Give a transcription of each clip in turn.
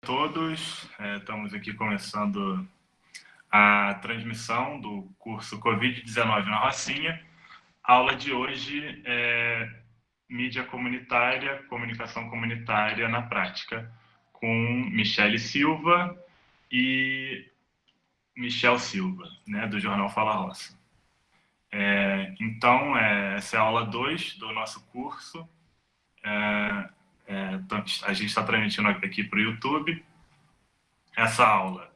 Todos, estamos aqui começando a transmissão do curso Covid-19 na Rocinha. A aula de hoje é mídia comunitária, comunicação comunitária na prática, com Michele Silva e Michel Silva, né, do jornal Fala Roça. Então, essa é a aula 2 do nosso curso. A gente está transmitindo aqui para o YouTube. Essa aula,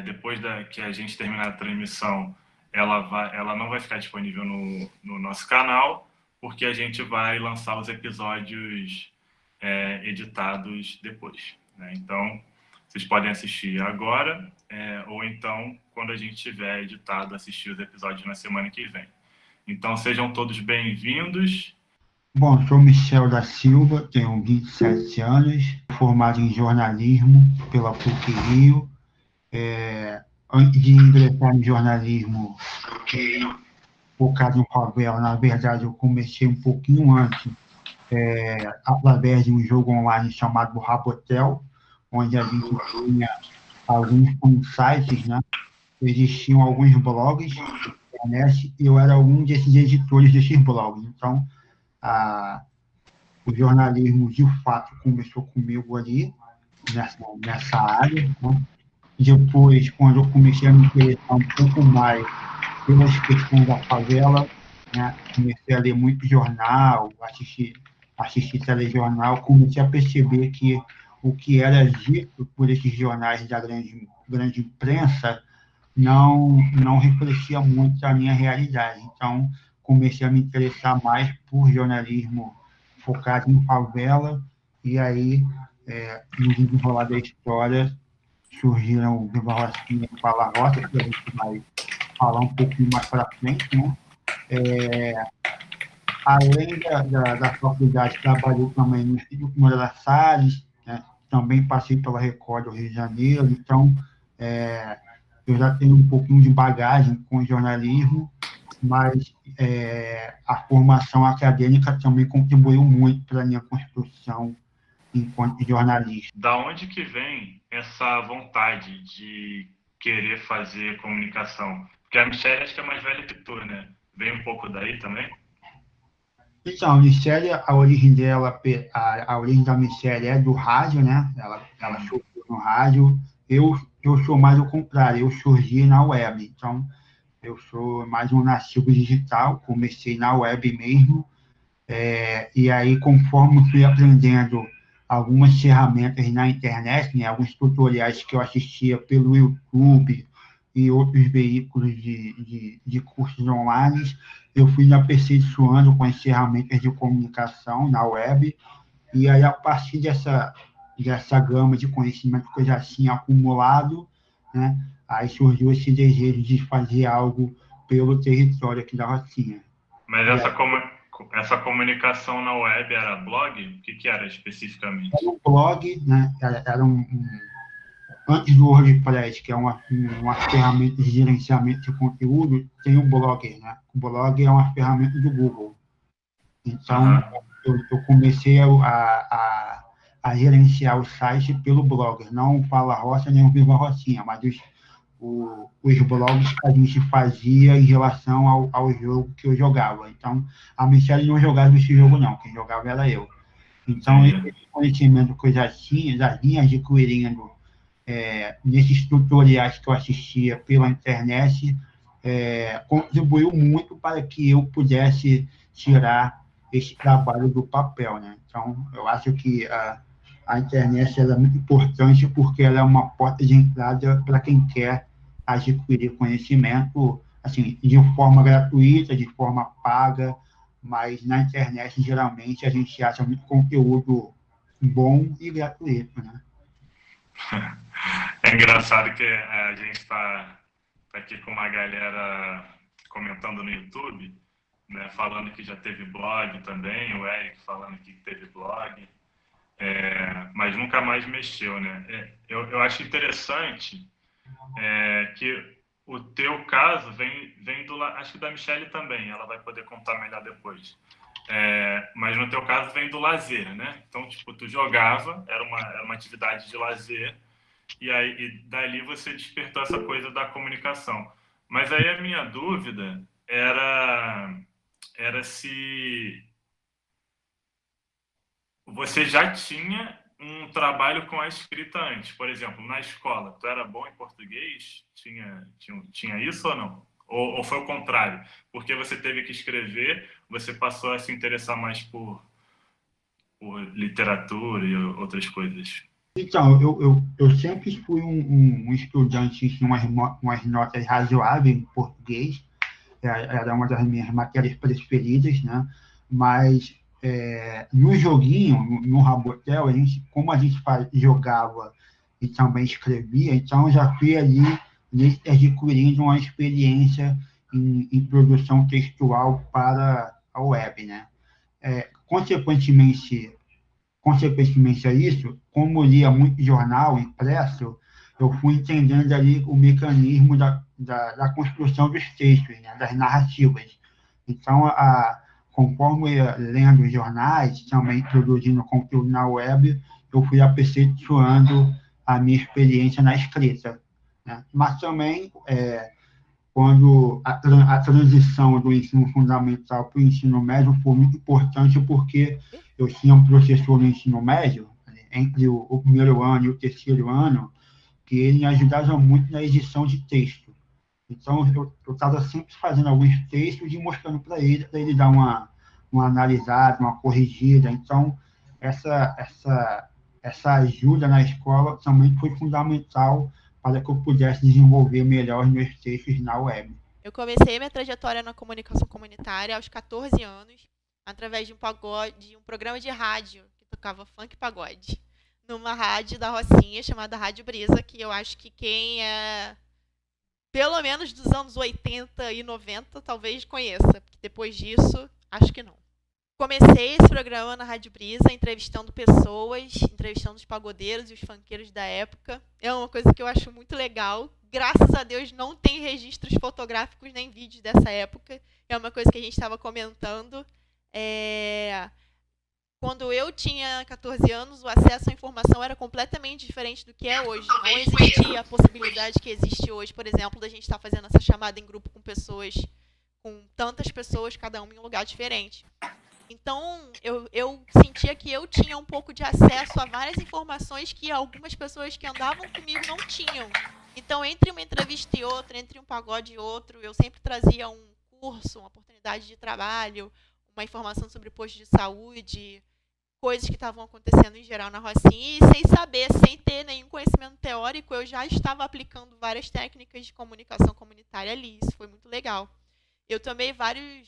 depois que a gente terminar a transmissão, ela não vai ficar disponível no nosso canal, porque a gente vai lançar os episódios editados depois, né? Então, vocês podem assistir agora, ou então, quando a gente tiver editado, assistir os episódios na semana que vem. Então, sejam todos bem-vindos. Bom, sou Michel da Silva, tenho 27 anos, formado em jornalismo pela PUC-Rio. Antes de ingressar em jornalismo focado em favela, na verdade, eu comecei um pouquinho antes, através de um jogo online chamado Rabotel, onde a gente tinha alguns sites, né? Existiam alguns blogs na internet, e eu era um desses editores desses blogs. Então, o jornalismo, de fato, começou comigo ali, nessa área, né? Depois, quando eu comecei a me interessar um pouco mais pelas questões da favela, né? Comecei a ler muito jornal, assistir telejornal, comecei a perceber que o que era dito por esses jornais da grande imprensa não refletia muito a minha realidade. Então, comecei a me interessar mais por jornalismo focado em favela, e aí, no desenrolar da história, surgiram o Viva Rocinha e Fala Roça, que a gente vai falar um pouquinho mais para frente, né? Além da faculdade, trabalhei também no Instituto Moreira Salles, né? Também passei pela Record do Rio de Janeiro, então, eu já tenho um pouquinho de bagagem com jornalismo, mas a formação acadêmica também contribuiu muito para a minha construção enquanto jornalista. Da onde que vem essa vontade de querer fazer comunicação? Porque a Michelle acho que é mais velha que tu, né? Vem um pouco daí também? Então, a Michelle, a origem dela, a origem da Michelle é do rádio, né? Ela surgiu no rádio. Eu sou mais o contrário, eu surgi na web. Então, eu sou mais um nativo digital, comecei na web mesmo. E aí, conforme fui aprendendo algumas ferramentas na internet, né, alguns tutoriais que eu assistia pelo YouTube e outros veículos de cursos online, eu fui me aperfeiçoando com as ferramentas de comunicação na web, e aí, a partir dessa gama de conhecimento que eu já tinha acumulado, né, aí surgiu esse desejo de fazer algo pelo território aqui da Rocinha. Mas E aí, essa comunicação na web era blog? O que era especificamente? o blog, né, era antes do WordPress, que é uma ferramenta de gerenciamento de conteúdo, tem o Blogger, né? O Blogger é uma ferramenta do Google. Então, Uhum. eu comecei a gerenciar o site pelo Blogger, não o Fala Roça nem o Viva Rocinha, mas os blogs que a gente fazia em relação ao jogo que eu jogava. Então, a Michelle não jogava esse jogo, não. Quem jogava era eu. Então, Entendi. esse conhecimento que eu já vinha adquirindo nesses tutoriais que eu assistia pela internet, contribuiu muito para que eu pudesse tirar esse trabalho do papel, né? Então, eu acho que a internet é muito importante porque ela é uma porta de entrada para quem quer adquirir conhecimento, assim, de forma gratuita, de forma paga, mas na internet, geralmente, a gente acha muito conteúdo bom e gratuito, né? É engraçado que a gente está aqui com uma galera comentando no YouTube, né, falando que já teve blog também, o Eric falando que teve blog, mas nunca mais mexeu, né? Eu acho interessante que o teu caso vem do acho que da Michelle também, ela vai poder contar melhor depois. Mas no teu caso vem do lazer, né? Então, tipo, tu jogava, era uma atividade de lazer, e dali você despertou essa coisa da comunicação. Mas aí a minha dúvida era se você já tinha um trabalho com a escrita antes. Por exemplo, na escola, tu era bom em português? Tinha isso ou não? Ou foi o contrário? Porque você teve que escrever, você passou a se interessar mais por literatura e outras coisas. Então, eu sempre fui um estudante que tinha umas notas razoáveis em português, era uma das minhas matérias preferidas, né? Mas no joguinho, no Rabotel, como a gente jogava e também escrevia, então eu já fui ali adquirindo uma experiência em produção textual para a web, né? Consequentemente, consequentemente a isso, como lia muito jornal impresso, eu fui entendendo ali o mecanismo da construção dos textos, né, das narrativas. Então, conforme eu ia lendo os jornais, também produzindo conteúdo na web, eu fui aperfeiçoando a minha experiência na escrita. Né? Mas também, quando a transição do ensino fundamental para o ensino médio foi muito importante, porque eu tinha um professor no ensino médio, entre o primeiro ano e o terceiro ano, que ele me ajudava muito na edição de texto. Então, eu estava sempre fazendo alguns textos e mostrando para ele dar uma analisada, uma corrigida. Então, essa, essa, essa ajuda na escola também foi fundamental para que eu pudesse desenvolver melhor os meus textos na web. Eu comecei minha trajetória na comunicação comunitária aos 14 anos, através de um programa de rádio que tocava funk e pagode, numa rádio da Rocinha chamada Rádio Brisa, que eu acho que quem é pelo menos dos anos 80 e 90 talvez conheça, porque depois disso, acho que não. Comecei esse programa na Rádio Brisa, entrevistando pessoas, entrevistando os pagodeiros e os funkeiros da época. É uma coisa que eu acho muito legal. Graças a Deus não tem registros fotográficos nem vídeos dessa época. É uma coisa que a gente estava comentando. Quando eu tinha 14 anos, o acesso à informação era completamente diferente do que é hoje. Não existia a possibilidade que existe hoje, por exemplo, da gente estar fazendo essa chamada em grupo com tantas pessoas, cada uma em um lugar diferente. Então, eu sentia que eu tinha um pouco de acesso a várias informações que algumas pessoas que andavam comigo não tinham. Então, entre uma entrevista e outra, entre um pagode e outro, eu sempre trazia um curso, uma oportunidade de trabalho, uma informação sobre posto de saúde, coisas que estavam acontecendo em geral na Rocinha, e sem saber, sem ter nenhum conhecimento teórico, eu já estava aplicando várias técnicas de comunicação comunitária ali. Isso foi muito legal. Eu tomei vários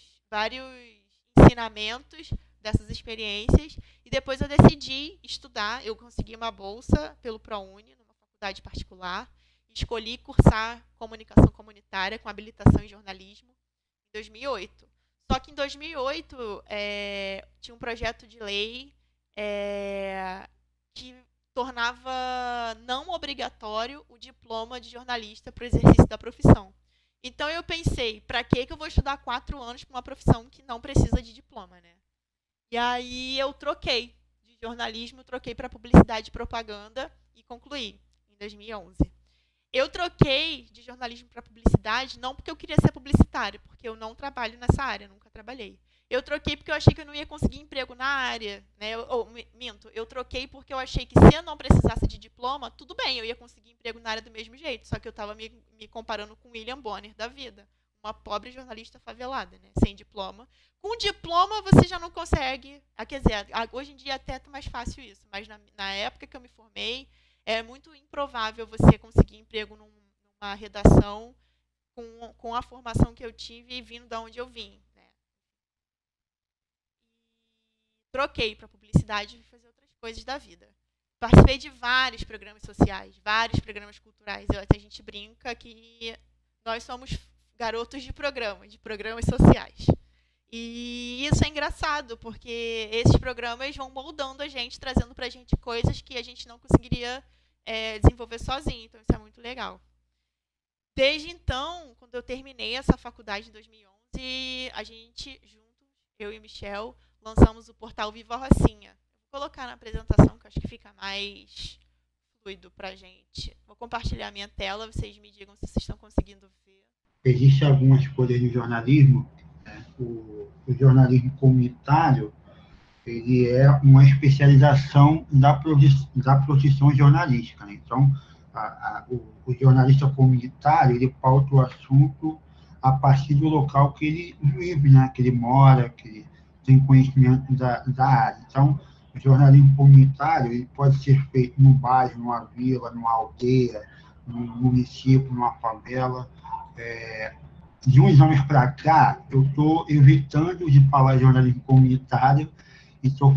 ensinamentos dessas experiências e depois eu decidi estudar. Eu consegui uma bolsa pelo ProUni, numa faculdade particular, e escolhi cursar comunicação comunitária com habilitação em jornalismo em 2008. Só que em 2008 tinha um projeto de lei que tornava não obrigatório o diploma de jornalista para o exercício da profissão. Então eu pensei, para que eu vou estudar 4 anos para uma profissão que não precisa de diploma, né? E aí eu troquei de jornalismo, troquei para publicidade e propaganda e concluí em 2011. Eu troquei de jornalismo para publicidade não porque eu queria ser publicitária, porque eu não trabalho nessa área, nunca trabalhei. Eu troquei porque eu achei que eu não ia conseguir emprego na área, né? Eu troquei porque eu achei que se eu não precisasse de diploma, tudo bem, eu ia conseguir emprego na área do mesmo jeito, só que eu estava me comparando com William Bonner da vida, uma pobre jornalista favelada, né? Sem diploma. Com diploma você já não consegue, quer dizer, hoje em dia até é mais fácil isso, mas na época que eu me formei, é muito improvável você conseguir emprego numa redação com a formação que eu tive e vindo de onde eu vim. Troquei para publicidade e fazer outras coisas da vida. Participei de vários programas sociais, vários programas culturais. Até a gente brinca que nós somos garotos de programas sociais. E isso é engraçado, porque esses programas vão moldando a gente, trazendo para a gente coisas que a gente não conseguiria desenvolver sozinho. Então, isso é muito legal. Desde então, quando eu terminei essa faculdade em 2011, a gente, juntos, eu e o Michel, lançamos o portal Viva Rocinha. Vou colocar na apresentação, que eu acho que fica mais fluido pra gente. Vou compartilhar a minha tela, vocês me digam se vocês estão conseguindo ver. Existem algumas coisas no jornalismo, né? O jornalismo comunitário, ele é uma especialização da profissão jornalística, né? Então, o jornalista comunitário, ele pauta o assunto a partir do local que ele vive, né? Que ele mora, que ele tem conhecimento da área. Então, o jornalismo comunitário, ele pode ser feito no bairro, numa vila, numa aldeia, num município, numa favela. De uns anos para cá, eu estou evitando de falar jornalismo comunitário e estou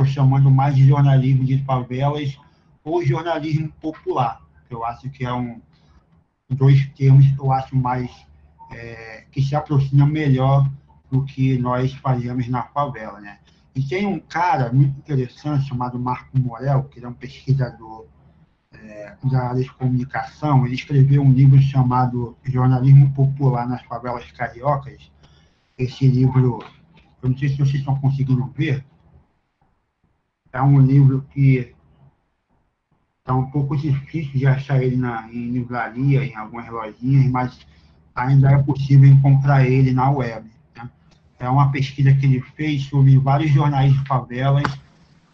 chamando mais de jornalismo de favelas ou jornalismo popular. Eu acho que dois termos que eu acho mais que se aproximam melhor do que nós fazemos na favela, né? E tem um cara muito interessante chamado Marco Morel, que ele é um pesquisador da área de comunicação. Ele escreveu um livro chamado Jornalismo Popular nas Favelas Cariocas. Esse livro, eu não sei se vocês estão conseguindo ver, é um livro que está um pouco difícil de achar ele em livraria, em algumas lojinhas, mas ainda é possível encontrar ele na web, né? É uma pesquisa que ele fez sobre vários jornais de favelas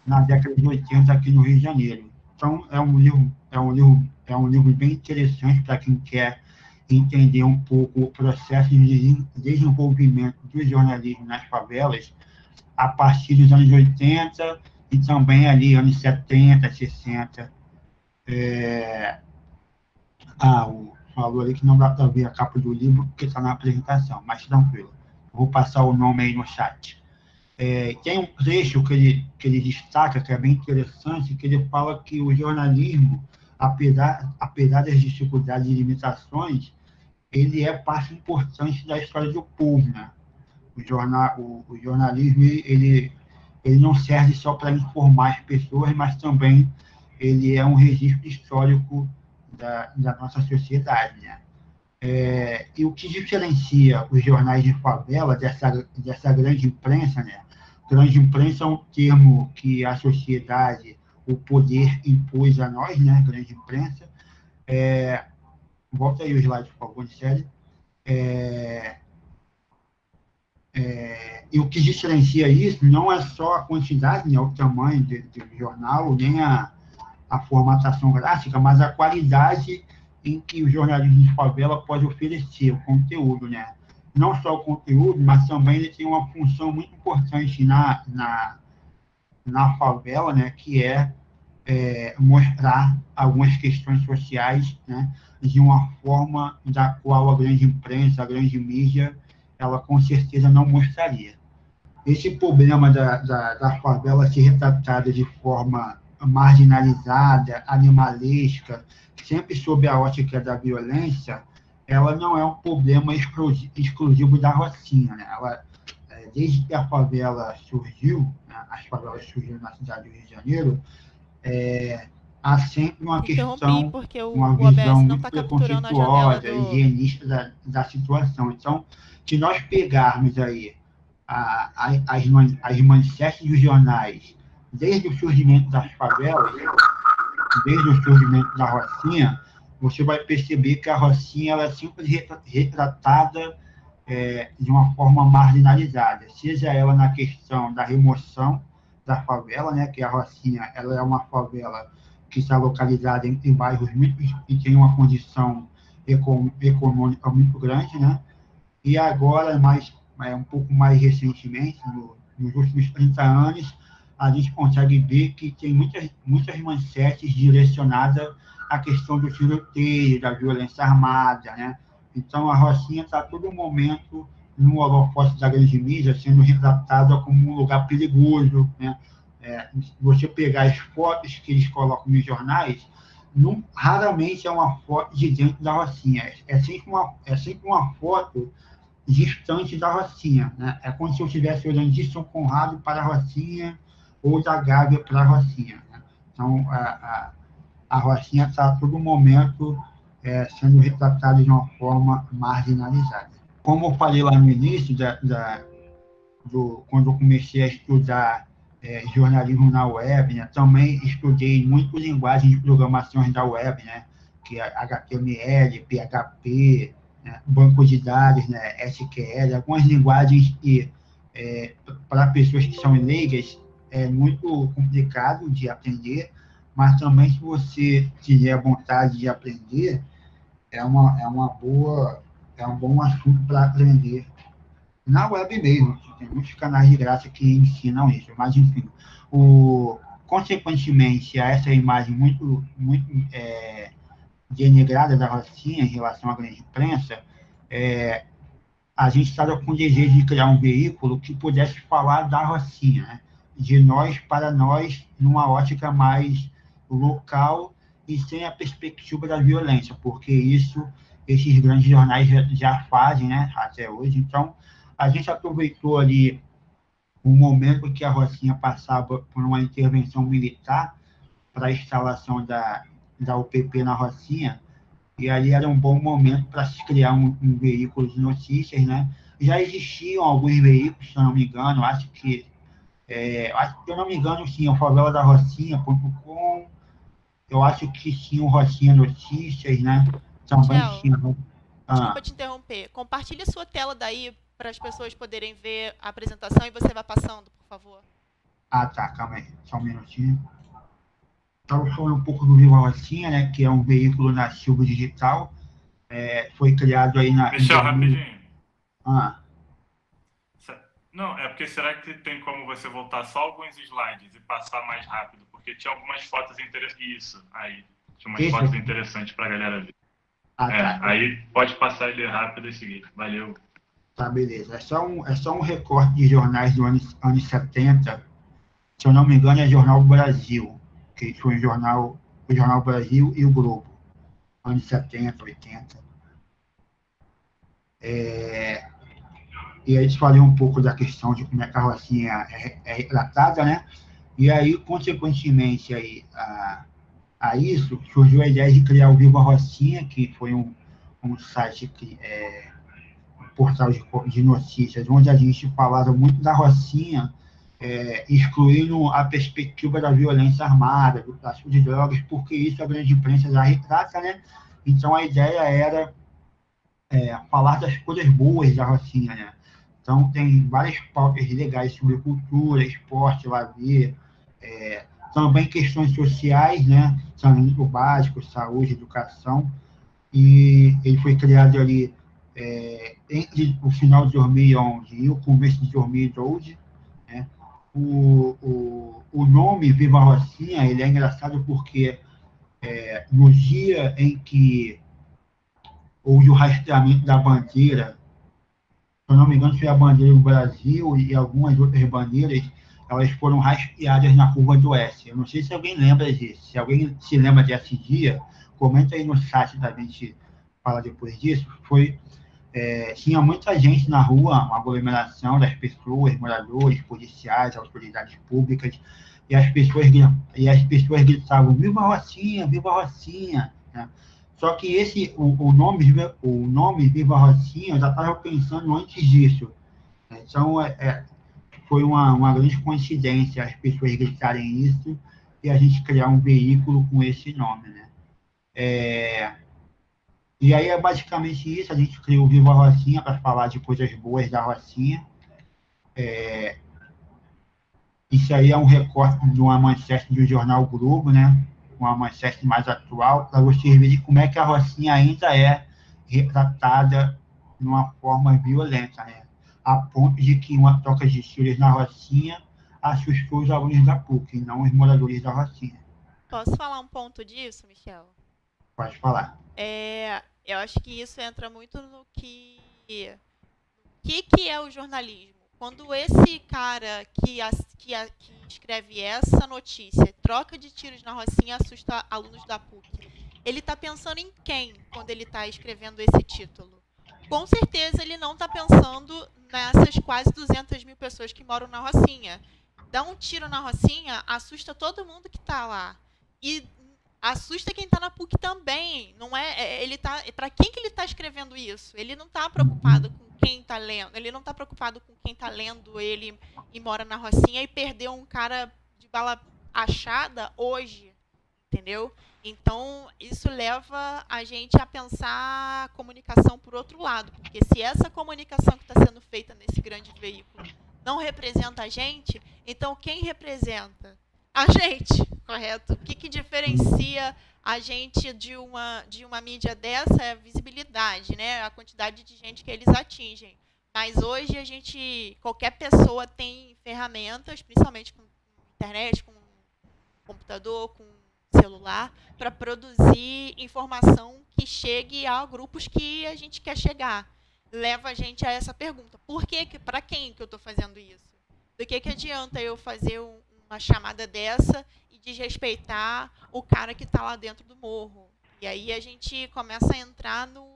na década de 80 aqui no Rio de Janeiro. Então, é um livro bem interessante para quem quer entender um pouco o processo de desenvolvimento do jornalismo nas favelas a partir dos anos 80 e também ali anos 70, 60. O valor ali que não dá para ver a capa do livro porque está na apresentação, mas tranquilo. Vou passar o nome aí no chat. Tem um trecho que ele destaca, que é bem interessante, que ele fala que o jornalismo, apesar das dificuldades e limitações, ele é parte importante da história do povo, né? O jornalismo, ele não serve só para informar as pessoas, mas também ele é um registro histórico da nossa sociedade, né? E o que diferencia os jornais de favela dessa grande imprensa, né? Grande imprensa é um termo que a sociedade, o poder impôs a nós, né? Grande imprensa. Volta aí o slide, por favor, sério. E o que diferencia isso não é só a quantidade, né? O tamanho do jornal, nem a formatação gráfica, mas a qualidade em que o jornalismo de favela pode oferecer o conteúdo, né? Não só o conteúdo, mas também ele tem uma função muito importante na favela, né? Que é mostrar algumas questões sociais, né? De uma forma da qual a grande imprensa, a grande mídia, ela com certeza não mostraria. Esse problema da favela ser retratada de forma marginalizada, animalesca, sempre sob a ótica da violência, ela não é um problema exclusivo da Rocinha, né? Desde que a favela surgiu, né, as favelas surgiram na cidade do Rio de Janeiro, há sempre uma questão, uma visão muito preconceituosa, higienista da situação. Então, se nós pegarmos aí as manchetes dos jornais, desde o surgimento das favelas, desde o surgimento da Rocinha, você vai perceber que a Rocinha ela é sempre retratada de uma forma marginalizada, seja ela na questão da remoção da favela, né, que a Rocinha ela é uma favela que está localizada em bairros e tem uma condição econômica muito grande, né, e agora, um pouco mais recentemente, nos últimos 30 anos, a gente consegue ver que tem muitas manchetes direcionadas à questão do tiroteio, da violência armada, né? Então, a Rocinha está a todo momento no holofote da grande mídia, sendo retratada como um lugar perigoso, né? Você pegar as fotos que eles colocam nos jornais, raramente é uma foto de dentro da Rocinha, é sempre uma foto distante da Rocinha, né? É como se eu estivesse olhando de São Conrado para a Rocinha ou da Gávea para a Rocinha, né? Então, a Rocinha está a todo momento sendo retratada de uma forma marginalizada. Como eu falei lá no início quando eu comecei a estudar jornalismo na web, né? Também estudei muito linguagens de programação da web, né? Que é HTML, PHP, né? Banco de dados, né? SQL, algumas linguagens que, para pessoas que são leigas, é muito complicado de aprender, mas também se você tiver vontade de aprender, é um bom assunto para aprender na web mesmo. Tem muitos canais de graça que ensinam isso, mas enfim, consequentemente a essa imagem muito denigrada da Rocinha em relação à grande imprensa, a gente estava com o desejo de criar um veículo que pudesse falar da Rocinha, né? De nós para nós, numa ótica mais local e sem a perspectiva da violência, porque esses grandes jornais já fazem, né, até hoje. Então, a gente aproveitou ali um momento que a Rocinha passava por uma intervenção militar para a instalação da UPP na Rocinha, e ali era um bom momento para se criar um veículo de notícias, né? Já existiam alguns veículos, se eu não me engano, acho que, se eu não me engano, sim, o faveladarrocinha.com, eu acho que tinha o Rocinha Notícias, né? Também Michel, tinha. desculpa te interromper. Compartilhe sua tela daí para as pessoas poderem ver a apresentação e você vai passando, por favor. Tá, calma aí, só um minutinho. Estava falando um pouco do Viva Rocinha, né, que é um veículo nativo digital, foi criado aí na... Michel, rapidinho. Não, é porque será que tem como você voltar só alguns slides e passar mais rápido? Porque tinha algumas fotos interessantes. Isso, aí. Tinha umas fotos interessantes para a galera ver. Tá. Aí pode passar ele rápido e seguir. Valeu. Tá, beleza. É só um recorte de jornais dos anos 70. Se eu não me engano, é Jornal Brasil, que foi o Jornal Brasil e o Globo, anos 70, 80. E aí eles falam um pouco da questão de como é que a Rocinha é retratada, né? E aí, consequentemente, aí, a isso, surgiu a ideia de criar o Viva Rocinha, que foi um site, um portal de notícias, onde a gente falava muito da Rocinha, excluindo a perspectiva da violência armada, do tráfico de drogas, porque isso a grande imprensa já retrata, né? Então, a ideia era falar das coisas boas da Rocinha, né? Então, tem várias pautas legais sobre cultura, esporte, lazer, também questões sociais, né? Saneamento básico, saúde, educação. E ele foi criado ali entre o final de 2011 e o começo de 2012, né? O nome Viva Rocinha, ele é engraçado porque no dia em que houve o rastreamento da bandeira, se eu não me engano, foi a bandeira do Brasil e algumas outras bandeiras, elas foram rastreadas na curva do S. Eu não sei se alguém lembra disso. Se alguém se lembra desse dia, comenta aí no site da gente, fala depois disso. Tinha muita gente na rua, uma aglomeração das pessoas, moradores, policiais, autoridades públicas, e as pessoas gritavam: Viva Rocinha, Viva Rocinha, né? Só que o nome Viva Rocinha, eu já estava pensando antes disso. Então, foi uma grande coincidência as pessoas gritarem isso e a gente criar um veículo com esse nome, né? E aí é basicamente isso, a gente criou o Viva Rocinha para falar de coisas boas da Rocinha. Isso aí é um recorte de uma manchete do jornal Globo, né? Uma manchete mais atual, para vocês verem como é que a Rocinha ainda é retratada de uma forma violenta, né? A ponto de que uma troca de tiros na Rocinha assustou os alunos da PUC, não os moradores da Rocinha. Posso falar um ponto disso, Michel? Pode falar. Eu acho que isso entra muito no que é o jornalismo. Quando esse cara que escreve essa notícia, troca de tiros na Rocinha, assusta alunos da PUC, ele está pensando em quem quando ele está escrevendo esse título? Com certeza ele não está pensando nessas quase 200 mil pessoas que moram na Rocinha. Dar um tiro na Rocinha assusta todo mundo que está lá. E assusta quem está na PUC também. Não é, para quem que ele está escrevendo isso? Ele não está preocupado com quem está lendo, ele não está preocupado com quem está lendo ele e mora na Rocinha e perdeu um cara de bala achada hoje, entendeu? Então, isso leva a gente a pensar a comunicação por outro lado, porque se essa comunicação que está sendo feita nesse grande veículo não representa a gente, então quem representa? A gente, correto? O que diferencia a gente de uma mídia dessa é a visibilidade, né? A quantidade de gente que eles atingem. Mas hoje qualquer pessoa tem ferramentas, principalmente com internet, com computador, com celular, para produzir informação que chegue a grupos que a gente quer chegar. Leva a gente a essa pergunta: para quem que eu estou fazendo isso? Do que adianta eu fazer uma chamada dessa e desrespeitar o cara que está lá dentro do morro? E aí a gente começa a entrar no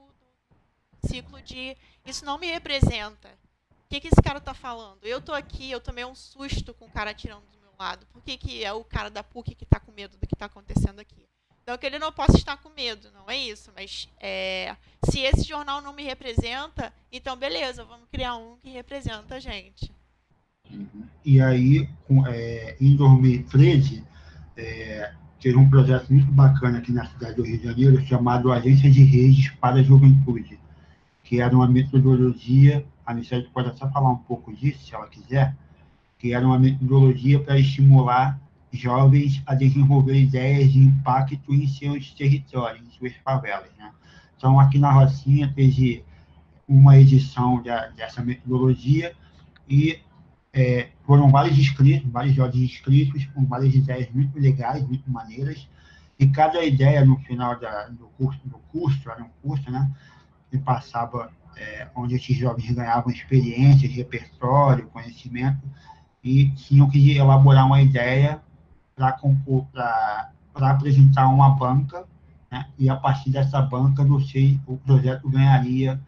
ciclo de isso não me representa. O que esse cara está falando? Eu estou aqui, eu tomei um susto com o cara atirando do meu lado. Por que é o cara da PUC que está com medo do que está acontecendo aqui? Então, que ele não possa estar com medo, não é isso. Mas se esse jornal não me representa, então beleza, vamos criar um que representa a gente. E aí, em 2013, teve um projeto muito bacana aqui na cidade do Rio de Janeiro, chamado Agência de Redes para a Juventude, que era uma metodologia, a Michelle pode até falar um pouco disso, se ela quiser, que era uma metodologia para estimular jovens a desenvolver ideias de impacto em seus territórios, em suas favelas, né? Então, aqui na Rocinha, teve uma edição dessa metodologia e foram vários jovens inscritos, com várias ideias muito legais, muito maneiras, e cada ideia, no final do curso, era um curso, né, que passava, onde esses jovens ganhavam experiências, repertório, conhecimento, e tinham que elaborar uma ideia para apresentar uma banca, né, e a partir dessa banca o projeto ganharia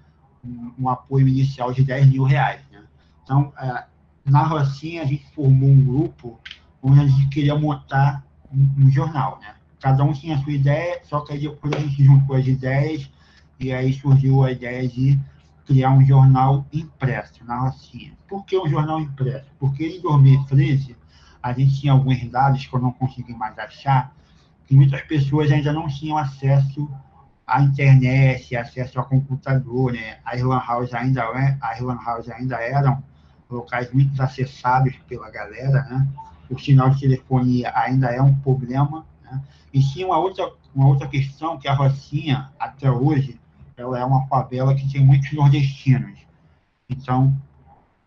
um apoio inicial de R$10.000. Né? Então, na Rocinha, a gente formou um grupo onde a gente queria montar um jornal. Né? Cada um tinha a sua ideia, só que aí depois a gente juntou as ideias e aí surgiu a ideia de criar um jornal impresso na Rocinha. Por que um jornal impresso? Porque em 2013, a gente tinha alguns dados que eu não consegui mais achar, que muitas pessoas ainda não tinham acesso à internet, acesso a computador, né? As lan houses ainda eram locais muito acessados pela galera, né? O sinal de telefonia ainda é um problema, né? E tinha uma outra questão, que a Rocinha, até hoje, ela é uma favela que tem muitos nordestinos. Então,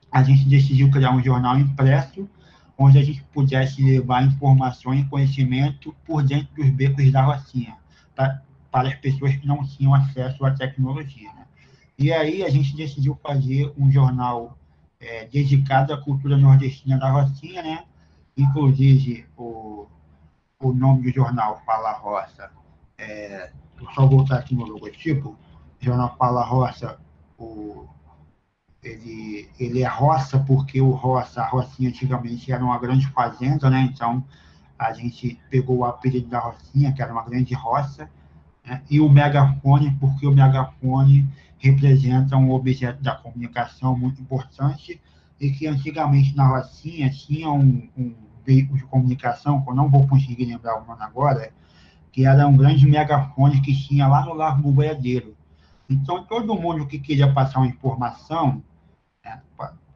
a gente decidiu criar um jornal impresso, onde a gente pudesse levar informação e conhecimento por dentro dos becos da Rocinha, para as pessoas que não tinham acesso à tecnologia. Né? E aí a gente decidiu fazer um jornal dedicado à cultura nordestina da Rocinha, né? Inclusive o nome do jornal Fala Roça, vou só voltar aqui no logotipo, o jornal Fala Roça, ele é roça porque a Rocinha antigamente era uma grande fazenda, né? Então a gente pegou o apelido da Rocinha, que era uma grande roça, né? E o megafone, porque o megafone representa um objeto da comunicação muito importante e que antigamente na Rocinha tinha um veículo de comunicação, que eu não vou conseguir lembrar o nome agora, que era um grande megafone que tinha lá no Largo do Boiadeiro. Então, todo mundo que queria passar uma informação,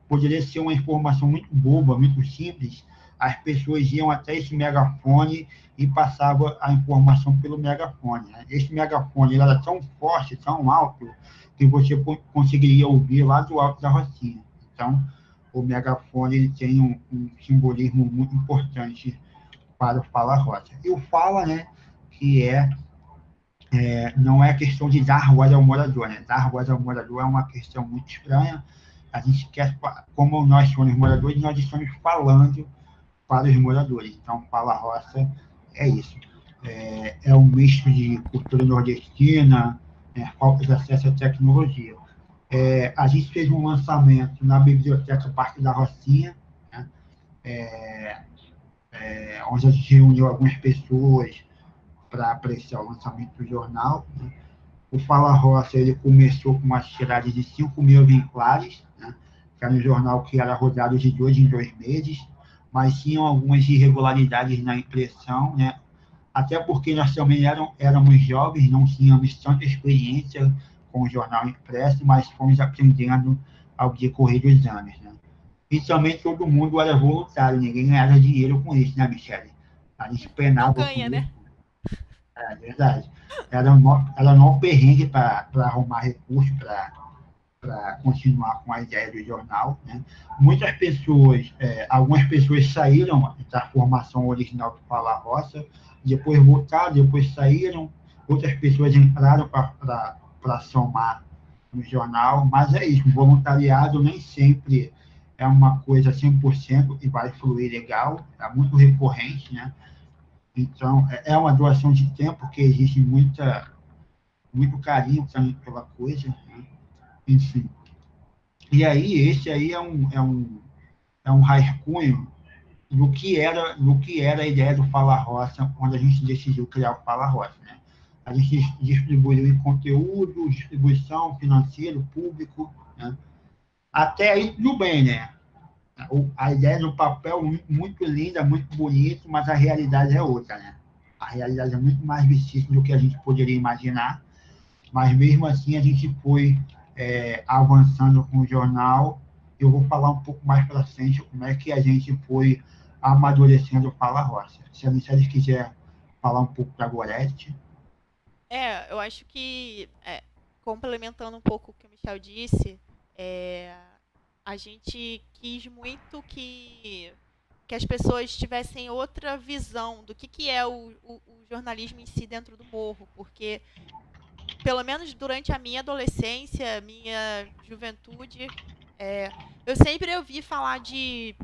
poderia ser uma informação muito boba, muito simples, as pessoas iam até esse megafone e passavam a informação pelo megafone. Né? Esse megafone era tão forte, tão alto, que você conseguiria ouvir lá do alto da Rocinha. Então, o megafone ele tem um simbolismo muito importante para o Fala Roça. E o Fala, né, que não é questão de dar voz ao morador, né? Dar voz ao morador é uma questão muito estranha. A gente quer, como nós somos moradores, nós estamos falando para os moradores. Então, Fala Roça é isso. É um misto de cultura nordestina, falta de acesso à tecnologia. A gente fez um lançamento na Biblioteca Parque da Rocinha, né? Onde a gente reuniu algumas pessoas para apreciar o lançamento do jornal, né? O Fala Roça, ele começou com uma tiragem de 5.000 exemplares, né? Que era um jornal que era rodado de 2 em 2 meses, mas tinham algumas irregularidades na impressão, né? Até porque nós também éramos jovens, não tínhamos tanta experiência com o jornal impresso, mas fomos aprendendo ao decorrer dos anos, né? E também todo mundo era voluntário, ninguém ganhava dinheiro com isso, né, Michele? A gente Não penava com ganha, isso, né? é verdade. Era um perrengue para arrumar recursos para continuar com a ideia do jornal, né? Muitas pessoas, algumas pessoas saíram da formação original do Fala Roça, depois voltaram, depois saíram, outras pessoas entraram para somar no jornal, mas é isso, o voluntariado nem sempre é uma coisa 100% e vai fluir legal, é muito recorrente, né? Então, é uma doação de tempo que existe muito carinho também pela coisa, né? Enfim. E aí, esse aí é um rascunho do que era a ideia do Fala Roça, quando a gente decidiu criar o Fala Roça, né? A gente distribuiu em conteúdo, distribuição, financeiro, público, né? Até aí tudo bem, né? A ideia no papel muito linda, muito bonito, mas a realidade é outra, né? A realidade é muito mais difícil do que a gente poderia imaginar, mas mesmo assim a gente foi avançando com o jornal. Eu vou falar um pouco mais para frente como é que a gente foi amadurecendo o Fala Roça. Se a Michelle quiser falar um pouco da Gorete. Eu acho que, complementando um pouco o que o Michel disse, a gente quis muito que as pessoas tivessem outra visão do que é o jornalismo em si dentro do morro, porque, pelo menos durante a minha adolescência, minha juventude, eu sempre ouvi falar de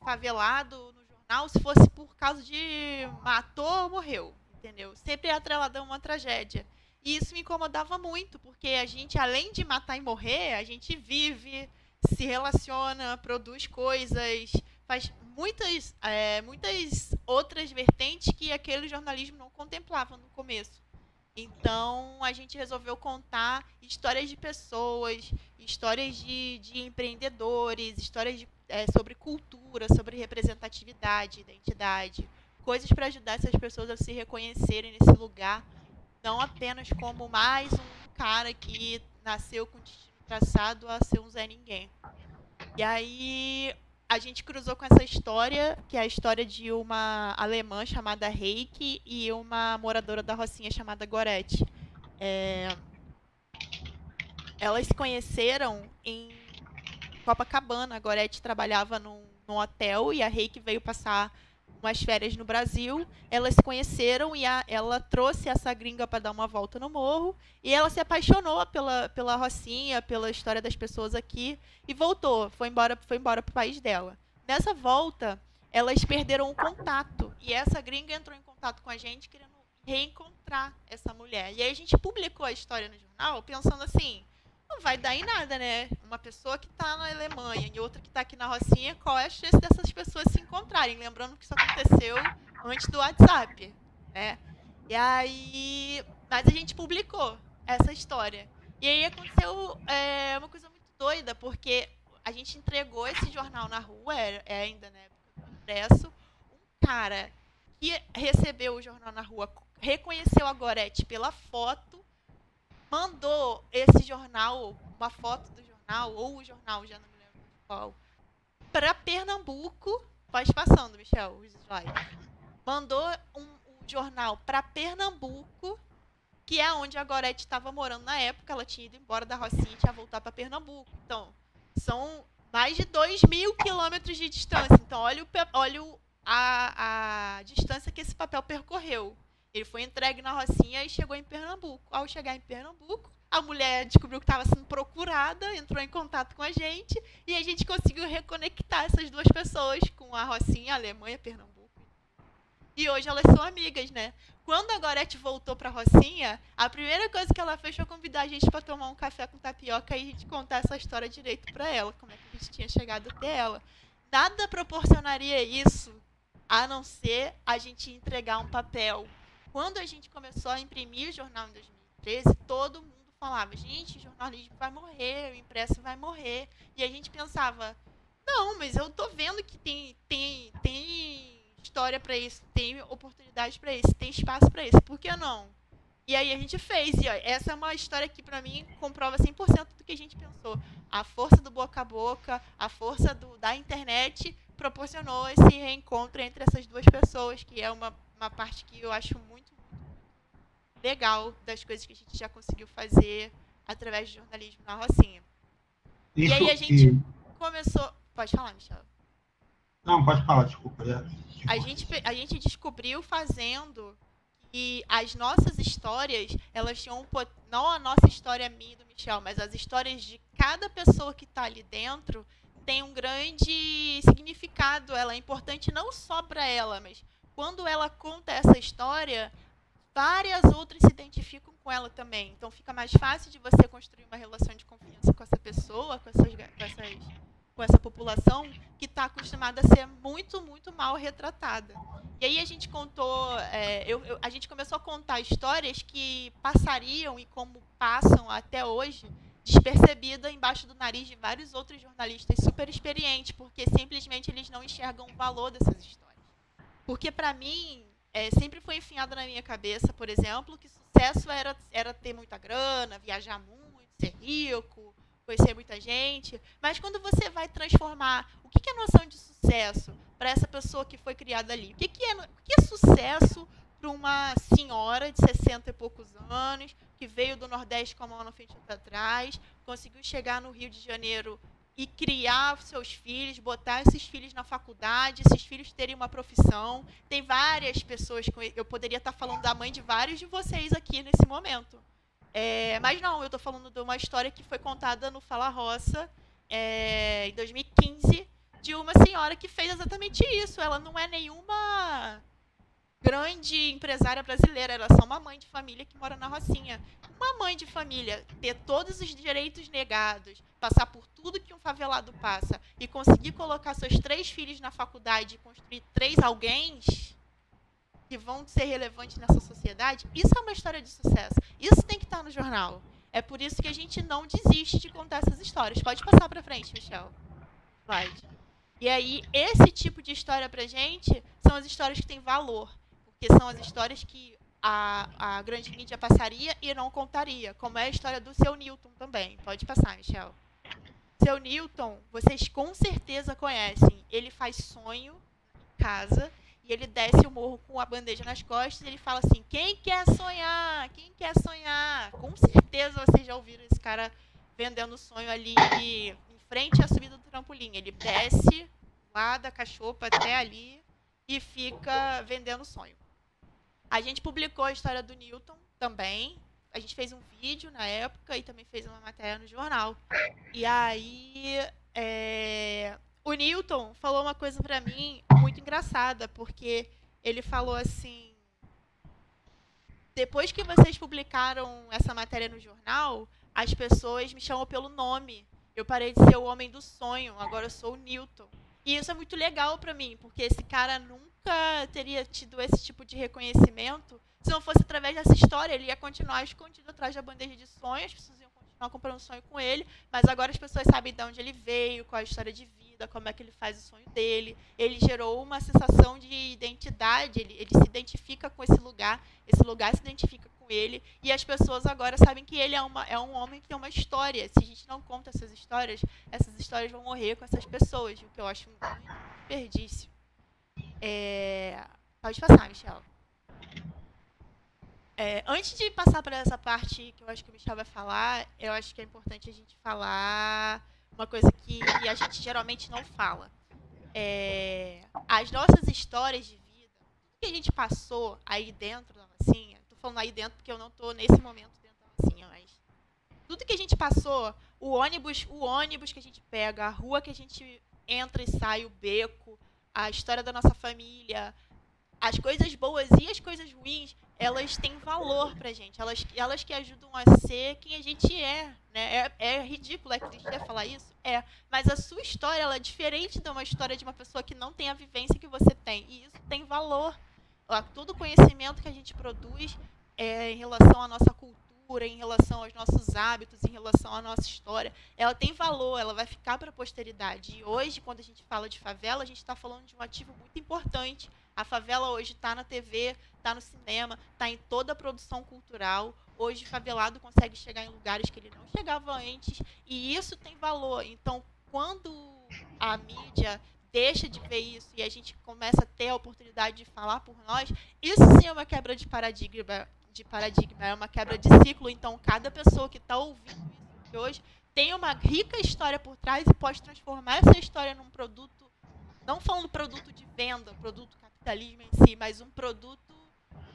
favelado no jornal se fosse por causa de matou ou morreu, entendeu? Sempre é atrelado a uma tragédia. E isso me incomodava muito, porque a gente, além de matar e morrer, a gente vive, se relaciona, produz coisas, faz muitas outras vertentes que aquele jornalismo não contemplava no começo. Então, a gente resolveu contar histórias de pessoas, histórias de empreendedores, histórias sobre cultura, sobre representatividade, identidade, coisas para ajudar essas pessoas a se reconhecerem nesse lugar, não apenas como mais um cara que nasceu com destino traçado a ser um Zé Ninguém. E aí a gente cruzou com essa história, que é a história de uma alemã chamada Reiki e uma moradora da Rocinha chamada Gorete. Elas se conheceram em Copacabana. A Gorete trabalhava num hotel e a Reiki veio passar umas férias no Brasil. Elas se conheceram e ela trouxe essa gringa para dar uma volta no morro. E ela se apaixonou pela Rocinha, pela história das pessoas aqui e voltou. Foi embora pro país dela. Nessa volta, elas perderam o contato. E essa gringa entrou em contato com a gente querendo reencontrar essa mulher. E aí a gente publicou a história no jornal pensando assim, não vai dar em nada, né? Uma pessoa que está na Alemanha e outra que está aqui na Rocinha, qual é a chance dessas pessoas se encontrarem? Lembrando que isso aconteceu antes do WhatsApp, né? E aí... Mas a gente publicou essa história. E aí aconteceu uma coisa muito doida, porque a gente entregou esse jornal na rua, ainda na época do impresso, um cara que recebeu o jornal na rua, reconheceu a Gorete pela foto, mandou esse jornal, uma foto do jornal, ou o jornal, já não me lembro qual, para Pernambuco. Pode passando, Michel, os slides. Mandou o jornal para Pernambuco, que é onde a Gorete estava morando na época. Ela tinha ido embora da Rocinha e tinha voltado para Pernambuco. Então, são mais de 2.000 quilômetros de distância. Então, olha a distância que esse papel percorreu. Ele foi entregue na Rocinha e chegou em Pernambuco. Ao chegar em Pernambuco, a mulher descobriu que estava sendo procurada, entrou em contato com a gente e a gente conseguiu reconectar essas duas pessoas com a Rocinha, a Alemanha, Pernambuco. E hoje elas são amigas, né? Quando a Gorete voltou para a Rocinha, a primeira coisa que ela fez foi convidar a gente para tomar um café com tapioca e a gente contar essa história direito para ela, como é que a gente tinha chegado até ela. Nada proporcionaria isso a não ser a gente entregar um papel. Quando a gente começou a imprimir o jornal em 13, todo mundo falava, gente, o jornalismo vai morrer, o impresso vai morrer. E a gente pensava, não, mas eu tô vendo que tem história para isso, tem oportunidade para isso, tem espaço para isso, por que não? E aí a gente fez, e ó, essa é uma história que para mim comprova 100% do que a gente pensou. A força do boca a boca, a força da internet proporcionou esse reencontro entre essas duas pessoas, que é uma parte que eu acho muito legal das coisas que a gente já conseguiu fazer através do jornalismo na Rocinha. E aí a gente começou... Pode falar, Michel. Não, pode falar, desculpa. A gente descobriu fazendo que as nossas histórias, elas tinham não a nossa história minha e do Michel, mas as histórias de cada pessoa que está ali dentro tem um grande significado. Ela é importante não só para ela, mas quando ela conta essa história, várias outras se identificam com ela também. Então fica mais fácil de você construir uma relação de confiança com essa pessoa, com essa população que está acostumada a ser muito, muito mal retratada. E aí a gente contou, a gente começou a contar histórias que passariam e como passam até hoje, despercebida embaixo do nariz de vários outros jornalistas super experientes, porque simplesmente eles não enxergam o valor dessas histórias. Porque para mim, sempre foi enfiado na minha cabeça, por exemplo, que sucesso era ter muita grana, viajar muito, ser rico, conhecer muita gente. Mas quando você vai transformar o que é noção de sucesso para essa pessoa que foi criada ali, o que é sucesso para uma senhora de 60 e poucos anos, que veio do Nordeste com a mão na frente e atrás, conseguiu chegar no Rio de Janeiro e criar seus filhos, botar esses filhos na faculdade, esses filhos terem uma profissão. Tem várias pessoas, eu poderia estar falando da mãe de vários de vocês aqui nesse momento. Mas não, eu estou falando de uma história que foi contada no Fala Roça, em 2015, de uma senhora que fez exatamente isso. Ela não é nenhuma grande empresária brasileira, ela é só uma mãe de família que mora na Rocinha. Uma mãe de família ter todos os direitos negados, passar por tudo que um favelado passa e conseguir colocar seus 3 filhos na faculdade e construir 3 alguéms que vão ser relevantes nessa sociedade, isso é uma história de sucesso. Isso tem que estar no jornal. É por isso que a gente não desiste de contar essas histórias. Pode passar para frente, Michel. Slide. E aí, esse tipo de história pra gente são as histórias que têm valor. Porque são as histórias que a grande mídia passaria e não contaria. Como é a história do Seu Newton também. Pode passar, Michel. Seu Newton, vocês com certeza conhecem. Ele faz sonho em casa e ele desce o morro com a bandeja nas costas e ele fala assim, quem quer sonhar? Quem quer sonhar? Com certeza vocês já ouviram esse cara vendendo sonho ali em frente à subida do trampolim. Ele desce lá da cachopa até ali e fica vendendo sonho. A gente publicou a história do Newton também. A gente fez um vídeo na época e também fez uma matéria no jornal. E aí, o Newton falou uma coisa pra mim muito engraçada, porque ele falou assim, depois que vocês publicaram essa matéria no jornal, as pessoas me chamam pelo nome. Eu parei de ser o homem do sonho, agora eu sou o Newton. E isso é muito legal pra mim, porque esse cara nunca teria tido esse tipo de reconhecimento se não fosse através dessa história. Ele ia continuar escondido atrás da bandeja de sonhos, as pessoas iam continuar comprando sonho com ele, mas agora as pessoas sabem de onde ele veio, qual é a história de vida, como é que ele faz o sonho dele. Ele gerou uma sensação de identidade, ele se identifica com esse lugar se identifica com ele, e as pessoas agora sabem que ele é um homem que tem uma história. Se a gente não conta essas histórias vão morrer com essas pessoas, o que eu acho um grande desperdício. Pode passar, Michel. Antes de passar para essa parte que eu acho que o Michel vai falar, eu acho que é importante a gente falar uma coisa que a gente geralmente não fala. As nossas histórias de vida, tudo que a gente passou aí dentro da Rocinha, estou falando aí dentro porque eu não estou nesse momento dentro da Rocinha, mas tudo que a gente passou, o ônibus que a gente pega, a rua que a gente entra e sai, o beco, a história da nossa família, as coisas boas e as coisas ruins, elas têm valor pra gente. Elas que ajudam a ser quem a gente é, né? É ridículo, clichê falar isso? Mas a sua história, ela é diferente de uma história de uma pessoa que não tem a vivência que você tem. E isso tem valor. Todo o conhecimento que a gente produz em relação à nossa cultura, cultura, em relação aos nossos hábitos, em relação à nossa história, ela tem valor, ela vai ficar para a posteridade. E hoje, quando a gente fala de favela, a gente está falando de um ativo muito importante. A favela hoje está na TV, está no cinema, está em toda a produção cultural. Hoje, o favelado consegue chegar em lugares que ele não chegava antes, e isso tem valor. Então, quando a mídia deixa de ver isso e a gente começa a ter a oportunidade de falar por nós, isso sim é uma quebra de paradigma, é uma quebra de ciclo. Então, cada pessoa que está ouvindo isso aqui hoje tem uma rica história por trás e pode transformar essa história num produto, não falando produto de venda, produto capitalismo em si, mas um produto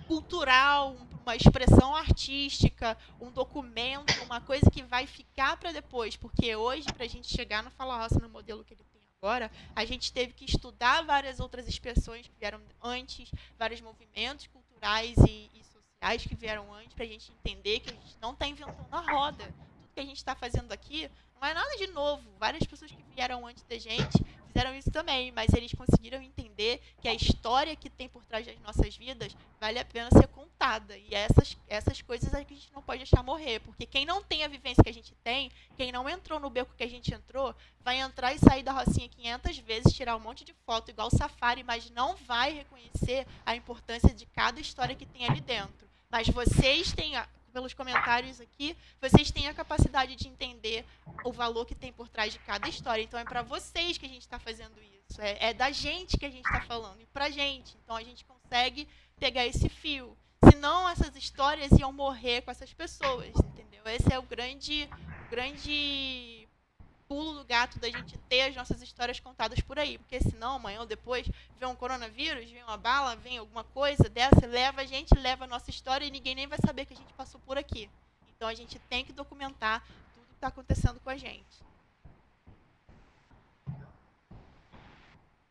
cultural, uma expressão artística, um documento, uma coisa que vai ficar para depois, porque hoje, para a gente chegar no Fala Roça no modelo que ele tem agora, a gente teve que estudar várias outras expressões que vieram antes, vários movimentos culturais e sociais que vieram antes, para a gente entender que a gente não está inventando a roda. Tudo que a gente está fazendo aqui não é nada de novo. Várias pessoas que vieram antes da gente fizeram isso também, mas eles conseguiram entender que a história que tem por trás das nossas vidas vale a pena ser contada. E essas coisas é que a gente não pode deixar morrer, porque quem não tem a vivência que a gente tem, quem não entrou no beco que a gente entrou, vai entrar e sair da Rocinha 500 vezes, tirar um monte de foto igual o Safari, mas não vai reconhecer a importância de cada história que tem ali dentro. Mas vocês têm, pelos comentários aqui, vocês têm a capacidade de entender o valor que tem por trás de cada história. Então, é para vocês que a gente está fazendo isso. É da gente que a gente está falando. E para a gente. Então, a gente consegue pegar esse fio. Senão, essas histórias iam morrer com essas pessoas, entendeu? Esse é o grande pulo do gato da gente ter as nossas histórias contadas por aí. Porque senão, amanhã ou depois, vem um coronavírus, vem uma bala, vem alguma coisa dessa, leva a gente, leva a nossa história e ninguém nem vai saber que a gente passou por aqui. Então, a gente tem que documentar tudo que está acontecendo com a gente.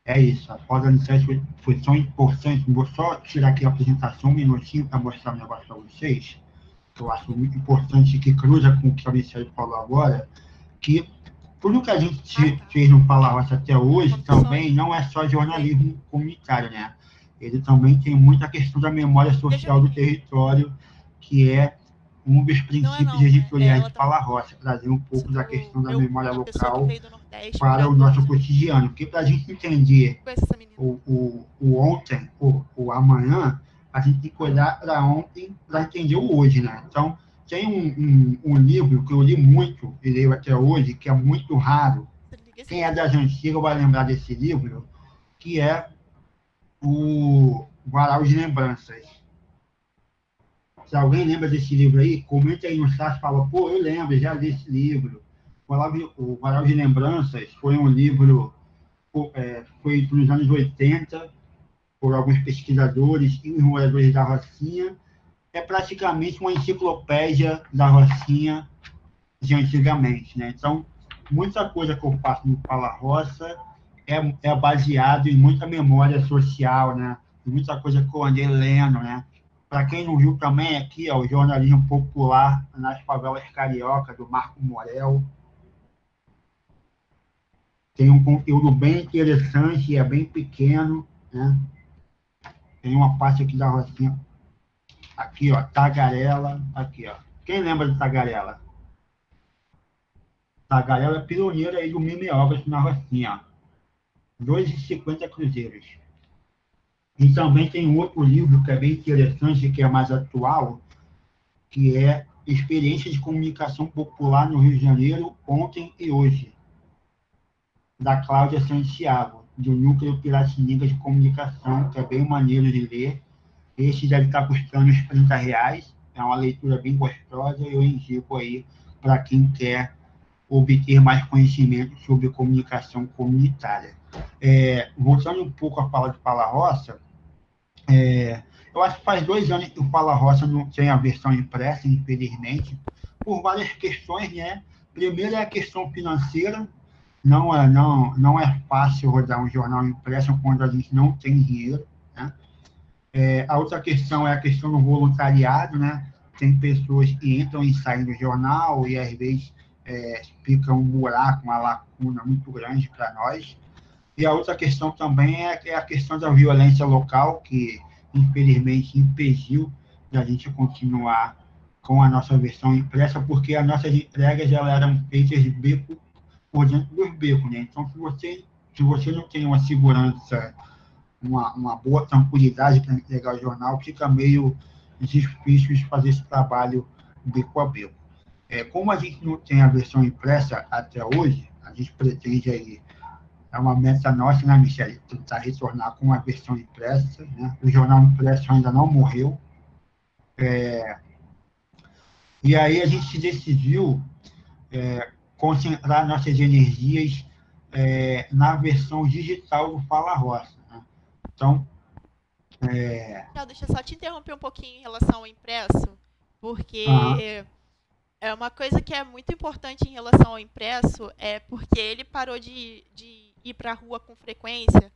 É isso, a foda do site foi tão importante. Vou só tirar aqui a apresentação um minutinho para mostrar um negócio para vocês, que eu acho muito importante, que cruza com o que a Michelle falou agora, que tudo que a gente fez no Fala Roça até hoje também não é só jornalismo comunitário, né? Ele também tem muita questão da memória social do território, que é um dos princípios editoriais do Fala Roça, trazer um pouco da questão da memória local para o nosso cotidiano. Porque para a gente entender o ontem, o amanhã, a gente tem que olhar para ontem para entender o hoje, né? Então, tem um livro que eu li muito, e leio até hoje, que é muito raro. Quem é das antigas vai lembrar desse livro, que é o Varal de Lembranças. Se alguém lembra desse livro aí, comenta aí no chat e fala, pô, eu lembro, já li esse livro. O Varal de Lembranças foi um livro feito nos anos 80 por alguns pesquisadores e moradores da Rocinha. É praticamente uma enciclopédia da Rocinha de antigamente, né? Então, muita coisa que eu faço no Fala Roça é baseado em muita memória social, né? Muita coisa que eu andei lendo, né? Para quem não viu também, aqui, o jornalismo popular nas favelas carioca, do Marco Morel. Tem um conteúdo bem interessante e é bem pequeno, né? Tem uma parte aqui da Rocinha. Aqui, ó, Tagarela, aqui, ó. Quem lembra de Tagarela? Tagarela é pioneira aí do mimeógrafo na Rocinha, ó. 2,50 cruzeiros. E também tem outro livro que é bem interessante, que é mais atual, que é Experiência de Comunicação Popular no Rio de Janeiro, Ontem e Hoje, da Cláudia Santiago, do Núcleo Piratininga de Comunicação, que é bem maneiro de ler. Esse deve estar custando uns R$30. É uma leitura bem gostosa e eu indico aí para quem quer obter mais conhecimento sobre comunicação comunitária. Voltando um pouco a falar de Fala Roça, eu acho que faz 2 anos que o Fala Roça não tem a versão impressa, infelizmente, por várias questões, né? Primeiro é a questão financeira. Não é fácil rodar um jornal impresso quando a gente não tem dinheiro, né? A outra questão é a questão do voluntariado, né? Tem pessoas que entram e saem do jornal e, às vezes, fica um buraco, uma lacuna muito grande para nós. E a outra questão também é a questão da violência local, que, infelizmente, impediu de a gente continuar com a nossa versão impressa, porque as nossas entregas elas eram feitas de beco por dentro dos becos, né? Então, se você não tem uma segurança, uma boa tranquilidade para entregar o jornal, fica meio difícil de fazer esse trabalho beco a beco. Como a gente não tem a versão impressa até hoje, a gente pretende aí, é uma meta nossa, né, Michele, tentar retornar com a versão impressa, né? O jornal impresso ainda não morreu. E aí a gente decidiu concentrar nossas energias na versão digital do Fala Roça, né? Então, Deixa eu só te interromper um pouquinho em relação ao impresso, porque é uma coisa que é muito importante em relação ao impresso, porque ele parou de ir para a rua com frequência.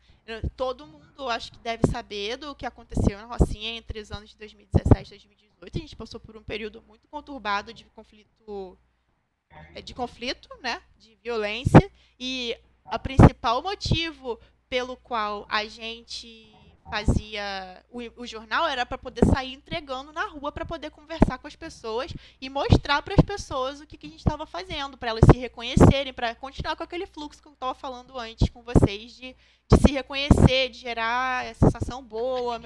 Todo mundo, acho que deve saber do que aconteceu na Rocinha entre os anos de 2017 e 2018. A gente passou por um período muito conturbado de conflito, né, de violência, e o principal motivo pelo qual a gente fazia o jornal era para poder sair entregando na rua, para poder conversar com as pessoas e mostrar para as pessoas o que a gente estava fazendo, para elas se reconhecerem, para continuar com aquele fluxo que eu estava falando antes com vocês, de se reconhecer, de gerar a sensação boa,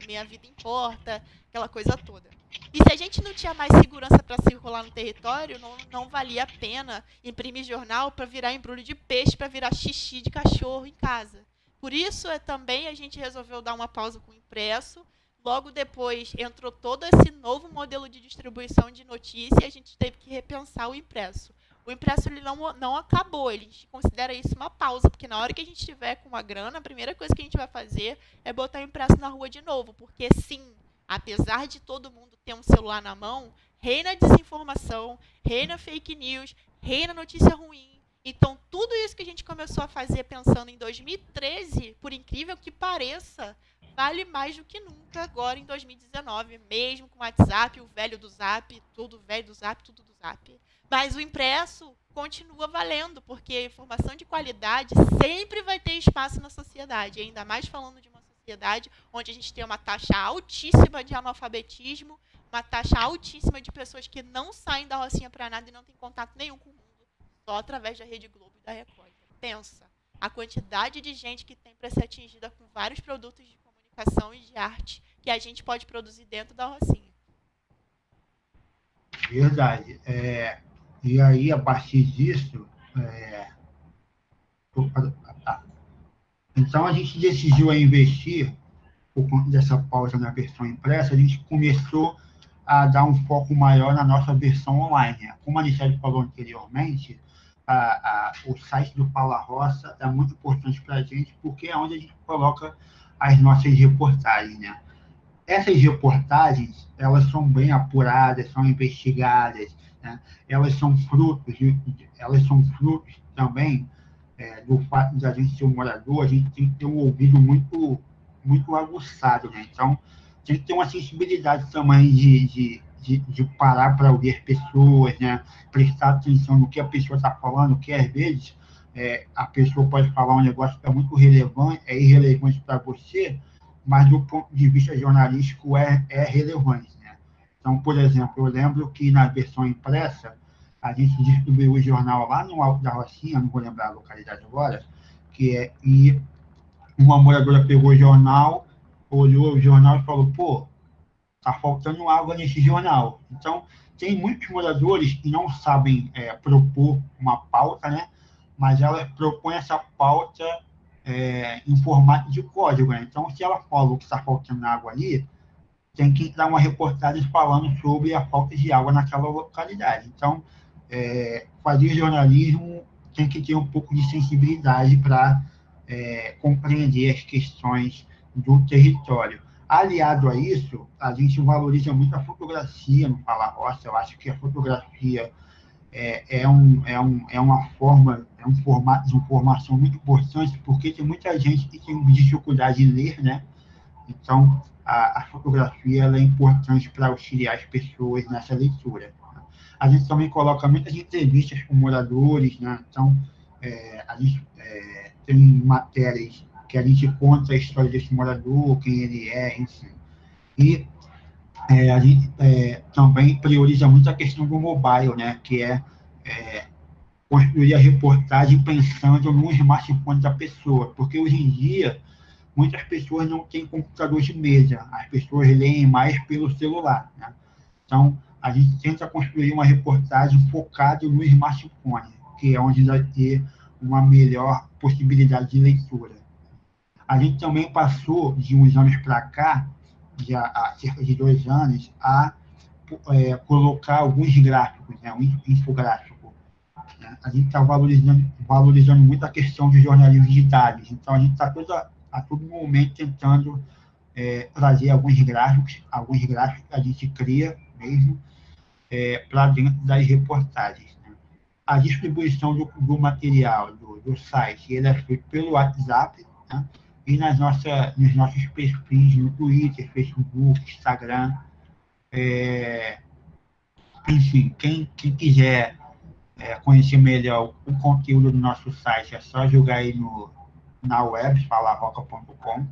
minha vida importa, aquela coisa toda. E se a gente não tinha mais segurança para circular no território, não valia a pena imprimir jornal para virar embrulho de peixe, para virar xixi de cachorro em casa. Por isso, também a gente resolveu dar uma pausa com o impresso. Logo depois, entrou todo esse novo modelo de distribuição de notícia e a gente teve que repensar o impresso. O impresso ele não acabou, a gente considera isso uma pausa, porque na hora que a gente estiver com a grana, a primeira coisa que a gente vai fazer é botar o impresso na rua de novo, porque sim, apesar de todo mundo ter um celular na mão, reina desinformação, reina fake news, reina notícia ruim. Então, tudo isso que a gente começou a fazer pensando em 2013, por incrível que pareça, vale mais do que nunca agora em 2019, mesmo com o WhatsApp, o velho do Zap, tudo velho do Zap, tudo do Zap. Mas o impresso continua valendo, porque a informação de qualidade sempre vai ter espaço na sociedade, ainda mais falando de uma sociedade onde a gente tem uma taxa altíssima de analfabetismo, uma taxa altíssima de pessoas que não saem da Rocinha para nada e não têm contato nenhum com o mundo, só através da Rede Globo e da Record. Pensa, a quantidade de gente que tem para ser atingida com vários produtos de comunicação e de arte que a gente pode produzir dentro da Rocinha. Verdade. E aí, a partir disso, então a gente decidiu investir, por conta dessa pausa na versão impressa, a gente começou a dar um foco maior na nossa versão online. Como a Michele falou anteriormente, o site do Fala Roça é muito importante para a gente, porque é onde a gente coloca as nossas reportagens, né? Essas reportagens, elas são bem apuradas, são investigadas, né? Elas são frutos também do fato de a gente ser um morador, a gente tem que ter um ouvido muito, muito aguçado, né? Então, tem que ter uma sensibilidade também de parar para ouvir pessoas, né? Prestar atenção no que a pessoa está falando, que às vezes a pessoa pode falar um negócio que é muito relevante, é irrelevante para você, mas do ponto de vista jornalístico é relevante, né? Então, por exemplo, eu lembro que na versão impressa, a gente distribuiu o jornal lá no Alto da Rocinha, não vou lembrar a localidade agora, e uma moradora pegou o jornal, olhou o jornal e falou, pô, tá faltando água nesse jornal. Então, tem muitos moradores que não sabem propor uma pauta, né? Mas ela propõe essa pauta em formato de código, né? Então, se ela fala que está faltando água ali, tem que entrar uma reportagem falando sobre a falta de água naquela localidade. Então, fazer jornalismo tem que ter um pouco de sensibilidade para compreender as questões do território. Aliado a isso, a gente valoriza muito a fotografia no Fala Roça. Eu acho que a fotografia é um formato de informação muito importante, porque tem muita gente que tem dificuldade de ler, né? Então, a fotografia ela é importante para auxiliar as pessoas nessa leitura. A gente também coloca muitas entrevistas com moradores, né? Então, a gente tem matérias que a gente conta a história desse morador, quem ele é, enfim. E A gente também prioriza muito a questão do mobile, né? Que é construir a reportagem pensando no smartphone da pessoa, porque hoje em dia muitas pessoas não têm computador de mesa, as pessoas leem mais pelo celular, né? Então, a gente tenta construir uma reportagem focada no smartphone, que é onde vai ter uma melhor possibilidade de leitura. A gente também passou, de uns anos para cá, já há cerca de 2 anos, a colocar alguns gráficos, né, um infográfico, né? A gente está valorizando muito a questão de jornalismo de dados, então a gente está a todo momento tentando trazer alguns gráficos que a gente cria mesmo, para dentro das reportagens, né? A distribuição do material, do site, ele é feito pelo WhatsApp, né? E nos nossos perfis no Twitter, Facebook, Instagram. Enfim, quem quiser conhecer melhor o conteúdo do nosso site, é só jogar aí na web, falarroca.com.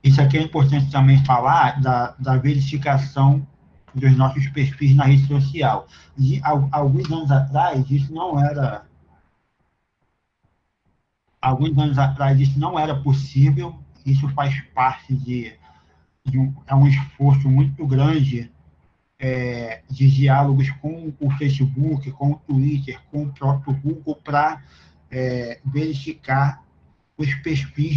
Isso aqui é importante também falar da verificação dos nossos perfis na rede social. E, alguns anos atrás, isso não era possível, isso faz parte é um esforço muito grande de diálogos com o Facebook, com o Twitter, com o próprio Google, para verificar os perfis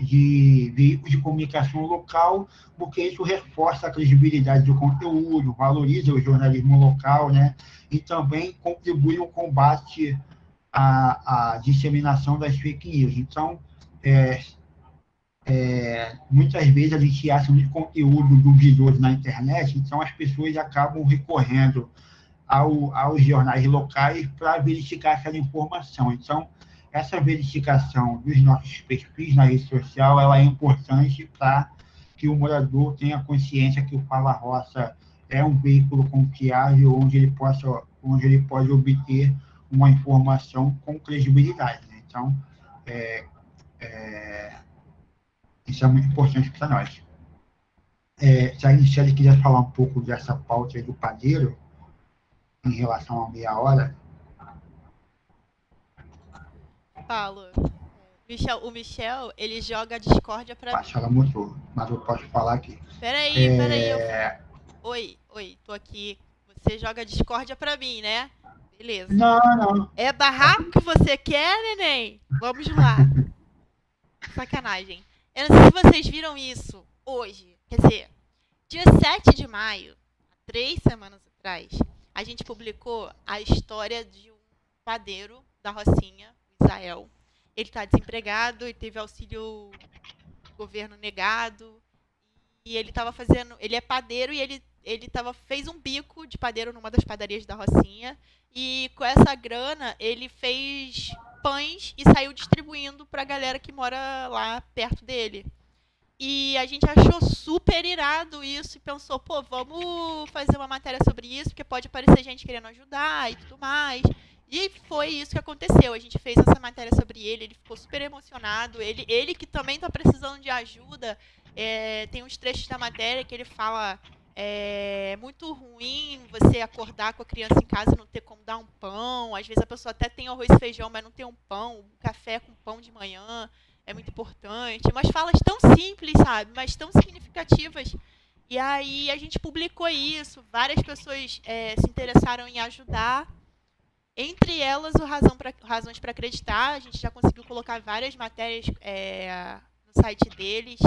de veículos de comunicação local, porque isso reforça a credibilidade do conteúdo, valoriza o jornalismo local, né? E também contribui no combate à disseminação das fake news. Então, muitas vezes a gente acha muito conteúdo duvidoso na internet, então as pessoas acabam recorrendo aos jornais locais para verificar essa informação. Então, essa verificação dos nossos perfis na rede social, ela é importante para que o morador tenha consciência que o Fala Roça é um veículo confiável, onde ele pode obter uma informação com credibilidade, né? Então, isso é muito importante para nós. Se a Michelle quiser falar um pouco dessa pauta aí do padeiro, em relação à meia hora. Falo. O Michel, ele joga a discórdia pra mim. Ela mudou, mas eu posso falar aqui. Peraí. Oi, tô aqui. Você joga a discórdia pra mim, né? Beleza. Não. É barraco que você quer, neném? Vamos lá. Sacanagem. Eu não sei se vocês viram isso hoje. Quer dizer, dia 7 de maio, 3 semanas atrás, a gente publicou a história de um padeiro da Rocinha, Israel. Ele está desempregado e teve auxílio do governo negado. E ele é padeiro e ele fez um bico de padeiro numa das padarias da Rocinha. E com essa grana, ele fez pães e saiu distribuindo para a galera que mora lá perto dele. E a gente achou super irado isso e pensou, pô, vamos fazer uma matéria sobre isso, porque pode aparecer gente querendo ajudar e tudo mais. E foi isso que aconteceu. A gente fez essa matéria sobre ele ficou super emocionado. Ele que também está precisando de ajuda. Tem uns trechos da matéria que ele fala: é muito ruim você acordar com a criança em casa e não ter como dar um pão. Às vezes a pessoa até tem arroz e feijão, mas não tem um pão, um café com pão de manhã. É muito importante. Umas falas tão simples, sabe? Mas tão significativas. E aí a gente publicou isso. Várias pessoas se interessaram em ajudar. Entre elas, o Razões para Acreditar. A gente já conseguiu colocar várias matérias no site deles.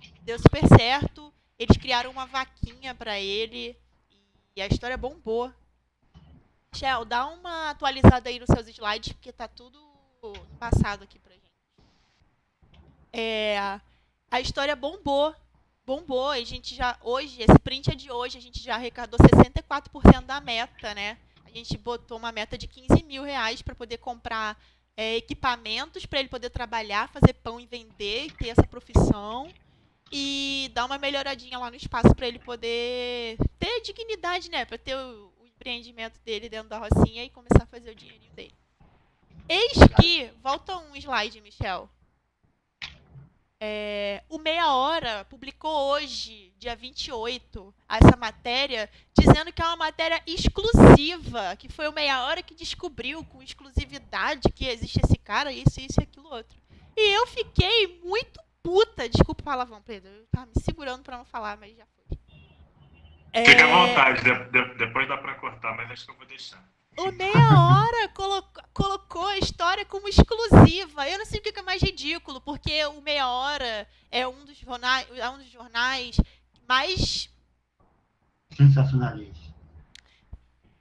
E deu super certo. Eles criaram uma vaquinha para ele. E a história bombou. Michel, dá uma atualizada aí nos seus slides, porque tá tudo passado aqui pra gente. A história bombou. A gente esse print é de hoje, a gente já arrecadou 64% da meta, né? A gente botou uma meta de R$15 mil para poder comprar equipamentos para ele poder trabalhar, fazer pão e vender, e ter essa profissão. E dar uma melhoradinha lá no espaço para ele poder ter dignidade, né? Para ter o empreendimento dele dentro da Rocinha e começar a fazer o dinheirinho dele. Eis que... Volta um slide, Michel. O Meia Hora publicou hoje, dia 28, essa matéria, dizendo que é uma matéria exclusiva, que foi o Meia Hora que descobriu com exclusividade que existe esse cara, isso e aquilo outro. E eu fiquei muito puta, desculpa o palavrão, Pedro, eu tava me segurando pra não falar, mas já foi. Fica à vontade, depois dá pra cortar, mas acho que eu vou deixar. O Meia Hora colocou a história como exclusiva. Eu não sei o que é mais ridículo, porque o Meia Hora é um dos jornais mais... Sensacionalista.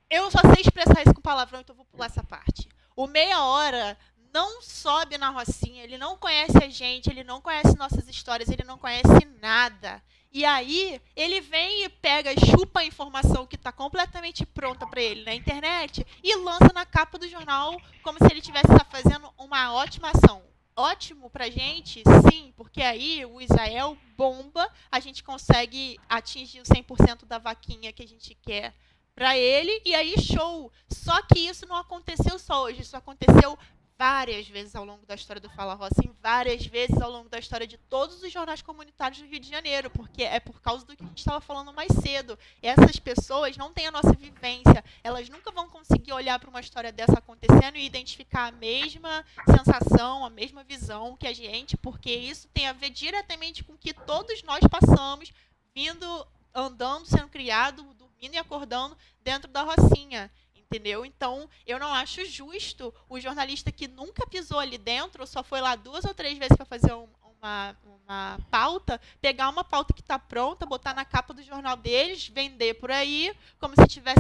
Eu só sei expressar isso com palavrão, então vou pular essa parte. O Meia Hora não sobe na Rocinha, ele não conhece a gente, ele não conhece nossas histórias, ele não conhece nada. E aí, ele vem e pega, chupa a informação que está completamente pronta para ele na internet e lança na capa do jornal como se ele estivesse fazendo uma ótima ação. Ótimo pra gente, sim, porque aí o Israel bomba, a gente consegue atingir o 100% da vaquinha que a gente quer para ele, e aí show. Só que isso não aconteceu só hoje, isso aconteceu várias vezes ao longo da história do Fala Roça, em várias vezes ao longo da história de todos os jornais comunitários do Rio de Janeiro, porque é por causa do que a gente estava falando mais cedo. Essas pessoas não têm a nossa vivência, elas nunca vão conseguir olhar para uma história dessa acontecendo e identificar a mesma sensação, a mesma visão que a gente, porque isso tem a ver diretamente com o que todos nós passamos, vindo, andando, sendo criado, dormindo e acordando dentro da Rocinha. Entendeu? Então, eu não acho justo o jornalista que nunca pisou ali dentro, ou só foi lá 2 ou 3 vezes para fazer uma pauta, pegar uma pauta que está pronta, botar na capa do jornal deles, vender por aí, como se tivesse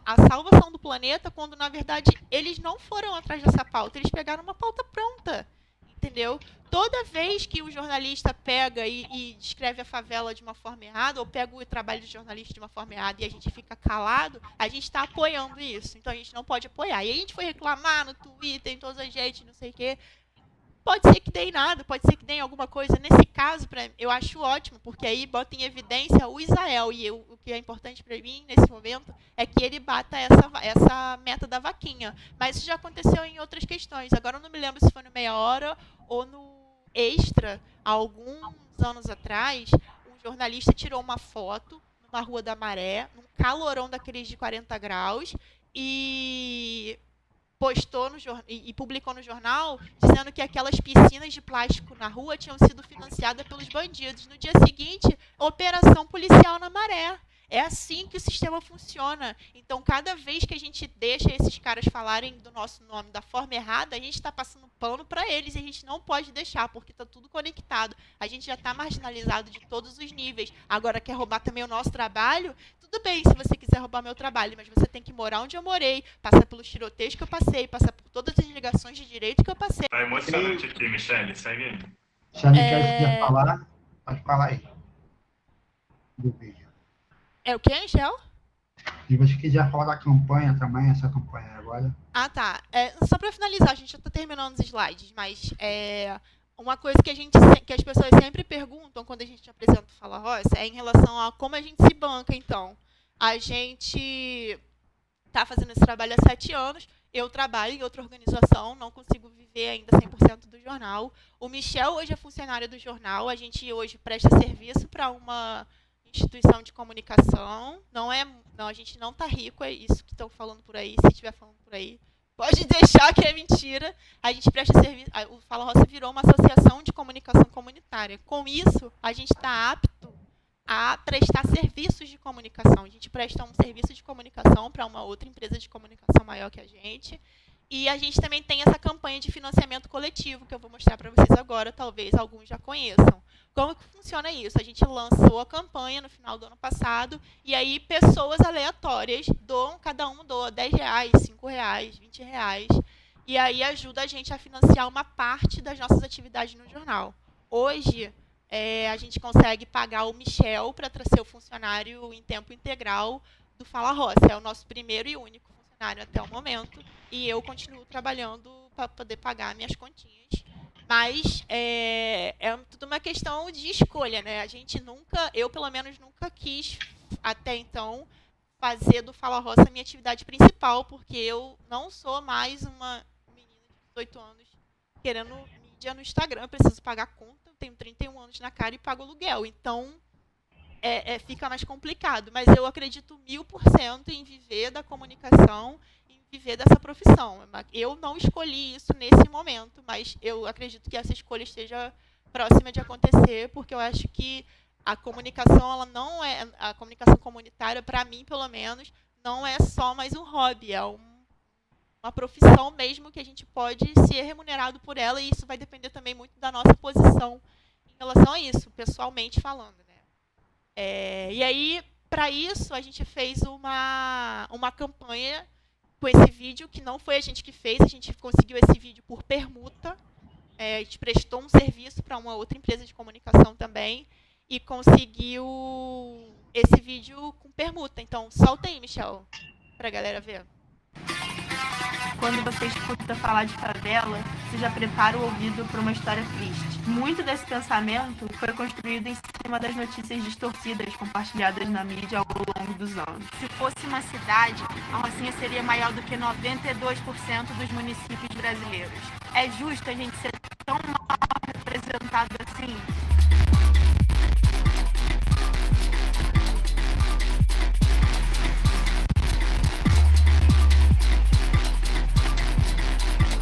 a salvação do planeta, quando, na verdade, eles não foram atrás dessa pauta, eles pegaram uma pauta pronta. Entendeu? Toda vez que o jornalista pega e descreve a favela de uma forma errada, ou pega o trabalho do jornalista de uma forma errada e a gente fica calado, a gente está apoiando isso. Então a gente não pode apoiar. E a gente foi reclamar no Twitter, em todas as redes, não sei o quê. Pode ser que dê em nada, pode ser que dê em alguma coisa. Nesse caso, eu acho ótimo, porque aí bota em evidência o Israel. E o que é importante para mim, nesse momento, é que ele bata essa meta da vaquinha. Mas isso já aconteceu em outras questões. Agora eu não me lembro se foi no Meia Hora ou no Extra. Há alguns anos atrás, um jornalista tirou uma foto numa Rua da Maré, num calorão daqueles de 40 graus, e postou e publicou no jornal dizendo que aquelas piscinas de plástico na rua tinham sido financiadas pelos bandidos. No dia seguinte, operação policial na Maré. É assim que o sistema funciona. Então, cada vez que a gente deixa esses caras falarem do nosso nome da forma errada, a gente está passando pano para eles e a gente não pode deixar, porque está tudo conectado. A gente já está marginalizado de todos os níveis. Agora, quer roubar também o nosso trabalho? Tudo bem se você quiser roubar meu trabalho, mas você tem que morar onde eu morei, passar pelos tiroteios que eu passei, passar por todas as ligações de direito que eu passei. Tá emocionante aqui, Michele, segue aí. Se a Michele quiser falar, pode falar aí. Do vídeo. É o que, Michel? Se você quiser falar da campanha também, essa campanha agora. Ah, tá. Só para finalizar, a gente já está terminando os slides, mas uma coisa que as pessoas sempre perguntam quando a gente apresenta o Fala Roça é em relação a como a gente se banca, então. A gente está fazendo esse trabalho há 7 anos, eu trabalho em outra organização, não consigo viver ainda 100% do jornal. O Michel hoje é funcionário do jornal, a gente hoje presta serviço para uma instituição de comunicação. Não, a gente não está rico, é isso que estão falando por aí, se estiver falando por aí. Pode deixar que é mentira. A gente presta serviço. O Fala Roça virou uma associação de comunicação comunitária. Com isso, a gente está apto a prestar serviços de comunicação. A gente presta um serviço de comunicação para uma outra empresa de comunicação maior que a gente. E a gente também tem essa campanha de financiamento coletivo, que eu vou mostrar para vocês agora, talvez alguns já conheçam. Como que funciona isso? A gente lançou a campanha no final do ano passado, e aí pessoas aleatórias doam, cada um doa R$10, R$5, R$20, e aí ajuda a gente a financiar uma parte das nossas atividades no jornal. Hoje, a gente consegue pagar o Michel para ser o funcionário em tempo integral do Fala Roça. É o nosso primeiro e único funcionário até o momento, e eu continuo trabalhando para poder pagar minhas continhas. Mas é tudo uma questão de escolha, né? A gente eu pelo menos nunca quis, até então, fazer do Fala Roça a minha atividade principal, porque eu não sou mais uma menina de 18 anos querendo me mídia no Instagram, eu preciso pagar conta, eu tenho 31 anos na cara e pago aluguel. Então, fica mais complicado. Mas eu acredito 1000% em viver da comunicação, em viver dessa profissão. Eu não escolhi isso nesse momento, mas eu acredito que essa escolha esteja próxima de acontecer, porque eu acho que a comunicação, ela não é, a comunicação comunitária, para mim, pelo menos, não é só mais um hobby, é uma profissão mesmo que a gente pode ser remunerado por ela, e isso vai depender também muito da nossa posição em relação a isso, pessoalmente falando, né? E aí, para isso, a gente fez uma campanha com esse vídeo, que não foi a gente que fez, a gente conseguiu esse vídeo por permuta, a gente prestou um serviço para uma outra empresa de comunicação também, e conseguiu esse vídeo com permuta. Então, solta aí, Michel, pra galera ver. Quando você escuta falar de favela, você já prepara o ouvido para uma história triste. Muito desse pensamento foi construído em cima das notícias distorcidas compartilhadas na mídia ao longo dos anos. Se fosse uma cidade, a Rocinha seria maior do que 92% dos municípios brasileiros. É justo a gente ser tão mal representado assim?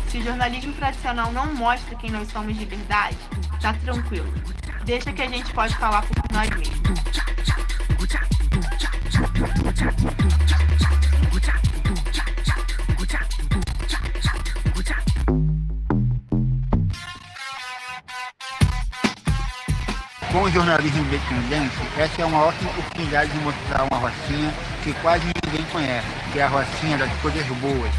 Se o jornalismo tradicional não mostra quem nós somos de verdade, tá tranquilo. Deixa que a gente pode falar por nós mesmos. Com o jornalismo independente, essa é uma ótima oportunidade de mostrar uma Rocinha que quase ninguém conhece, que é a Rocinha das coisas boas.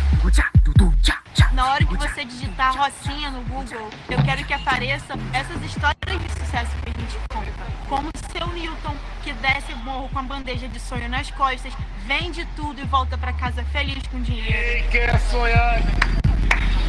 Na hora que você digitar Rocinha no Google, eu quero que apareça essas histórias de sucesso que a gente conta. Como o seu Newton, que desce o morro com a bandeja de sonho nas costas, vende tudo e volta para casa feliz com dinheiro. Quem quer sonhar?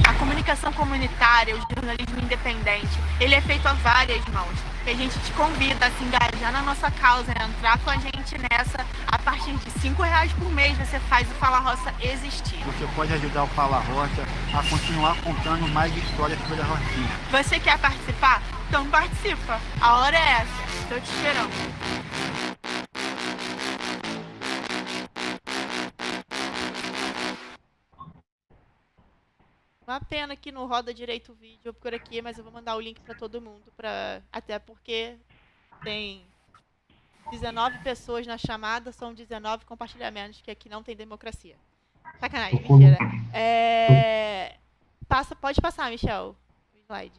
A comunicação comunitária, o jornalismo independente, ele é feito a várias mãos. E a gente te convida a se engajar na nossa causa, a entrar com a gente nessa. A partir de R$5 por mês você faz o Fala Roça existir. Você pode ajudar o Fala Roça a continuar contando mais histórias sobre a Rocinha. Você quer participar? Então participa. A hora é essa. Estou te esperando. Uma pena que não roda direito o vídeo por aqui, mas eu vou mandar o link para todo mundo, até porque tem 19 pessoas na chamada, são 19 compartilhamentos, que aqui não tem democracia. Sacanagem, mentira. Pode passar, Michel, o slide.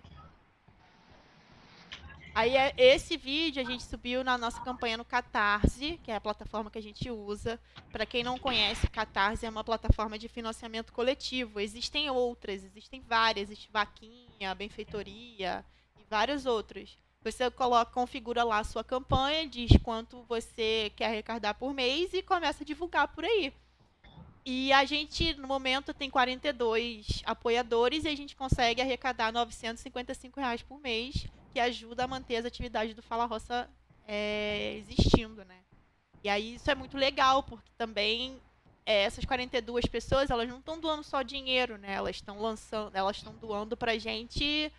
Aí esse vídeo a gente subiu na nossa campanha no Catarse, que é a plataforma que a gente usa. Para quem não conhece, o Catarse é uma plataforma de financiamento coletivo. Existem outras, existem várias, existe Vaquinha, Benfeitoria e vários outros. Você configura lá a sua campanha, diz quanto você quer arrecadar por mês e começa a divulgar por aí. E a gente, no momento, tem 42 apoiadores e a gente consegue arrecadar R$955 por mês, que ajuda a manter as atividades do Fala Roça existindo, né? E aí isso é muito legal, porque também essas 42 pessoas, elas não estão doando só dinheiro, né? Elas estão doando pra gente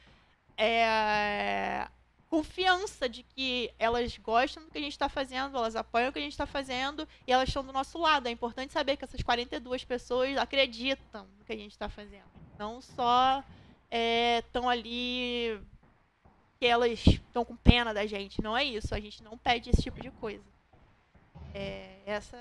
confiança de que elas gostam do que a gente está fazendo, elas apoiam o que a gente está fazendo e elas estão do nosso lado. É importante saber que essas 42 pessoas acreditam no que a gente está fazendo. Não só estão ali que elas estão com pena da gente. Não é isso. A gente não pede esse tipo de coisa. Essa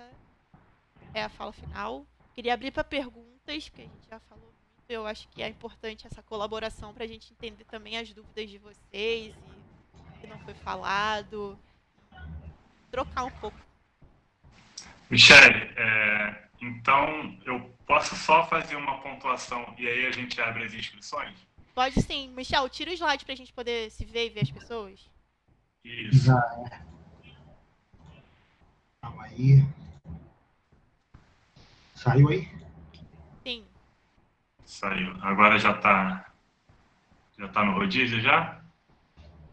é a fala final. Queria abrir para perguntas, porque a gente já falou muito. Eu acho que é importante essa colaboração para a gente entender também as dúvidas de vocês e o que não foi falado. Trocar um pouco. Michele, então eu posso só fazer uma pontuação e aí a gente abre as inscrições? Pode sim. Michel, tira o slide pra gente poder se ver e ver as pessoas. Isso. Já é. Calma aí. Saiu aí? Sim. Saiu. Agora já tá no rodízio já?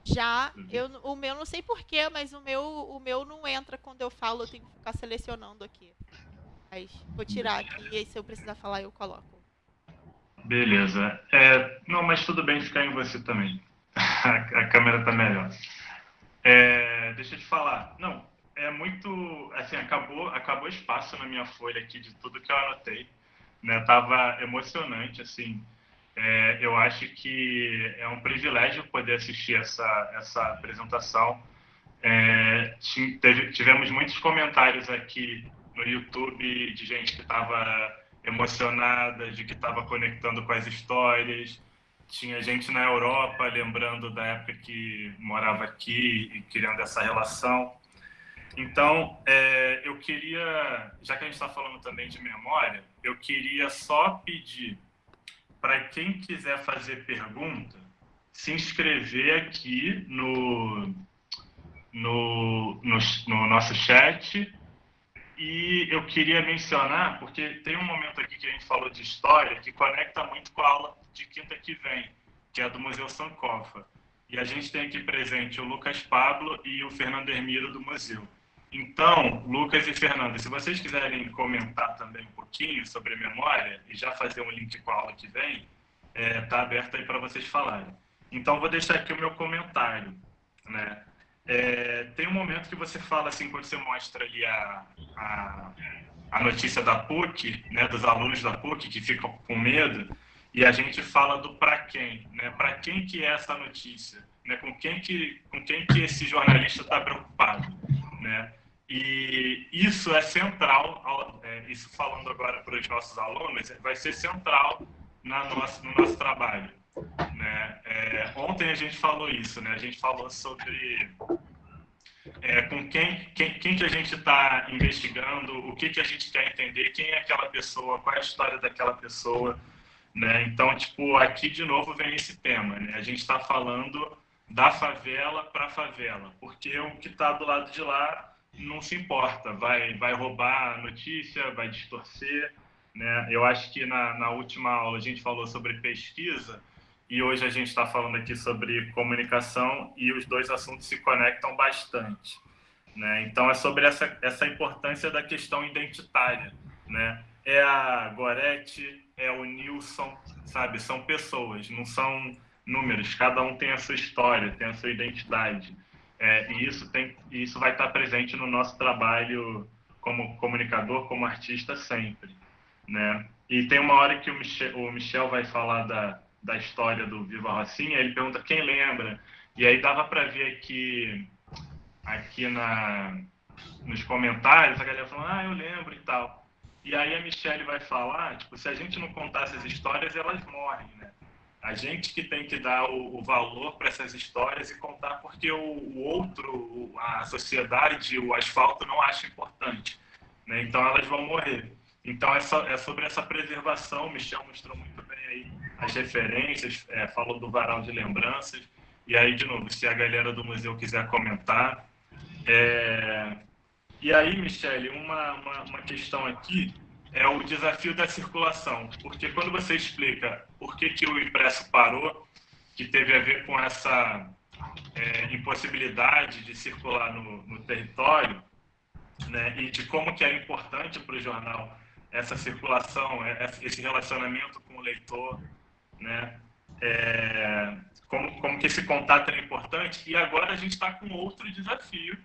Já. O meu não sei porquê, mas o meu não entra quando eu falo, eu tenho que ficar selecionando aqui. Mas vou tirar aqui e aí se eu precisar falar eu coloco. Beleza. Não, mas tudo bem ficar em você também. A câmera tá melhor. Deixa eu te falar. Não, é muito... Assim, acabou espaço na minha folha aqui de tudo que eu anotei. Né? Tava emocionante, assim. Eu acho que é um privilégio poder assistir essa apresentação. Tivemos muitos comentários aqui no YouTube de gente que estava emocionada, de que estava conectando com as histórias. Tinha gente na Europa lembrando da época que morava aqui e criando essa relação. Então, eu queria, já que a gente está falando também de memória, eu queria só pedir para quem quiser fazer pergunta, se inscrever aqui no nosso chat. E eu queria mencionar, porque tem um momento aqui que a gente falou de história, que conecta muito com a aula de quinta que vem, que é do Museu Sankofa. E a gente tem aqui presente o Lucas Pablo e o Fernando Hermiro do museu. Então, Lucas e Fernando, se vocês quiserem comentar também um pouquinho sobre a memória e já fazer um link com a aula que vem, está aberto aí para vocês falarem. Então, vou deixar aqui o meu comentário, né? Tem um momento que você fala assim, quando você mostra ali a notícia da PUC, né, dos alunos da PUC que ficam com medo, e a gente fala do para quem, né? Para quem que é essa notícia, né? Com quem que esse jornalista está preocupado, né? E isso é central, isso falando agora para os nossos alunos, vai ser central no nosso trabalho. Né? Ontem a gente falou isso, né? A gente falou sobre com quem que a gente está investigando, o que a gente quer entender, quem é aquela pessoa, qual é a história daquela pessoa, né? Então, tipo, aqui de novo vem esse tema, né? A gente está falando da favela para a favela, porque o que está do lado de lá não se importa, vai roubar a notícia, vai distorcer, né? Eu acho que na última aula a gente falou sobre pesquisa, e hoje a gente está falando aqui sobre comunicação e os dois assuntos se conectam bastante, né? Então, é sobre essa importância da questão identitária, né? É a Gorete, é o Nilson, sabe? São pessoas, não são números. Cada um tem a sua história, tem a sua identidade. E isso vai estar presente no nosso trabalho como comunicador, como artista sempre, né? E tem uma hora que o Michel vai falar da história do Viva Rocinha, ele pergunta quem lembra, e aí dava para ver aqui nos comentários, a galera falando, eu lembro e tal. E aí a Michelle vai falar, tipo, se a gente não contar essas histórias, elas morrem, né? A gente que tem que dar o valor para essas histórias e contar porque o outro, a sociedade, o asfalto não acha importante, né? Então elas vão morrer. Então é sobre essa preservação. O Michel mostrou muito bem aí as referências, falou do varal de lembranças. E aí, de novo, se a galera do museu quiser comentar. E aí, Michele, uma questão aqui é o desafio da circulação. Porque quando você explica por que o impresso parou, que teve a ver com essa impossibilidade de circular no território, né, e de como que era importante para o jornal essa circulação, esse relacionamento com o leitor, né? Como que esse contato é importante. E agora a gente está com outro desafio,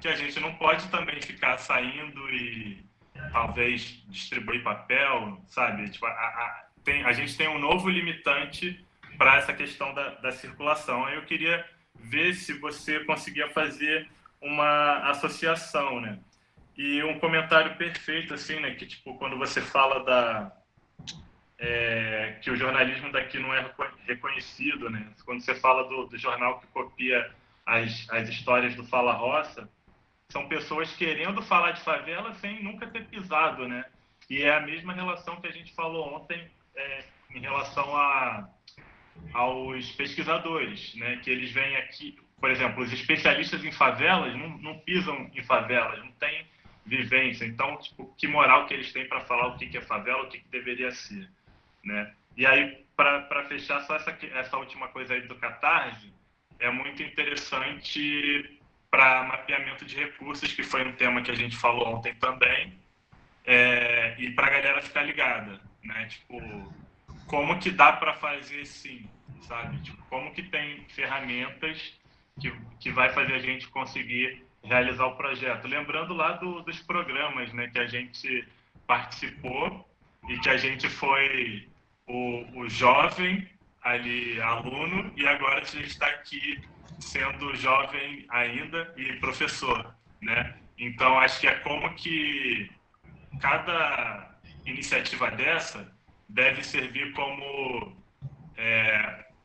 que a gente não pode também ficar saindo e talvez distribuir papel, sabe? Tipo, a gente tem um novo limitante para essa questão da circulação. Aí eu queria ver se você conseguia fazer uma associação, né? E um comentário perfeito, assim, né? Que, tipo, quando você fala que o jornalismo daqui não é reconhecido, né? Quando você fala do jornal que copia as histórias do Fala Roça, são pessoas querendo falar de favela sem nunca ter pisado, né? E é a mesma relação que a gente falou ontem em relação aos pesquisadores, né? Que eles vêm aqui, por exemplo, os especialistas em favelas não pisam em favelas, não tem vivência. Então, tipo, que moral que eles têm para falar o que é favela, o que deveria ser, né? E aí, para fechar só essa última coisa aí do Catarse, é muito interessante para mapeamento de recursos, que foi um tema que a gente falou ontem também, e para a galera ficar ligada, né? Tipo, como que dá para fazer sim, sabe? Tipo, como que tem ferramentas que vai fazer a gente conseguir realizar o projeto. Lembrando lá dos programas, né, que a gente participou e que a gente foi o jovem ali, aluno, e agora a gente está aqui sendo jovem ainda e professor, né? Então, acho que é como que cada iniciativa dessa deve servir como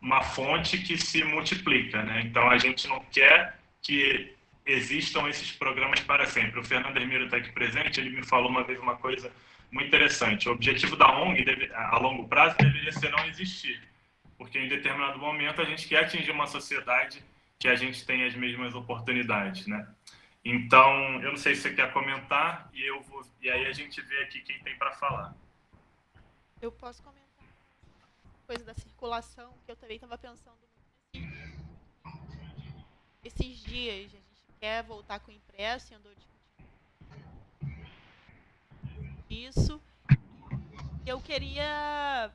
uma fonte que se multiplica, né? Então, a gente não quer que existam esses programas para sempre. O Fernando Hermiro está aqui presente, ele me falou uma vez uma coisa muito interessante. O objetivo da ONG, a longo prazo, deveria ser não existir, porque em determinado momento a gente quer atingir uma sociedade que a gente tenha as mesmas oportunidades, né? Então, eu não sei se você quer comentar e aí a gente vê aqui quem tem para falar. Eu posso comentar coisa da circulação, que eu também estava pensando esses dias. A gente quer voltar com o impresso e andou discutindo isso. Eu queria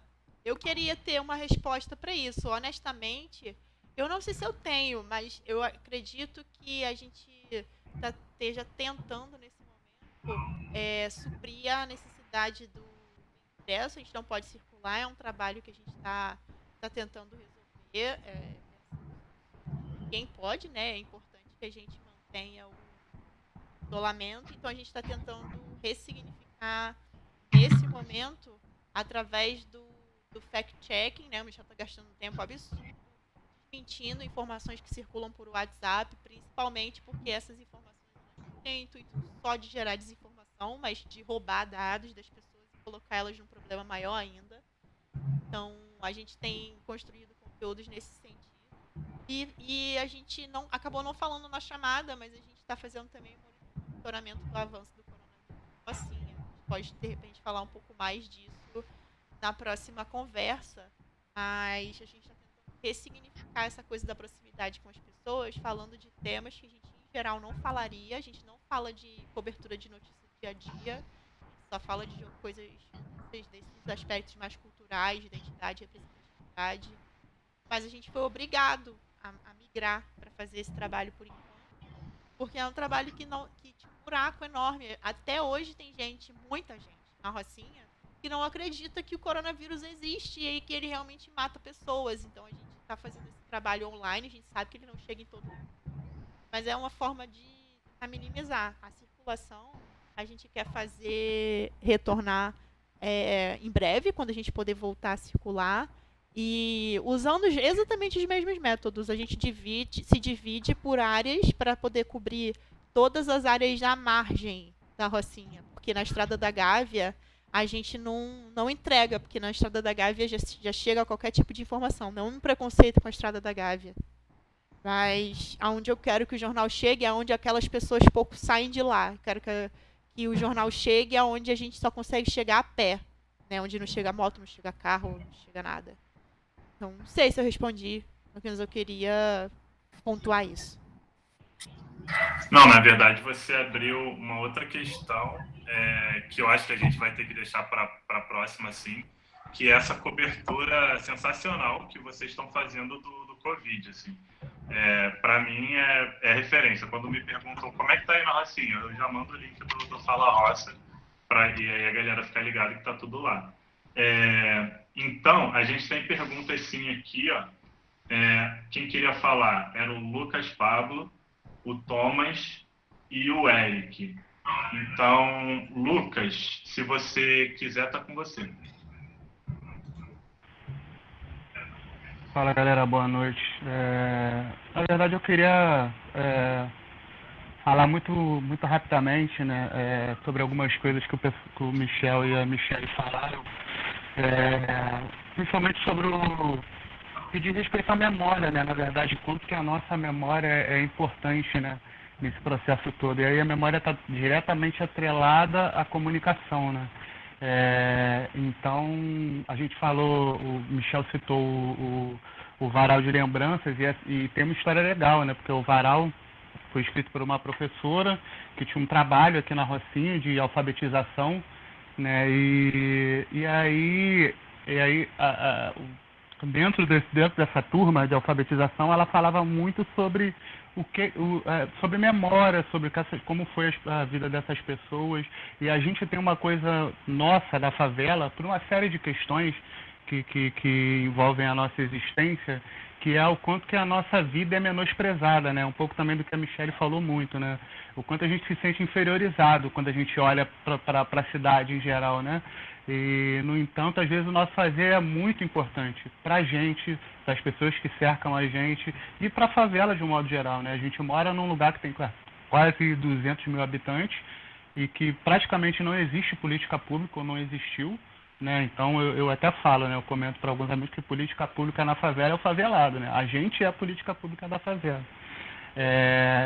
ter uma resposta para isso. Honestamente, eu não sei se eu tenho, mas eu acredito que a gente esteja tentando nesse momento suprir a necessidade do impresso. A gente não pode circular, é um trabalho que a gente está tentando resolver. Ninguém pode, né? É importante que a gente mantenha o isolamento, então a gente está tentando ressignificar nesse momento através do fact-checking, né? O Michel está gastando um tempo absurdo mentindo informações que circulam por WhatsApp, principalmente porque essas informações não têm intuito só de gerar desinformação, mas de roubar dados das pessoas e colocar elas num problema maior ainda. Então, a gente tem construído conteúdos nesse sentido. E a gente acabou não falando na chamada, mas a gente está fazendo também um monitoramento do avanço do coronavírus. Assim, a gente pode, de repente, falar um pouco mais disso na próxima conversa, mas a gente está tentando ressignificar essa coisa da proximidade com as pessoas, falando de temas que a gente, em geral, não falaria. A gente não fala de cobertura de notícias dia a dia, a gente só fala de coisas desses aspectos mais culturais, de identidade, representatividade. Mas a gente foi obrigado a migrar para fazer esse trabalho por enquanto, porque é um trabalho que tinha um buraco enorme. Até hoje tem muita gente na Rocinha, que não acredita que o coronavírus existe e que ele realmente mata pessoas. Então a gente está fazendo esse trabalho online, a gente sabe que ele não chega em todo mundo, mas é uma forma de minimizar a circulação. A gente quer retornar em breve, quando a gente poder voltar a circular, e usando exatamente os mesmos métodos. A gente se divide por áreas para poder cobrir todas as áreas à margem da Rocinha, porque na Estrada da Gávea a gente não entrega, porque na Estrada da Gávea já chega qualquer tipo de informação. Não um preconceito com a Estrada da Gávea, mas aonde eu quero que o jornal chegue é aonde aquelas pessoas pouco saem de lá. Eu quero que o jornal chegue aonde a gente só consegue chegar a pé, né? Onde não chega moto, não chega carro, não chega nada. Então, não sei se eu respondi, mas eu queria pontuar isso. Não, na verdade, você abriu uma outra questão que eu acho que a gente vai ter que deixar para a próxima, sim, que é essa cobertura sensacional que vocês estão fazendo do Covid, assim. Para mim é referência. Quando me perguntam como é que tá aí na Rocinha, eu já mando o link do Fala Roça, e aí a galera ficar ligada que tá tudo lá. Então, a gente tem perguntas sim aqui, ó. Quem queria falar era o Lucas Pablo, o Thomas e o Eric. Então, Lucas, se você quiser, tá com você. Fala, galera, boa noite. Na verdade, eu queria falar muito rapidamente, né, sobre algumas coisas que o Michel e a Michelle falaram, principalmente sobre o que diz respeito à memória, né, na verdade, quanto que a nossa memória é importante, né, nesse processo todo. E aí a memória está diretamente atrelada à comunicação, né. Então, a gente falou, o Michel citou o Varal de Lembranças e tem uma história legal, né? Porque o Varal foi escrito por uma professora que tinha um trabalho aqui na Rocinha de alfabetização, né? E aí E aí, dentro dessa turma de alfabetização, ela falava muito sobre sobre memória, sobre como foi a vida dessas pessoas. E a gente tem uma coisa nossa da favela, por uma série de questões que envolvem a nossa existência, que é o quanto que a nossa vida é menosprezada, né? Um pouco também do que a Michelle falou muito, né? O quanto a gente se sente inferiorizado quando a gente olha para a cidade em geral, né? E, no entanto, às vezes o nosso fazer é muito importante para a gente, para as pessoas que cercam a gente e para a favela de um modo geral, né? A gente mora num lugar que tem quase 200 mil habitantes e que praticamente não existe política pública ou não existiu, né? Então eu até falo, né? Eu comento para alguns amigos que política pública na favela é o favelado, né? A gente é a política pública da favela.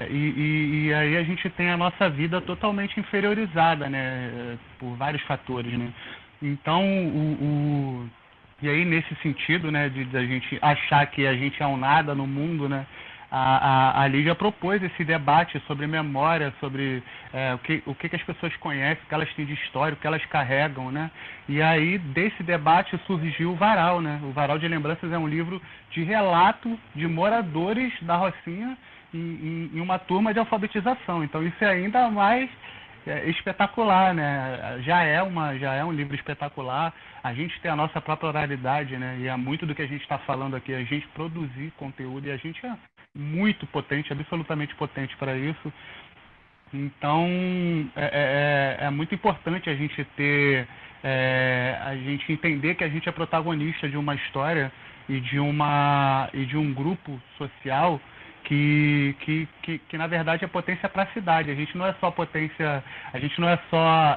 E aí a gente tem a nossa vida totalmente inferiorizada, né? Por vários fatores, né? Então, e aí nesse sentido, né, de a gente achar que a gente é um nada no mundo, né? A Lígia propôs esse debate sobre memória, sobre o que as pessoas conhecem, o que elas têm de história, o que elas carregam, né? E aí, desse debate surgiu o Varal, né? O Varal de Lembranças é um livro de relato de moradores da Rocinha em uma turma de alfabetização. Então, isso é ainda mais espetacular, né? Já é um livro espetacular. A gente tem a nossa própria oralidade, né? E é muito do que a gente está falando aqui, a gente produzir conteúdo, e a gente é muito potente, absolutamente potente para isso. Então, é muito importante a gente a gente entender que a gente é protagonista de uma história e de um grupo social que na verdade é potência para a cidade. A gente não é só potência, a gente não é só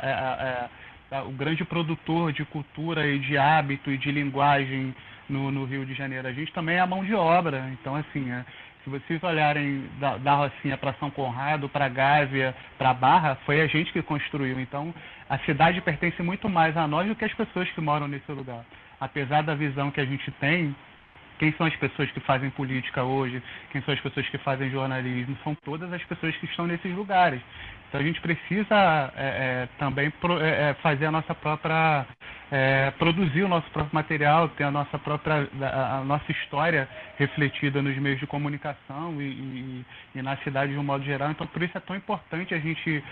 o grande produtor de cultura e de hábito e de linguagem no Rio de Janeiro. A gente também é a mão de obra. Então, assim, se vocês olharem da Rocinha para São Conrado, para Gávea, para Barra, foi a gente que construiu. Então, a cidade pertence muito mais a nós do que as pessoas que moram nesse lugar. Apesar da visão que a gente tem, quem são as pessoas que fazem política hoje, quem são as pessoas que fazem jornalismo, são todas as pessoas que estão nesses lugares. Então a gente precisa também fazer a nossa própria, produzir o nosso próprio material, ter a nossa história refletida nos meios de comunicação e na cidade de um modo geral. Então por isso é tão importante a gente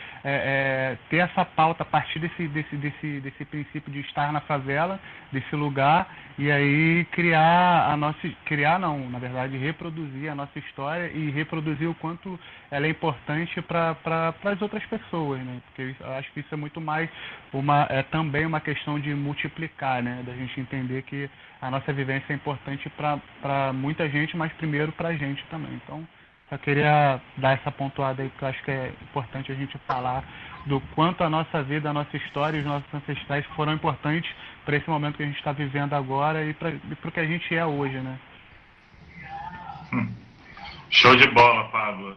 ter essa pauta a partir desse princípio de estar na favela, desse lugar, e aí reproduzir a nossa história e reproduzir o quanto ela é importante para as outras pessoas, né? Porque eu acho que isso é muito mais também uma questão de multiplicar, né? Da gente entender que a nossa vivência é importante para muita gente, mas primeiro para a gente também. Então, só queria dar essa pontuada aí, porque eu acho que é importante a gente falar do quanto a nossa vida, a nossa história e os nossos ancestrais foram importantes para esse momento que a gente está vivendo agora e para o que a gente é hoje, né? Show de bola, Pablo.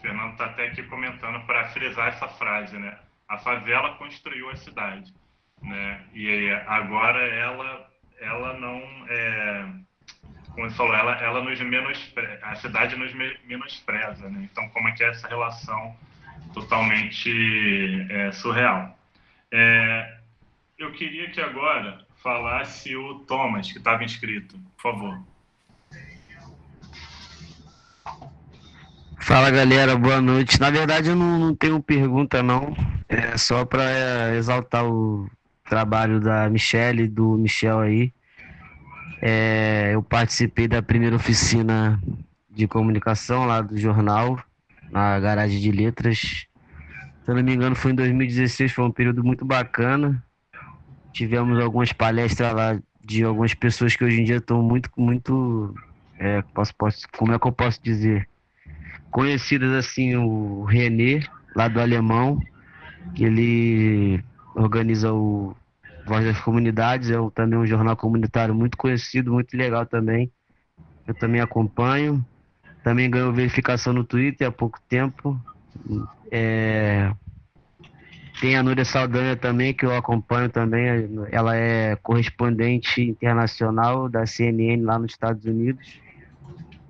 Fernando está até aqui comentando para frisar essa frase, né? A favela construiu a cidade, né? E agora ela não, como você falou, ela nos a cidade nos menospreza, né? Então, como é que é essa relação totalmente surreal? Eu queria que agora falasse o Thomas, que estava inscrito, por favor. Fala galera, boa noite. Na verdade eu não tenho pergunta não, é só para exaltar o trabalho da Michelle e do Michel aí. Eu participei da primeira oficina de comunicação lá do jornal, na Garagem de Letras. Se eu não me engano foi em 2016, foi um período muito bacana. Tivemos algumas palestras lá de algumas pessoas que hoje em dia estão muito, como é que eu posso dizer? Conhecidas assim, o René, lá do Alemão, que ele organiza o Voz das Comunidades, também um jornal comunitário muito conhecido, muito legal também. Eu também acompanho. Também ganhou verificação no Twitter há pouco tempo. Tem a Núria Saldanha também, que eu acompanho também. Ela é correspondente internacional da CNN lá nos Estados Unidos.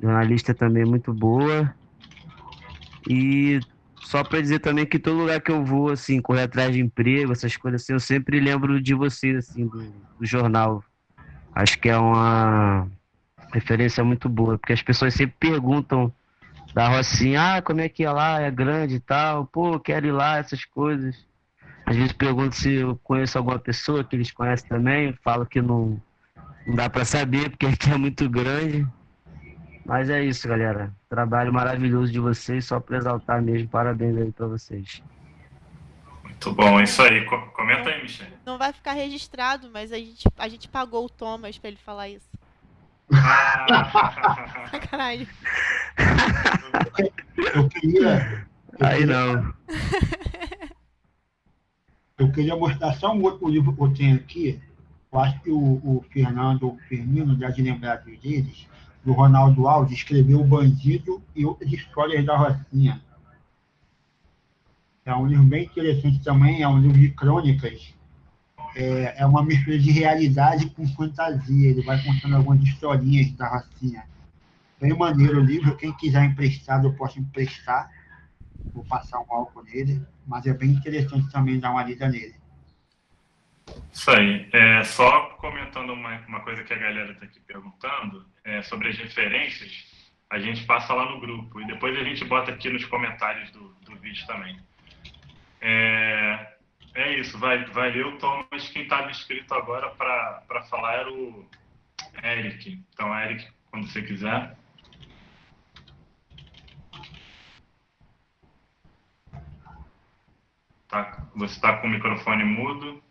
Jornalista também muito boa. E só para dizer também que todo lugar que eu vou, assim, correr atrás de emprego, essas coisas assim, eu sempre lembro de vocês, assim, do jornal. Acho que é uma referência muito boa, porque as pessoas sempre perguntam da Rocinha, como é que é lá, é grande e tal, pô, quero ir lá, essas coisas. Às vezes pergunto se eu conheço alguma pessoa que eles conhecem também, eu falo que não dá para saber, porque aqui é muito grande. Mas é isso, galera. Trabalho maravilhoso de vocês, só para exaltar mesmo. Parabéns aí para vocês. Muito bom, isso aí. Comenta aí, Michele. Não vai ficar registrado, mas a gente pagou o Thomas pra ele falar isso. Sacanagem. Aí não. Eu queria mostrar só um outro livro que eu tenho aqui. Eu acho que o Fernando Firmino deve lembrar deles, do Ronaldo Alves, escreveu O Bandido e Outras Histórias da Rocinha. É um livro bem interessante também, é um livro de crônicas. É uma mistura de realidade com fantasia. Ele vai contando algumas historinhas da Rocinha. Bem maneiro o livro. Quem quiser emprestado, eu posso emprestar. Vou passar um álcool nele. Mas é bem interessante também dar uma lida nele. Isso aí. Só comentando uma coisa que a galera está aqui perguntando, sobre as referências, a gente passa lá no grupo. E depois a gente bota aqui nos comentários do vídeo também. É isso, vai ler o Thomas. Quem estava inscrito agora para falar era o Eric. Então, Eric, quando você quiser. Tá, você está com o microfone mudo.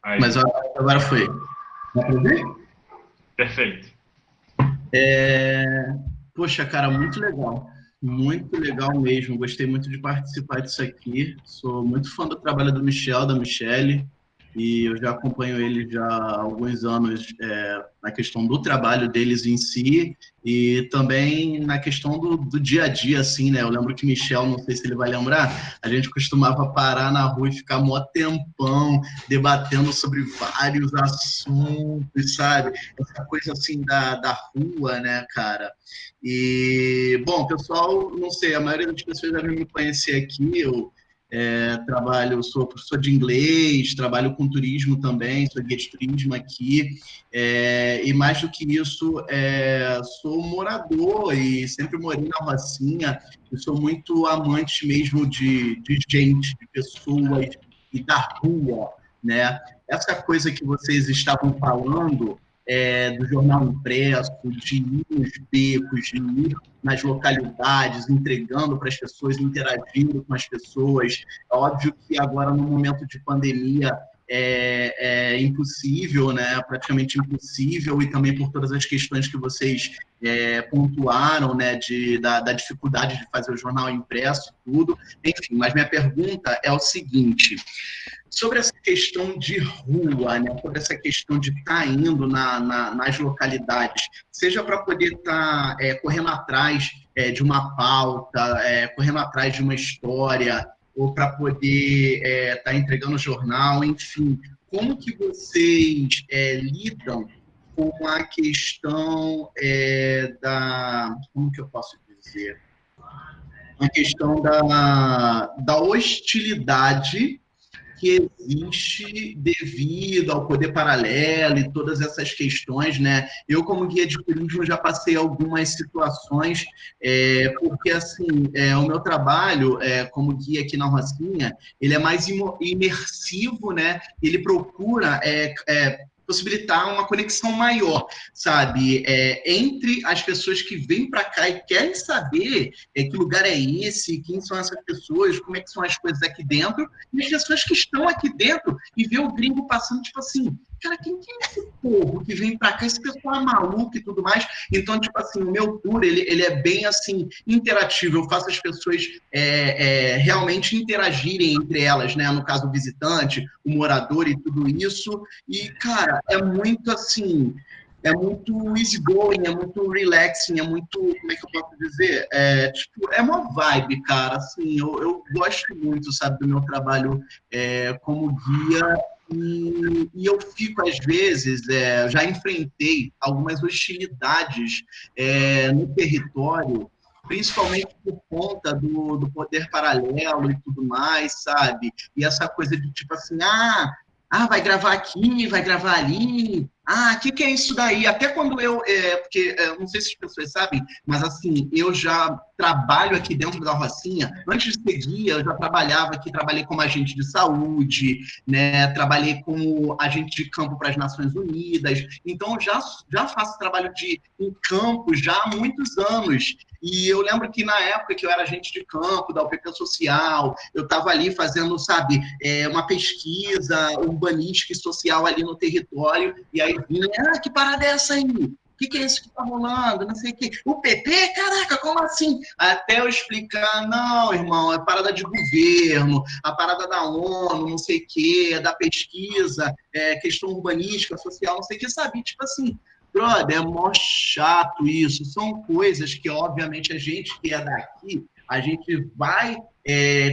Aí. Mas agora foi. Dá pra ver? Perfeito. Poxa, cara, muito legal. Muito legal mesmo, gostei muito de participar disso aqui. Sou muito fã do trabalho do Michel, da Michele, e eu já acompanho eles já há alguns anos na questão do trabalho deles em si e também na questão do dia a dia, assim, né? Eu lembro que Michel, não sei se ele vai lembrar, a gente costumava parar na rua e ficar mó tempão debatendo sobre vários assuntos, sabe? Essa coisa, assim, da rua, né, cara? E, bom, pessoal, não sei, a maioria das pessoas devem me conhecer aqui, eu sou professor de inglês, trabalho com turismo também, sou guia de turismo aqui, e mais do que isso, sou morador e sempre morei na Rocinha, e sou muito amante mesmo de gente, de pessoas e da rua, né? Essa coisa que vocês estavam falando, do jornal impresso, de ir nos becos, de ir nas localidades, entregando para as pessoas, interagindo com as pessoas. É óbvio que agora, no momento de pandemia, é impossível, né? Praticamente impossível, e também por todas as questões que vocês pontuaram, né? Da dificuldade de fazer o jornal impresso, tudo. Enfim, mas minha pergunta é o seguinte: sobre essa questão de rua, né? Sobre essa questão de estar indo nas localidades, seja para poder estar correndo atrás de uma pauta, correndo atrás de uma história, ou para poder estar entregando jornal, enfim. Como que vocês lidam com a questão como que eu posso dizer? A questão da hostilidade que existe devido ao poder paralelo e todas essas questões, né? Eu, como guia de turismo, já passei algumas situações, porque, assim, o meu trabalho como guia aqui na Rocinha, ele é mais imersivo, né? Ele procura possibilitar uma conexão maior, sabe? Entre as pessoas que vêm para cá e querem saber que lugar é esse, quem são essas pessoas, como é que são as coisas aqui dentro, e as pessoas que estão aqui dentro e vê o gringo passando, tipo assim, cara, quem é esse povo que vem para cá? Esse pessoal é maluco e tudo mais. Então, tipo assim, o meu tour, ele é bem, assim, interativo. Eu faço as pessoas realmente interagirem entre elas, né? No caso, o visitante, o morador e tudo isso. E, cara, é muito, assim, é muito easygoing, é muito relaxing, é muito, como é que eu posso dizer? É uma vibe, cara, assim, eu gosto muito, sabe, do meu trabalho como guia. E eu fico, às vezes, já enfrentei algumas hostilidades no território principalmente por conta do poder paralelo e tudo mais, sabe? E essa coisa de tipo assim, vai gravar aqui, vai gravar ali. O que é isso daí? Até quando porque não sei se as pessoas sabem, mas assim, eu já trabalho aqui dentro da Rocinha. Antes de ser guia, eu já trabalhava aqui, trabalhei como agente de saúde, né? Trabalhei como agente de campo para as Nações Unidas. Então, já faço trabalho em campo já há muitos anos. E eu lembro que na época que eu era agente de campo, da UPP Social, eu estava ali fazendo, sabe, uma pesquisa urbanística e social ali no território, e aí vinha, que parada é essa aí? O que é isso que está rolando? Não sei o quê. O PP? Caraca, como assim? Até eu explicar, não, irmão, é parada de governo, a parada da ONU, não sei o quê, da pesquisa, questão urbanística, social, não sei o quê, sabe? Tipo assim, brother, é mó chato isso. São coisas que, obviamente, a gente que é daqui, a gente vai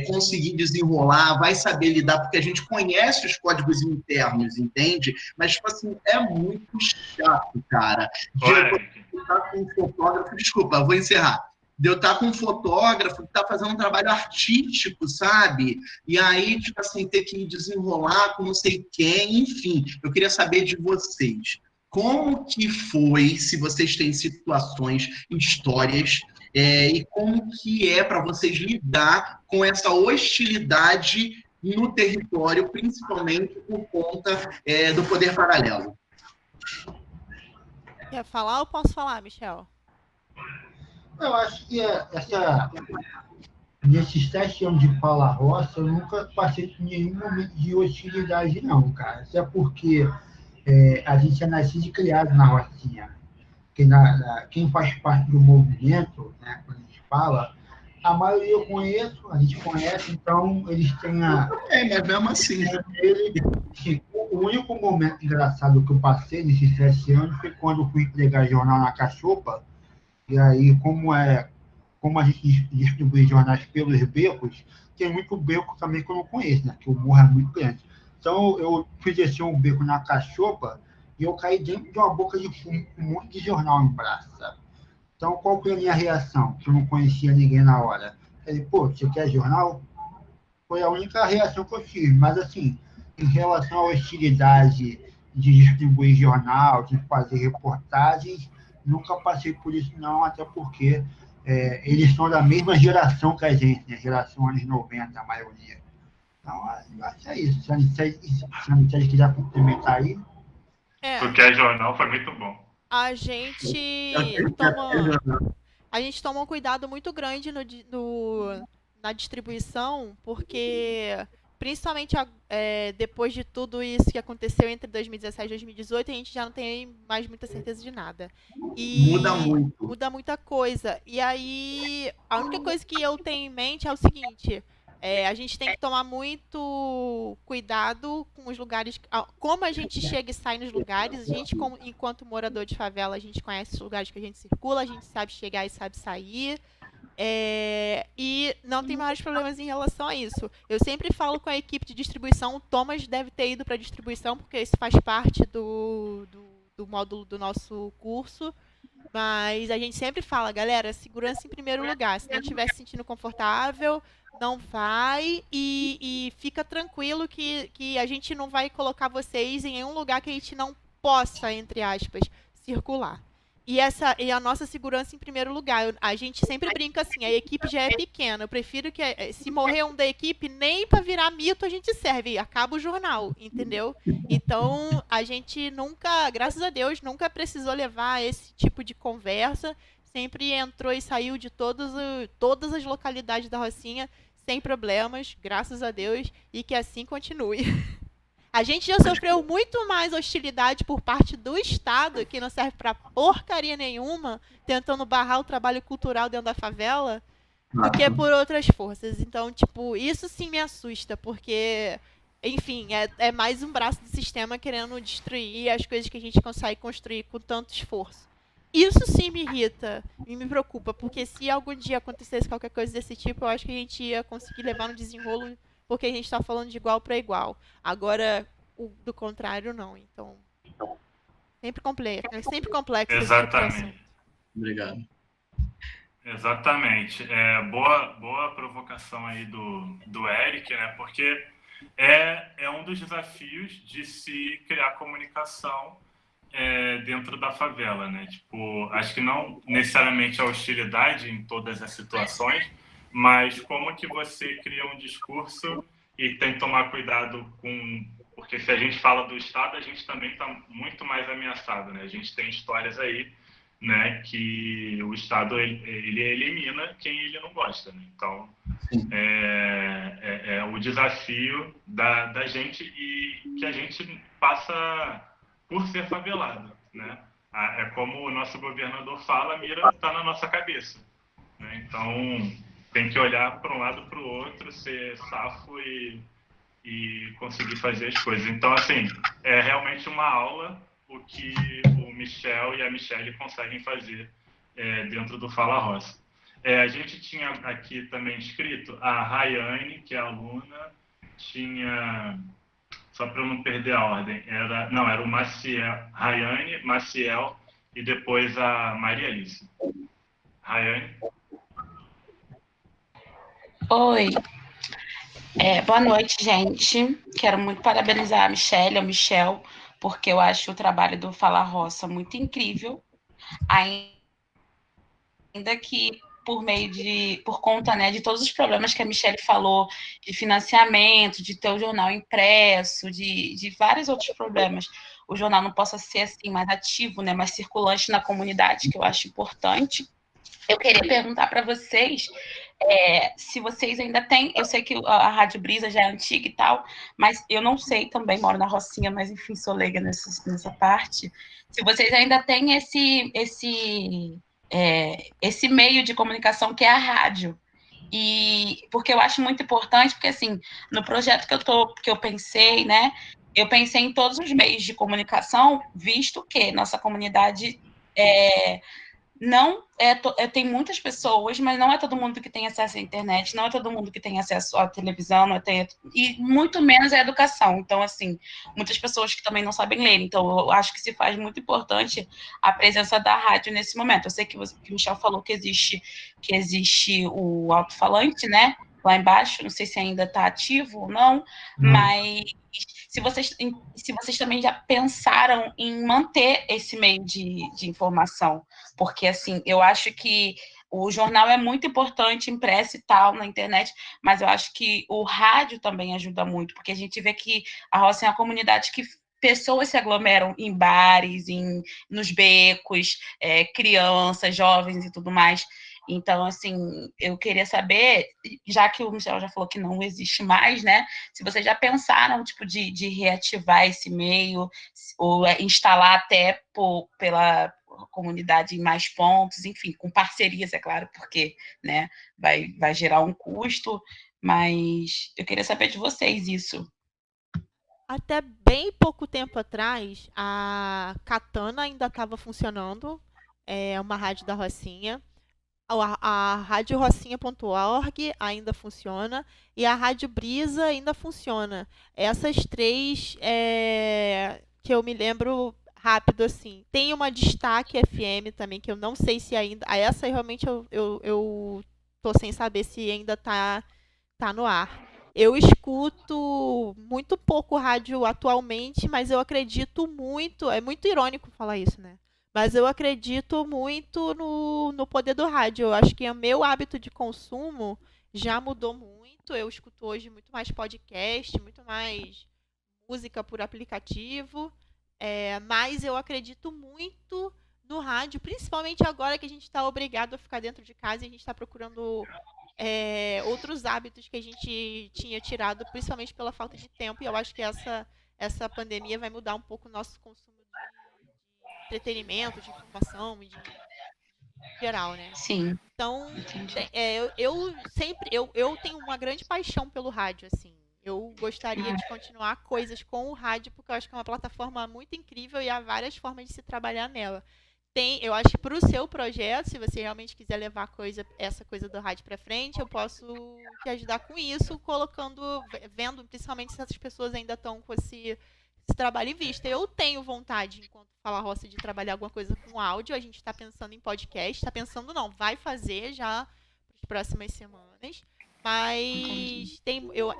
conseguir desenrolar, vai saber lidar, porque a gente conhece os códigos internos, entende? Mas, tipo assim, é muito chato, cara. De eu estar com um fotógrafo, desculpa, vou encerrar. De eu estar com um fotógrafo que está fazendo um trabalho artístico, sabe? E aí, tipo assim, ter que desenrolar com não sei quem, enfim. Eu queria saber de vocês. Como que foi, se vocês têm situações, histórias, e como que é para vocês lidar com essa hostilidade no território, principalmente por conta do poder paralelo? Quer falar ou posso falar, Michel? Eu acho que nesses 7 anos de Fala Roça, eu nunca passei por nenhum momento de hostilidade, não, cara. Até porque a gente é nascido e criado na Rocinha. Quem faz parte do movimento, né, quando a gente fala, a maioria eu conheço, a gente conhece, então eles têm mas mesmo assim. O único momento engraçado que eu passei nesses 7 anos foi quando eu fui entregar jornal na Cachopa, e aí, como a gente distribui jornais pelos becos, tem muito beco também que eu não conheço, né, que o morro é muito grande. Então, eu fui descer um beco na Cachopa e eu caí dentro de uma boca de fumo com um monte de jornal no braço, sabe? Então, qual foi a minha reação? Que eu não conhecia ninguém na hora. Falei, pô, você quer jornal? Foi a única reação que eu tive. Mas, assim, em relação à hostilidade de distribuir jornal, de fazer reportagens, nunca passei por isso, não, até porque eles são da mesma geração que a gente, né? Geração anos 90, a maioria. Então, acho que é isso. Se a Anitta quiser complementar aí. Porque jornal foi muito bom. A gente toma um cuidado muito grande na distribuição, porque principalmente depois de tudo isso que aconteceu entre 2017 e 2018, a gente já não tem mais muita certeza de nada. E muda muito. Muda muita coisa. E aí, a única coisa que eu tenho em mente é o seguinte: a gente tem que tomar muito cuidado com os lugares. Como a gente chega e sai nos lugares, a gente, enquanto morador de favela, a gente conhece os lugares que a gente circula, a gente sabe chegar e sabe sair. E não tem maiores problemas em relação a isso. Eu sempre falo com a equipe de distribuição, o Thomas deve ter ido para a distribuição, porque isso faz parte do módulo do nosso curso. Mas a gente sempre fala, galera, segurança em primeiro lugar. Se não estiver se sentindo confortável, não vai, e fica tranquilo que a gente não vai colocar vocês em nenhum lugar que a gente não possa, entre aspas, circular. E a nossa segurança em primeiro lugar. A gente sempre brinca assim, a equipe já é pequena. Eu prefiro que, se morrer um da equipe, nem para virar mito a gente serve. Acaba o jornal, entendeu? Então, a gente nunca, graças a Deus, nunca precisou levar esse tipo de conversa. Sempre entrou e saiu de todas as localidades da Rocinha sem problemas, graças a Deus, e que assim continue. A gente já sofreu muito mais hostilidade por parte do Estado, que não serve pra porcaria nenhuma, tentando barrar o trabalho cultural dentro da favela, do que por outras forças. Então, tipo, isso sim me assusta, porque, enfim, é mais um braço do sistema querendo destruir as coisas que a gente consegue construir com tanto esforço. Isso sim me irrita e me preocupa, porque se algum dia acontecesse qualquer coisa desse tipo, eu acho que a gente ia conseguir levar no desenrolo, porque a gente está falando de igual para igual. Agora, do contrário, não. Então, sempre complexo. Exatamente. Obrigado. Exatamente. Boa provocação aí do Eric, né? Porque é um dos desafios de se criar comunicação dentro da favela, né? Tipo, acho que não necessariamente a hostilidade em todas as situações, mas como que você cria um discurso e tem que tomar cuidado com... Porque se a gente fala do Estado, a gente também está muito mais ameaçado, né? A gente tem histórias aí, né, que o Estado ele elimina quem ele não gosta, né? Então é o desafio da gente e que a gente passa por ser favelado, né? É como o nosso governador fala, a mira está na nossa cabeça, né? Então tem que olhar para um lado para o outro, ser safo e conseguir fazer as coisas. Então, assim, é realmente uma aula o que o Michel e a Michelle conseguem fazer dentro do Fala Roça. A gente tinha aqui também escrito a Rayane, que é aluna, tinha, só para eu não perder a ordem, era o Maciel, Rayane, Maciel e depois a Maria Alice. Rayane? Oi, boa noite, gente. Quero muito parabenizar a Michelle, ao Michel, porque eu acho o trabalho do Fala Roça muito incrível, ainda que por conta, né, de todos os problemas que a Michelle falou, de financiamento, de ter o jornal impresso, de vários outros problemas, o jornal não possa ser assim mais ativo, né, mais circulante na comunidade, que eu acho importante. Eu queria perguntar para vocês se vocês ainda têm. Eu sei que a Rádio Brisa já é antiga e tal, mas eu não sei também, moro na Rocinha, mas enfim, sou leiga nessa parte. Se vocês ainda têm esse meio de comunicação que é a rádio. E porque eu acho muito importante, porque assim, no projeto que eu pensei, né? Eu pensei em todos os meios de comunicação, visto que nossa comunidade não tem muitas pessoas, mas não é todo mundo que tem acesso à internet, não é todo mundo que tem acesso à televisão, e muito menos à educação. Então, assim, muitas pessoas que também não sabem ler. Então, eu acho que se faz muito importante a presença da rádio nesse momento. Eu sei que o Michel falou que existe o alto-falante, né? Lá embaixo, não sei se ainda está ativo ou não, mas se vocês também já pensaram em manter esse meio de informação, porque, assim, eu acho que o jornal é muito importante, impresso e tal, na internet, mas eu acho que o rádio também ajuda muito, porque a gente vê que a Roça é uma comunidade que pessoas se aglomeram em bares, nos becos, crianças, jovens e tudo mais. Então, assim, eu queria saber, já que o Michel já falou que não existe mais, né? Se vocês já pensaram, tipo, de reativar esse meio, ou instalar até pela comunidade em mais pontos, enfim, com parcerias, é claro, porque, né, vai gerar um custo, mas eu queria saber de vocês isso. Até bem pouco tempo atrás, a Katana ainda estava funcionando, é uma rádio da Rocinha. A Rádio Rocinha.org ainda funciona e a Rádio Brisa ainda funciona. Essas três que eu me lembro rápido assim. Tem uma Destaque FM também, que eu não sei se ainda. Essa realmente eu tô sem saber se ainda tá no ar. Eu escuto muito pouco rádio atualmente, mas eu acredito muito. É muito irônico falar isso, né? Mas eu acredito muito no poder do rádio. Eu acho que o meu hábito de consumo já mudou muito. Eu escuto hoje muito mais podcast, muito mais música por aplicativo. Mas eu acredito muito no rádio, principalmente agora que a gente está obrigado a ficar dentro de casa e a gente está procurando outros hábitos que a gente tinha tirado, principalmente pela falta de tempo. E eu acho que essa pandemia vai mudar um pouco o nosso consumo entretenimento, de informação, de geral, né? Sim. Então, eu tenho uma grande paixão pelo rádio, assim. Eu gostaria de continuar coisas com o rádio, porque eu acho que é uma plataforma muito incrível e há várias formas de se trabalhar nela. Eu acho que para o seu projeto, se você realmente quiser levar essa coisa do rádio para frente, eu posso te ajudar com isso, vendo principalmente se essas pessoas ainda estão com esse trabalho em vista. Eu tenho vontade, enquanto Fala Roça, de trabalhar alguma coisa com áudio. A gente está pensando em podcast. Está pensando, não, vai fazer já para as próximas semanas. Mas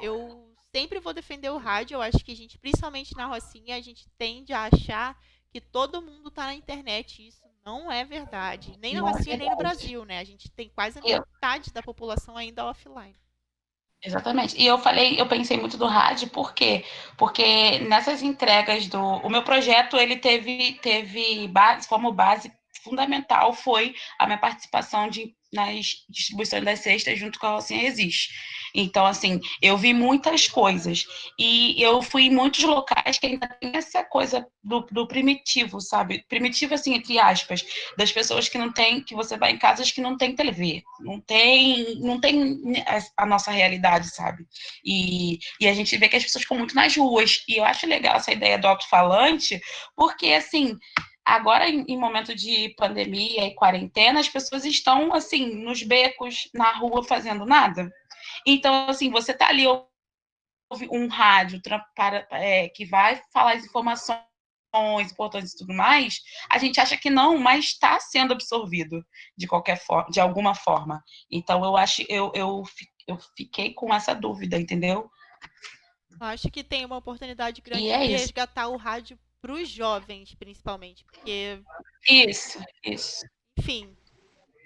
eu sempre vou defender o rádio. Eu acho que a gente, principalmente na Rocinha, a gente tende a achar que todo mundo está na internet. Isso não é verdade. Nem na Não é Rocinha, nem no verdade. Brasil, né? A gente tem quase a Eu- metade da população ainda offline. Exatamente. E eu pensei muito do rádio, por quê? Porque nessas entregas o meu projeto, ele teve base, como base fundamental foi a minha participação nas distribuições das cestas junto com a Rocinha Resiste. Então, assim, eu vi muitas coisas e eu fui em muitos locais que ainda tem essa coisa do primitivo, sabe? Primitivo, assim, entre aspas, das pessoas que não tem, que você vai em casas que não tem TV, não tem a nossa realidade, sabe? E a gente vê que as pessoas ficam muito nas ruas. E eu acho legal essa ideia do alto-falante, porque, assim, agora, em momento de pandemia e quarentena, as pessoas estão, assim, nos becos, na rua, fazendo nada. Então, assim, você tá ali, ouve um rádio que vai falar as informações importantes e tudo mais, a gente acha que não, mas está sendo absorvido de qualquer forma, de alguma forma. Então, eu fiquei com essa dúvida, entendeu? Eu acho que tem uma oportunidade grande E é de isso. resgatar o rádio para os jovens, principalmente, porque, Isso. enfim,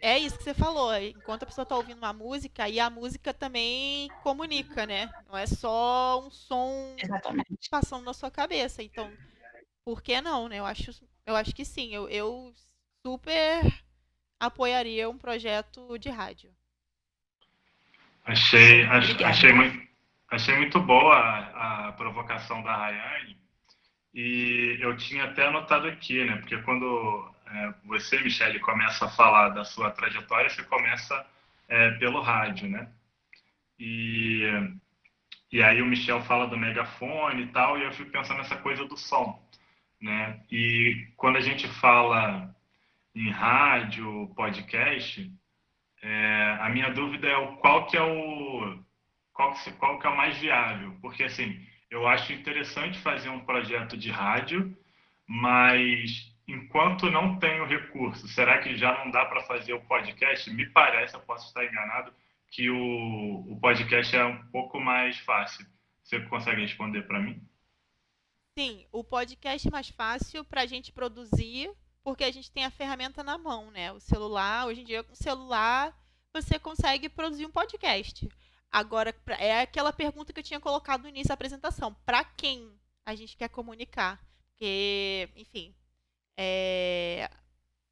é isso que você falou. Enquanto a pessoa está ouvindo uma música, e a música também comunica, né? Não é só um som Exatamente. passando na sua cabeça. Então, por que não, né? Eu acho que sim. Eu super apoiaria um projeto de rádio. Obrigada. Achei muito boa a provocação da Rayane. E eu tinha até anotado aqui, né? Porque quando você, Michele, começa a falar da sua trajetória, você começa pelo rádio, né? E aí o Michel fala do megafone e tal, e eu fico pensando nessa coisa do som, né? E quando a gente fala em rádio, podcast, a minha dúvida é qual que é o mais viável, porque assim, eu acho interessante fazer um projeto de rádio, mas enquanto não tenho recurso, será que já não dá para fazer o podcast? Me parece, eu posso estar enganado, que o podcast é um pouco mais fácil. Você consegue responder para mim? Sim, o podcast é mais fácil para a gente produzir, porque a gente tem a ferramenta na mão, né? O celular, hoje em dia, com o celular, você consegue produzir um podcast. Agora, é aquela pergunta que eu tinha colocado no início da apresentação. Para quem a gente quer comunicar? Porque, enfim,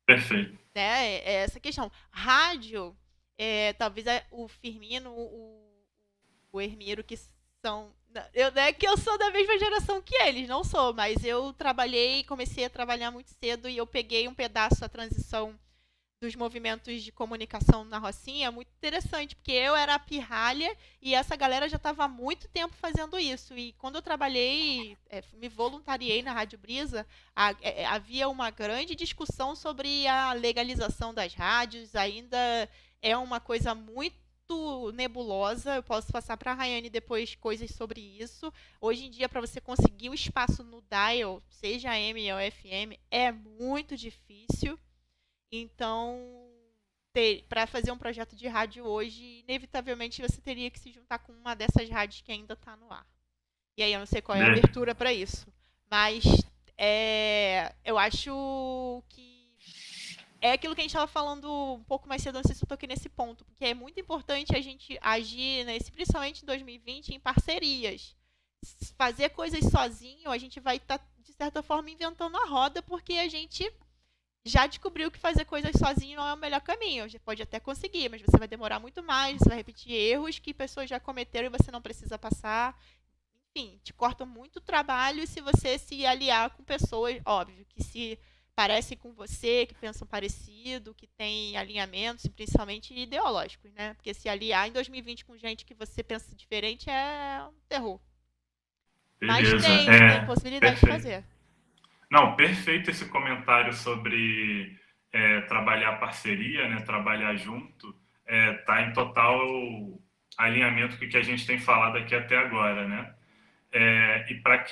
Perfeito. né, é essa questão. Rádio, talvez o Firmino, o Hermiro, que são. Não é que eu sou da mesma geração que eles, não sou, mas eu comecei a trabalhar muito cedo e eu peguei um pedaço da transição dos movimentos de comunicação na Rocinha, muito interessante, porque eu era a pirralha e essa galera já estava há muito tempo fazendo isso. E quando eu trabalhei, me voluntariei na Rádio Brisa, havia uma grande discussão sobre a legalização das rádios, ainda é uma coisa muito nebulosa. Eu posso passar para a Rayane depois coisas sobre isso. Hoje em dia, para você conseguir o espaço no dial, seja AM ou FM, é muito difícil. Então, para fazer um projeto de rádio hoje, inevitavelmente você teria que se juntar com uma dessas rádios que ainda está no ar. E aí eu não sei qual é a abertura para isso. Mas eu acho que é aquilo que a gente estava falando um pouco mais cedo, não sei se eu toquei nesse ponto, porque é muito importante a gente agir, principalmente em 2020, em parcerias. Fazer coisas sozinho, a gente vai estar, de certa forma, inventando a roda, porque a gente já descobriu que fazer coisas sozinho não é o melhor caminho. Você pode até conseguir, mas você vai demorar muito mais, você vai repetir erros que pessoas já cometeram e você não precisa passar. Enfim, te corta muito trabalho se você se aliar com pessoas, óbvio, que se parecem com você, que pensam parecido, que têm alinhamentos, principalmente ideológicos, né? Porque se aliar em 2020 com gente que você pensa diferente é um terror. Beleza. Mas tem possibilidade de fazer. Não, perfeito esse comentário sobre trabalhar parceria, né, trabalhar junto, tá em total alinhamento com o que a gente tem falado aqui até agora, né? E para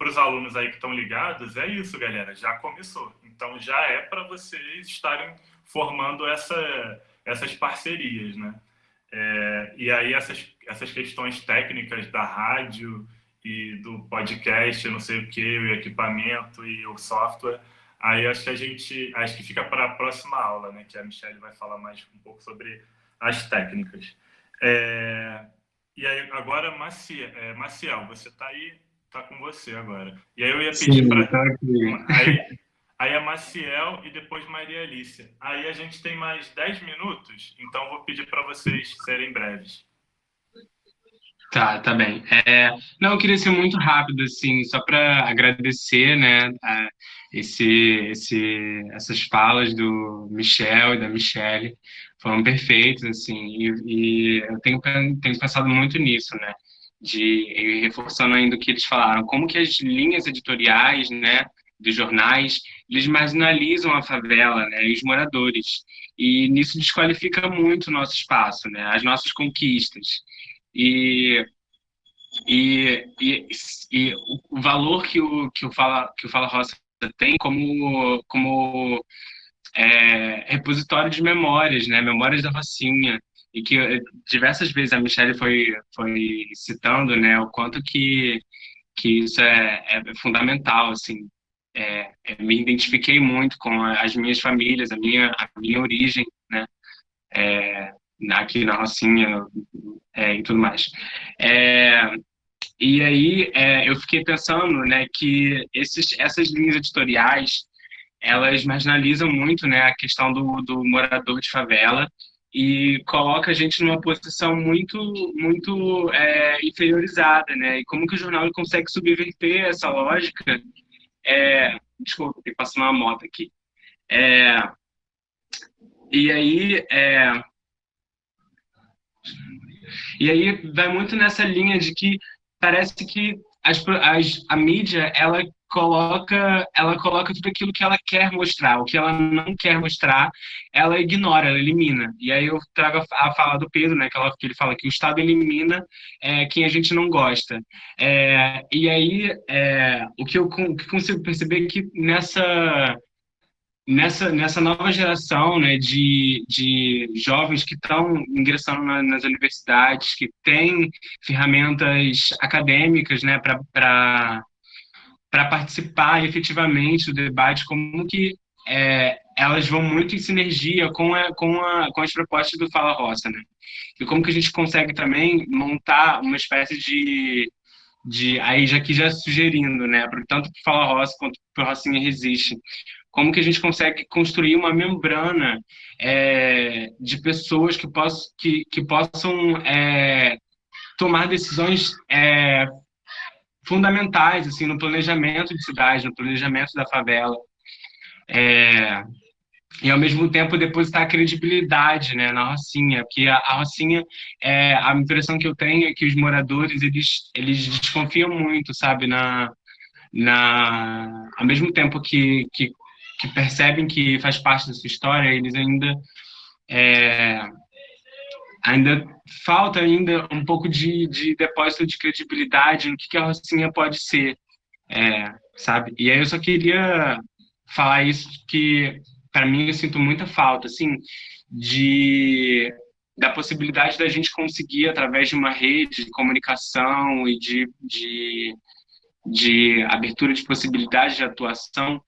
os alunos aí que estão ligados, é isso, galera, já começou. Então já é para vocês estarem formando essas parcerias, né? E aí essas questões técnicas da rádio e do podcast, não sei o que, o equipamento e o software, aí acho que fica para a próxima aula, né? Que a Michelle vai falar mais um pouco sobre as técnicas. E aí agora, Maciel, você está aí, está com você agora. E aí eu ia pedir para... Aí a Maciel e depois Maria Alicia. Aí a gente tem mais 10 minutos, então vou pedir para vocês serem breves. Tá bem. Não, eu queria ser muito rápido, assim, só para agradecer, né, essas falas do Michel e da Michelle, foram perfeitas, assim, e eu tenho pensado muito nisso, né, e reforçando ainda o que eles falaram, como que as linhas editoriais, né, dos jornais, eles marginalizam a favela, né, e os moradores, e nisso desqualifica muito o nosso espaço, né, as nossas conquistas. E o valor que o Fala Roça tem como repositório de memórias, né? Memórias da Rocinha, e que diversas vezes a Michelle foi citando, né? O quanto que isso é fundamental, assim. Me identifiquei muito com as minhas famílias, a minha origem, né? Aqui na Rocinha e tudo mais. E aí eu fiquei pensando, né, que essas linhas editoriais, elas marginalizam muito, né, a questão do morador de favela e coloca a gente numa posição muito inferiorizada, né? E como que o jornal ele consegue subverter essa lógica? Desculpa, tem que passar uma moto aqui. E aí vai muito nessa linha de que parece que a mídia ela coloca tudo aquilo que ela quer mostrar, o que ela não quer mostrar, ela ignora, ela elimina. E aí eu trago a fala do Pedro, né, que ele fala que o Estado elimina quem a gente não gosta. E aí o que eu consigo perceber é que nessa nova geração, né, de jovens que estão ingressando nas universidades, que têm ferramentas acadêmicas, né, para participar efetivamente do debate, como que elas vão muito em sinergia com as propostas do Fala Roça, né? E como que a gente consegue também montar uma espécie aí já sugerindo, né, tanto para o Fala Roça quanto para o Rocinha Resiste, como que a gente consegue construir uma membrana de pessoas que possam tomar decisões fundamentais assim, no planejamento de cidade, no planejamento da favela. E, ao mesmo tempo, depositar credibilidade, né, na Rocinha, porque a Rocinha, a impressão que eu tenho é que os moradores, eles desconfiam muito, sabe, ao mesmo tempo que percebem que faz parte da sua história, eles ainda falta um pouco de depósito de credibilidade no que a Rocinha pode ser, sabe? E aí eu só queria falar isso, que para mim eu sinto muita falta, assim, da possibilidade da gente conseguir, através de uma rede de comunicação e de abertura de possibilidades de atuação,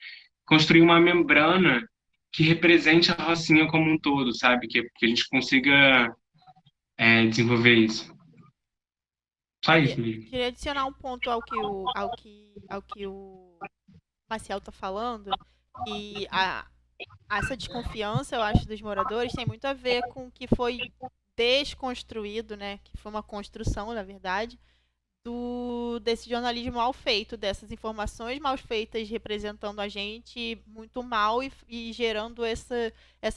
construir uma membrana que represente a Rocinha como um todo, sabe? Que a gente consiga desenvolver isso. Só isso mesmo. Queria adicionar um ponto ao que o Maciel está falando, que essa desconfiança, eu acho, dos moradores tem muito a ver com o que foi desconstruído, né? Que foi uma construção, na verdade, desse jornalismo mal feito, dessas informações mal feitas representando a gente muito mal e gerando essa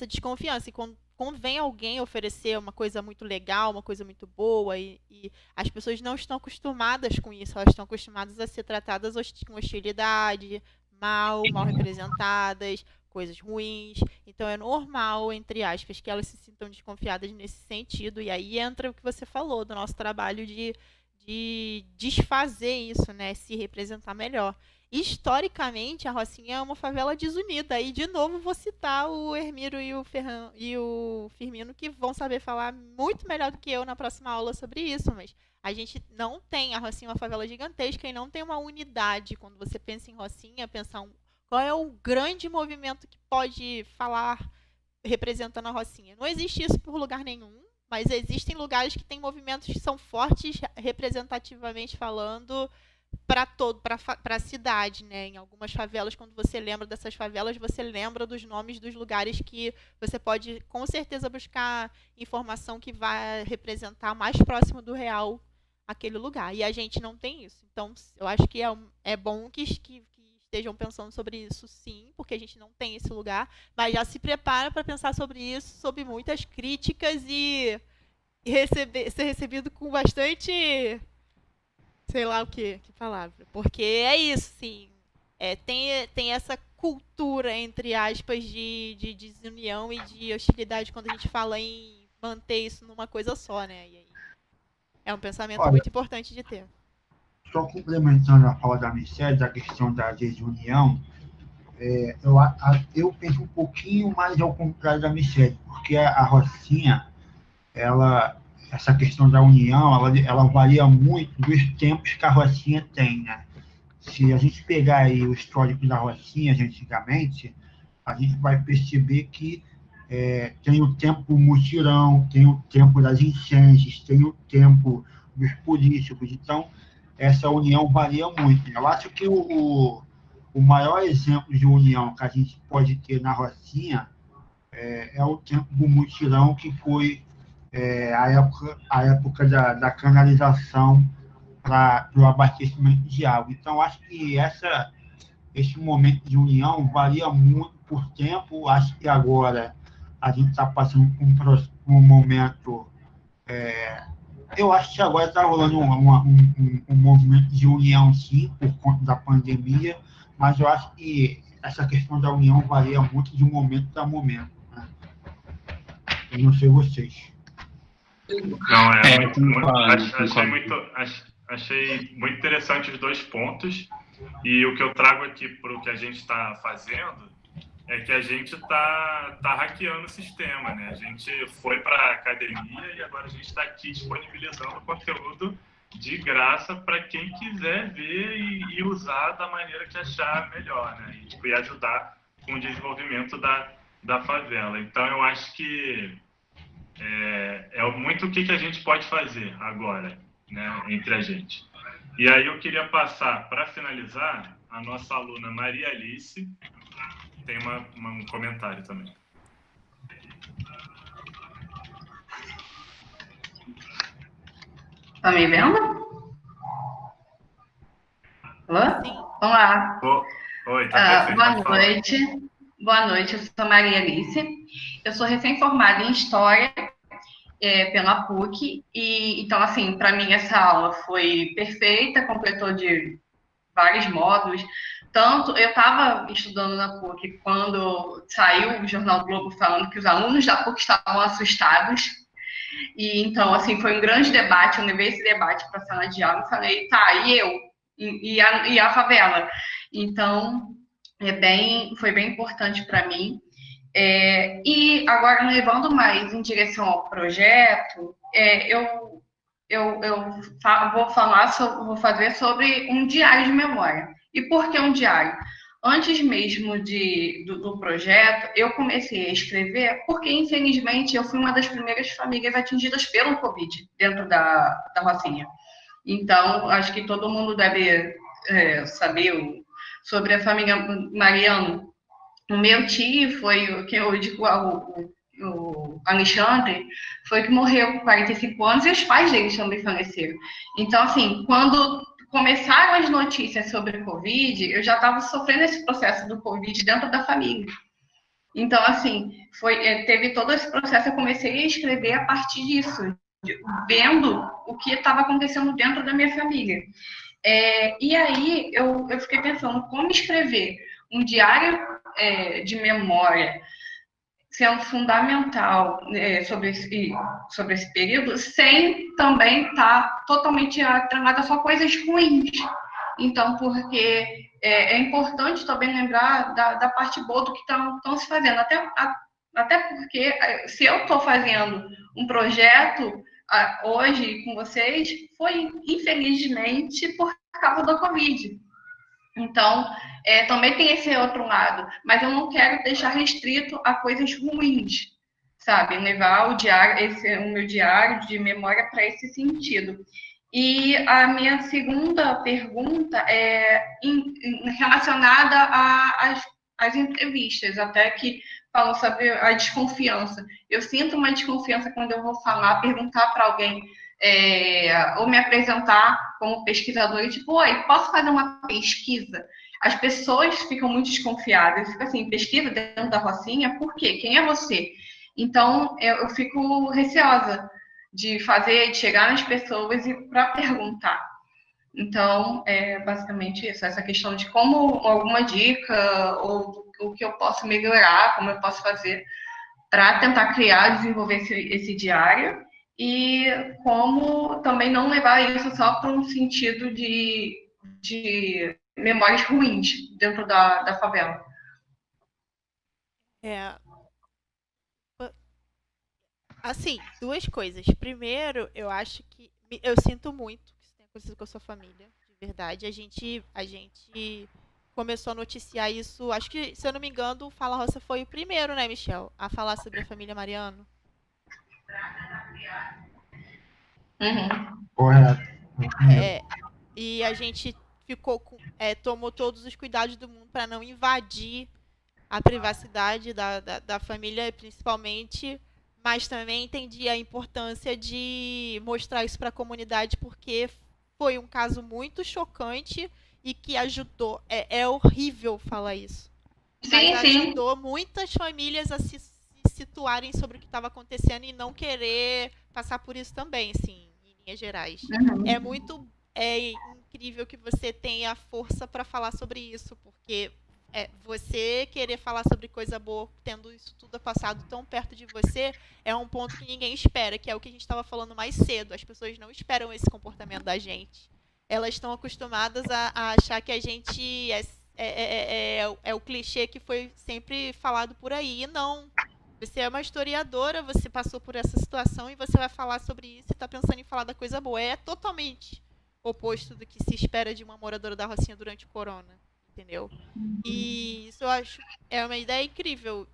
desconfiança. E quando vem alguém oferecer uma coisa muito legal, uma coisa muito boa, e as pessoas não estão acostumadas com isso, elas estão acostumadas a ser tratadas com hostilidade, mal representadas, coisas ruins. Então é normal, entre aspas, que elas se sintam desconfiadas nesse sentido. E aí entra o que você falou do nosso trabalho de de desfazer isso, né? Se representar melhor. Historicamente, a Rocinha é uma favela desunida. E, de novo, vou citar o Hermiro e o Firmino, que vão saber falar muito melhor do que eu na próxima aula sobre isso. Mas a gente não tem, a Rocinha é uma favela gigantesca e não tem uma unidade. Quando você pensa em Rocinha, qual é o grande movimento que pode falar representando a Rocinha. Não existe isso por lugar nenhum, mas existem lugares que têm movimentos que são fortes representativamente falando para a cidade, né? Em algumas favelas, quando você lembra dessas favelas, você lembra dos nomes dos lugares que você pode com certeza buscar informação que vai representar mais próximo do real aquele lugar. E a gente não tem isso. Então, eu acho que é bom que estejam pensando sobre isso, sim, porque a gente não tem esse lugar, mas já se prepara para pensar sobre isso, sob muitas críticas e ser recebido com bastante, sei lá o que palavra, porque é isso, sim, tem essa cultura, entre aspas, de desunião e de hostilidade quando a gente fala em manter isso numa coisa só, né, e aí é um pensamento muito importante de ter. Só complementando a fala da Michelle, da questão da desunião, eu penso um pouquinho mais ao contrário da Michelle, porque a Rocinha, essa questão da união, ela varia muito dos tempos que a Rocinha tem, né? Se a gente pegar aí o histórico da Rocinha de antigamente, a gente vai perceber que tem o tempo do mutirão, tem o tempo das enchentes, tem o tempo dos políticos, então essa união varia muito. Eu acho que o maior exemplo de união que a gente pode ter na Rocinha é o tempo do mutirão, que foi a época da canalização para o abastecimento de água. Então, acho que esse momento de união varia muito por tempo. Acho que agora a gente está passando por um momento... eu acho que agora está rolando um movimento de união, sim, por conta da pandemia, mas eu acho que essa questão da união varia muito de momento para momento, né? Eu não sei vocês. Não, achei muito interessante os dois pontos, e o que eu trago aqui para o que a gente está fazendo é que a gente tá hackeando o sistema, né? A gente foi para a academia e agora a gente está aqui disponibilizando conteúdo de graça para quem quiser ver e usar da maneira que achar melhor, né? E ajudar com o desenvolvimento da favela. Então, eu acho que é muito o que a gente pode fazer agora, né? Entre a gente. E aí eu queria passar, para finalizar, a nossa aluna Maria Alice tem um comentário também. Tá me vendo? Alô? Sim. Vamos lá. Oi, tá perfeito. Boa noite. Boa noite, eu sou Maria Alice. Eu sou recém-formada em História pela PUC. Então, assim, para mim essa aula foi perfeita, completou de vários módulos. Tanto, eu estava estudando na PUC quando saiu o Jornal Globo falando que os alunos da PUC estavam assustados. E então, assim, foi um grande debate. Eu levei esse debate para a sala de aula e falei, tá, e eu? E a favela? Então, foi bem importante para mim. E agora, levando mais em direção ao projeto, vou fazer sobre um diário de memória. E por que um diário? Antes mesmo do projeto, eu comecei a escrever porque, infelizmente, eu fui uma das primeiras famílias atingidas pelo Covid dentro da Rocinha. Então, acho que todo mundo deve saber sobre a família Mariano. O meu tio foi o que eu digo, o Alexandre, foi que morreu com 45 anos e os pais dele também faleceram. Então, assim, quando começaram as notícias sobre o Covid, eu já estava sofrendo esse processo do Covid dentro da família. Então, assim, teve todo esse processo, eu comecei a escrever a partir disso, vendo o que estava acontecendo dentro da minha família. E aí, eu fiquei pensando como escrever um diário de memória sendo fundamental sobre esse período, sem também estar totalmente atrelada a só coisas ruins. Então, porque é importante também lembrar da parte boa do que estão se fazendo. Até porque, se eu estou fazendo um projeto hoje com vocês, foi, infelizmente, por causa da Covid. Então, também tem esse outro lado. Mas eu não quero deixar restrito a coisas ruins, sabe? Levar o meu diário de memória para esse sentido. E a minha segunda pergunta é relacionada às entrevistas, até que falam sobre a desconfiança. Eu sinto uma desconfiança quando eu vou perguntar para alguém, ou me apresentar como pesquisadora, tipo, oi, posso fazer uma pesquisa? As pessoas ficam muito desconfiadas, ficam assim, pesquisa dentro da Rocinha, por quê? Quem é você? Então, eu fico receosa de chegar nas pessoas e para perguntar. Então, é basicamente isso, essa questão de como alguma dica ou o que eu posso melhorar, como eu posso fazer para tentar criar, desenvolver esse diário e como também não levar isso só para um sentido de memórias ruins dentro da favela. Assim, duas coisas. Primeiro, eu acho que eu sinto muito que isso tenha acontecido com a sua família, de verdade. A gente começou a noticiar isso, acho que, se eu não me engano, o Fala Roça foi o primeiro, né, Michel, a falar sobre a família Mariano. Correto. E a gente tomou todos os cuidados do mundo para não invadir a privacidade da família, principalmente, mas também entendi a importância de mostrar isso para a comunidade, porque foi um caso muito chocante e que ajudou. É horrível falar isso. Mas ajudou muitas famílias a se situarem sobre o que estava acontecendo e não querer passar por isso também, assim, em linhas gerais. É incrível que você tenha força para falar sobre isso, porque você querer falar sobre coisa boa, tendo isso tudo passado tão perto de você, é um ponto que ninguém espera, que é o que a gente estava falando mais cedo. As pessoas não esperam esse comportamento da gente. Elas estão acostumadas a achar que a gente é o clichê que foi sempre falado por aí. E não. Você é uma historiadora, você passou por essa situação e você vai falar sobre isso e está pensando em falar da coisa boa. É totalmente oposto do que se espera de uma moradora da Rocinha durante o corona. Entendeu? E isso eu acho uma ideia incrível.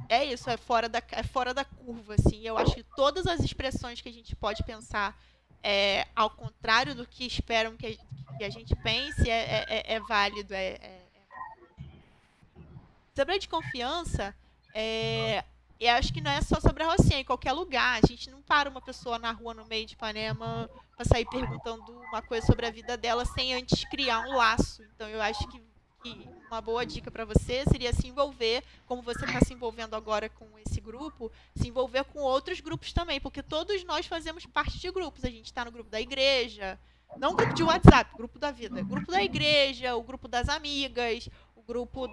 É isso, é fora da curva, assim. Eu acho que todas as expressões que a gente pode pensar ao contrário do que esperam que a gente pense é válido. Sobre a desconfiança, eu acho que não é só sobre a Rocinha, em qualquer lugar. A gente não para uma pessoa na rua, no meio de Ipanema, para sair perguntando uma coisa sobre a vida dela sem antes criar um laço. Então, eu acho que uma boa dica para você seria se envolver, como você está se envolvendo agora com esse grupo, se envolver com outros grupos também, porque todos nós fazemos parte de grupos. A gente está no grupo da igreja, não grupo de WhatsApp, grupo da vida. Grupo da igreja, o grupo das amigas, o grupo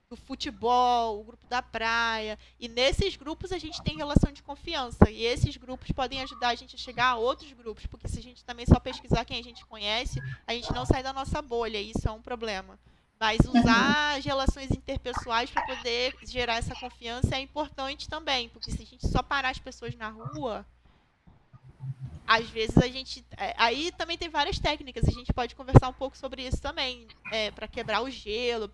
do futebol, o grupo da praia, e nesses grupos a gente tem relação de confiança, e esses grupos podem ajudar a gente a chegar a outros grupos, porque se a gente também só pesquisar quem a gente conhece, a gente não sai da nossa bolha, e isso é um problema. Mas usar as relações interpessoais para poder gerar essa confiança é importante também, porque se a gente só parar as pessoas na rua, às vezes a gente... aí também tem várias técnicas, a gente pode conversar um pouco sobre isso também, para quebrar o gelo,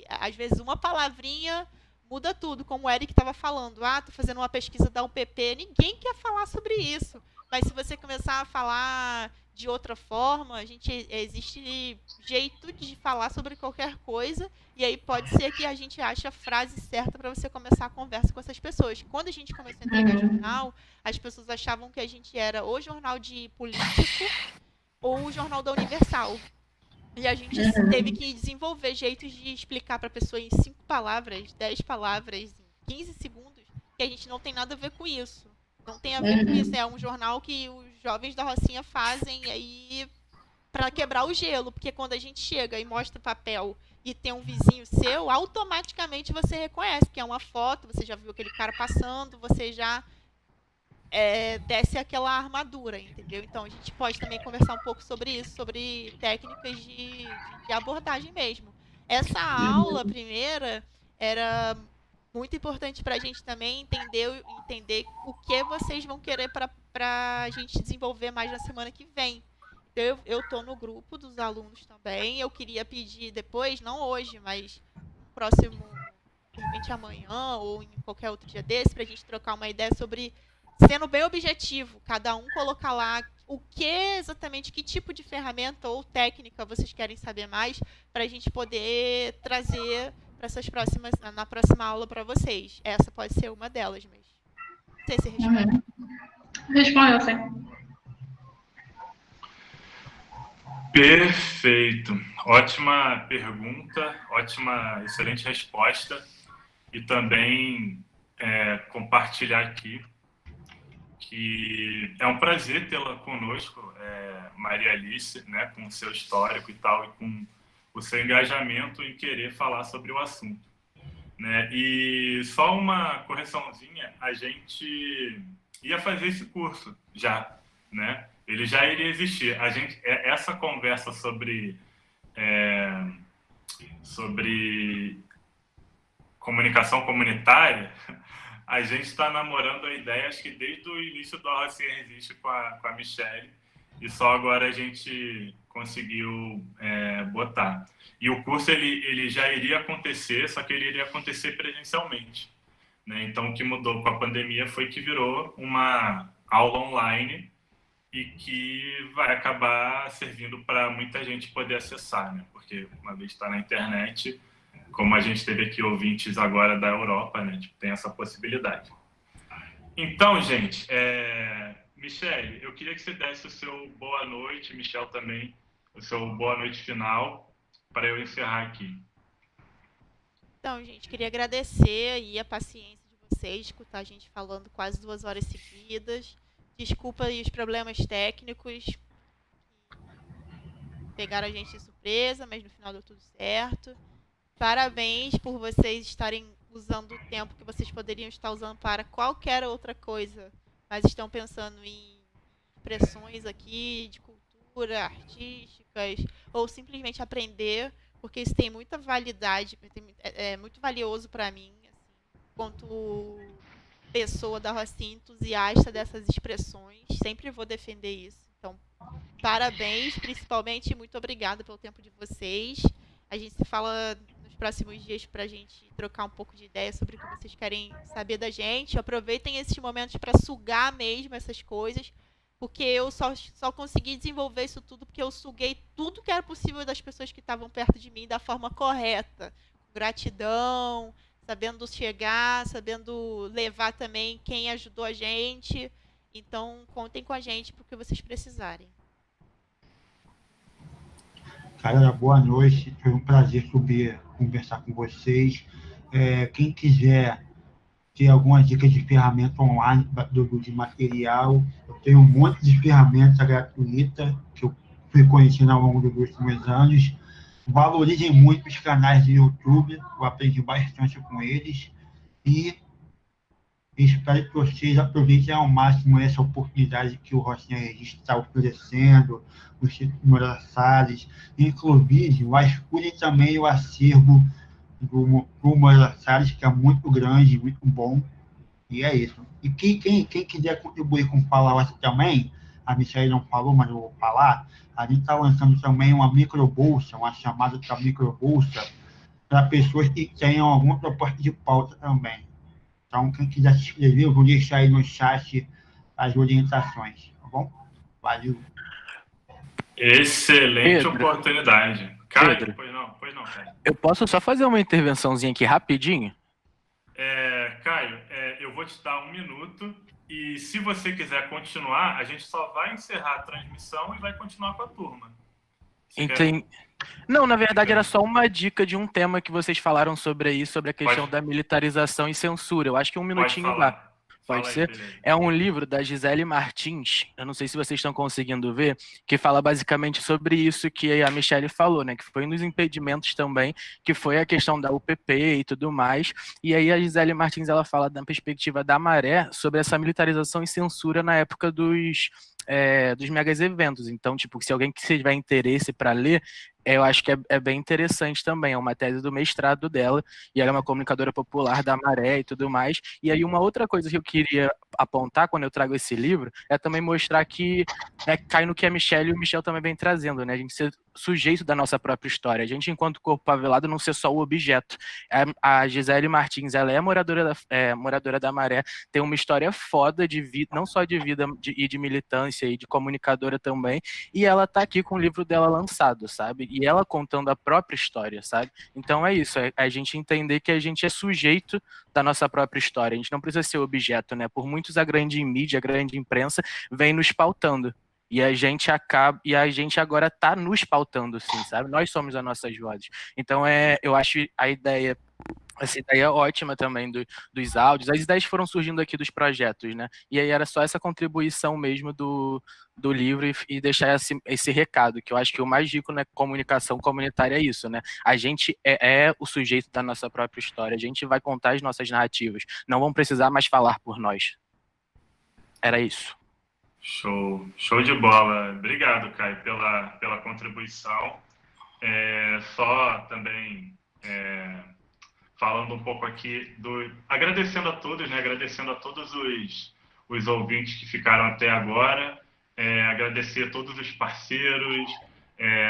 às vezes uma palavrinha muda tudo, como o Eric estava falando. Tô fazendo uma pesquisa da UPP, ninguém quer falar sobre isso. Mas se você começar a falar de outra forma, existe jeito de falar sobre qualquer coisa, e aí pode ser que a gente ache a frase certa para você começar a conversa com essas pessoas. Quando a gente começou a entregar jornal, as pessoas achavam que a gente era ou jornal de político ou o jornal da Universal. E a gente teve que desenvolver jeitos de explicar para a pessoa em 5 palavras, 10 palavras, em 15 segundos, que a gente não tem nada a ver com isso. Não tem a ver com isso. É um jornal que os jovens da Rocinha fazem aí para quebrar o gelo. Porque quando a gente chega e mostra papel e tem um vizinho seu, automaticamente você reconhece que é uma foto, você já viu aquele cara passando, você já desce aquela armadura, entendeu? Então a gente pode também conversar um pouco sobre isso, sobre técnicas de abordagem mesmo. Essa aula primeira era muito importante para a gente também entender o que vocês vão querer para a gente desenvolver mais na semana que vem. Então, eu estou no grupo dos alunos também. Eu queria pedir depois, não hoje, mas no próximo, de repente amanhã ou em qualquer outro dia desse, para a gente trocar uma ideia sobre, sendo bem objetivo, cada um colocar lá o que exatamente, que tipo de ferramenta ou técnica vocês querem saber mais, para a gente poder trazer na próxima aula para vocês. Essa pode ser uma delas, mas não sei se responde. Respondeu, sim. Perfeito. Ótima pergunta, excelente resposta. E também compartilhar aqui que é um prazer tê-la conosco, Maria Alice, né, com o seu histórico e tal, e com o seu engajamento em querer falar sobre o assunto, né? E só uma correçãozinha, a gente ia fazer esse curso já, né? Ele já iria existir. Essa conversa sobre comunicação comunitária, a gente está namorando a ideia, acho que desde o início do Arrocinha Resiste com a Michelle, e só agora a gente conseguiu botar. E o curso ele já iria acontecer, só que ele iria acontecer presencialmente, né? Então, o que mudou com a pandemia foi que virou uma aula online e que vai acabar servindo para muita gente poder acessar, né? Porque uma vez está na internet, como a gente teve aqui ouvintes agora da Europa, né? Tipo, tem essa possibilidade. Então, gente, Michelle, eu queria que você desse o seu boa noite, Michel também, o seu boa noite final, para eu encerrar aqui. Então, gente, queria agradecer aí a paciência de vocês, escutar a gente falando quase 2 horas seguidas. Desculpa aí os problemas técnicos que pegaram a gente de surpresa, mas no final deu tudo certo. Parabéns por vocês estarem usando o tempo que vocês poderiam estar usando para qualquer outra coisa, mas estão pensando em expressões aqui de cultura, artísticas, ou simplesmente aprender, porque isso tem muita validade, é muito valioso para mim, assim, enquanto pessoa da Rocinha entusiasta dessas expressões, sempre vou defender isso. Então, parabéns, principalmente, muito obrigada pelo tempo de vocês. A gente se fala nos próximos dias para a gente trocar um pouco de ideia sobre o que vocês querem saber da gente. Aproveitem esses momentos para sugar mesmo essas coisas, porque eu só consegui desenvolver isso tudo porque eu suguei tudo que era possível das pessoas que estavam perto de mim da forma correta. Gratidão, sabendo chegar, sabendo levar também quem ajudou a gente. Então, contem com a gente porque vocês precisarem. Cara, boa noite. Foi um prazer conversar com vocês. Quem quiser ter algumas dicas de ferramenta online, de material, eu tenho um monte de ferramentas gratuitas que eu fui conhecendo ao longo dos últimos anos. Valorizem muito os canais do YouTube, eu aprendi bastante com eles. E espero que vocês aproveitem ao máximo essa oportunidade que o Rocinha Resiste está oferecendo, o Instituto Moreira Salles. Inclusive, vasculhem também o acervo do Moreira Salles, que é muito grande, muito bom. E é isso. E quem quiser contribuir com o Fala também, a Michelle não falou, mas eu vou falar, a gente está lançando também uma microbolsa, uma chamada de microbolsa, para pessoas que tenham alguma proposta de pauta também. Então, quem quiser se inscrever, eu vou deixar aí no chat as orientações, tá bom? Valeu. Excelente Pedro. Oportunidade. Caio, Pedro. pois não, Caio. Eu posso só fazer uma intervençãozinha aqui rapidinho? Caio, eu vou te dar 1 minuto e se você quiser continuar, a gente só vai encerrar a transmissão e vai continuar com a turma. Não, na verdade era só uma dica de um tema que vocês falaram sobre aí, sobre a questão da militarização e censura. Eu acho que 1 minutinho dá. Pode Fala aí, ser? Felipe. É um livro da Gisele Martins, eu não sei se vocês estão conseguindo ver, que fala basicamente sobre isso que a Michelle falou, né? Que foi um dos impedimentos também, que foi a questão da UPP e tudo mais. E aí a Gisele Martins, ela fala da perspectiva da Maré sobre essa militarização e censura na época dos megas eventos. Então, tipo, se alguém que tiver interesse para ler, eu acho que é bem interessante também. É uma tese do mestrado dela, e ela é uma comunicadora popular da Maré e tudo mais. E aí, uma outra coisa que eu queria apontar quando eu trago esse livro é também mostrar que cai no que a Michelle e o Michel também vem trazendo, né? A gente ser sujeito da nossa própria história. A gente, enquanto corpo favelado, não ser só o objeto. A Gisele Martins, ela é moradora da Maré, tem uma história foda de vida, não só de vida e de militância e de comunicadora também, e ela tá aqui com o livro dela lançado, sabe? E ela contando a própria história, sabe? Então é isso, é a gente entender que a gente é sujeito da nossa própria história, a gente não precisa ser objeto, né? Por muitos a grande mídia, a grande imprensa vem nos pautando. E a gente agora tá nos pautando, sim, sabe? Nós somos as nossas vozes. Então eu acho essa ideia ótima também dos áudios. As ideias foram surgindo aqui dos projetos, né? E aí era só essa contribuição mesmo do livro e deixar esse recado, que eu acho que o mais rico na comunicação comunitária é isso, né? A gente é o sujeito da nossa própria história, a gente vai contar as nossas narrativas, não vão precisar mais falar por nós. Era isso. Show de bola. Obrigado, Caio, pela contribuição. Só também falando um pouco aqui agradecendo a todos, né? Agradecendo a todos os ouvintes que ficaram até agora, agradecer a todos os parceiros,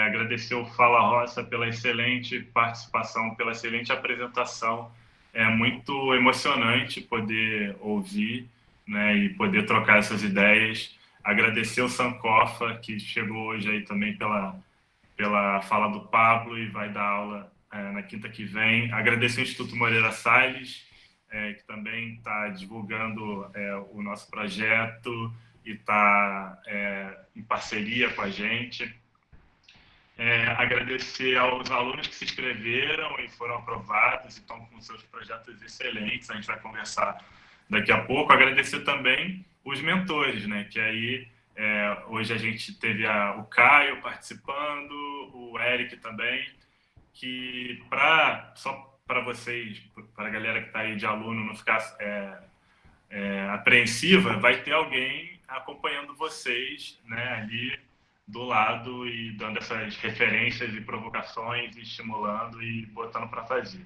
agradecer o Fala Roça pela excelente participação, pela excelente apresentação. É muito emocionante poder ouvir, né, e poder trocar essas ideias. Agradecer o Sankofa, que chegou hoje aí também pela fala do Pablo e vai dar aula na quinta que vem. Agradecer o Instituto Moreira Salles, que também está divulgando o nosso projeto e está em parceria com a gente. Agradecer aos alunos que se inscreveram e foram aprovados e estão com seus projetos excelentes. A gente vai conversar daqui a pouco. Agradecer também os mentores, né? Que aí hoje a gente teve o Caio participando, o Eric também, que só para vocês, para a galera que está aí de aluno não ficar apreensiva, vai ter alguém acompanhando vocês, né, ali do lado e dando essas referências e provocações, e estimulando e botando para fazer.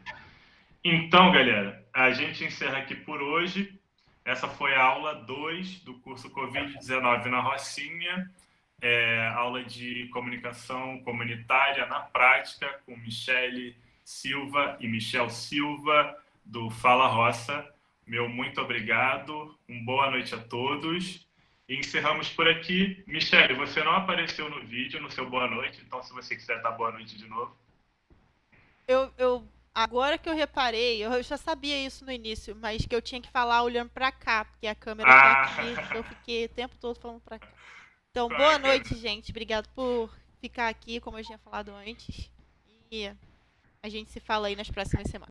Então, galera, a gente encerra aqui por hoje. Essa foi a aula 2 do curso Covid-19 na Rocinha, aula de comunicação comunitária na prática, com Michelle Silva e Michel Silva, do Fala Roça. Meu muito obrigado, boa noite a todos. E encerramos por aqui. Michelle, você não apareceu no vídeo, no seu boa noite, então se você quiser dar boa noite de novo. Agora que eu reparei, eu já sabia isso no início, mas que eu tinha que falar olhando pra cá, porque a câmera tá aqui, eu fiquei o tempo todo falando pra cá. Então, boa noite, gente. Obrigado por ficar aqui, como eu tinha falado antes. E a gente se fala aí nas próximas semanas.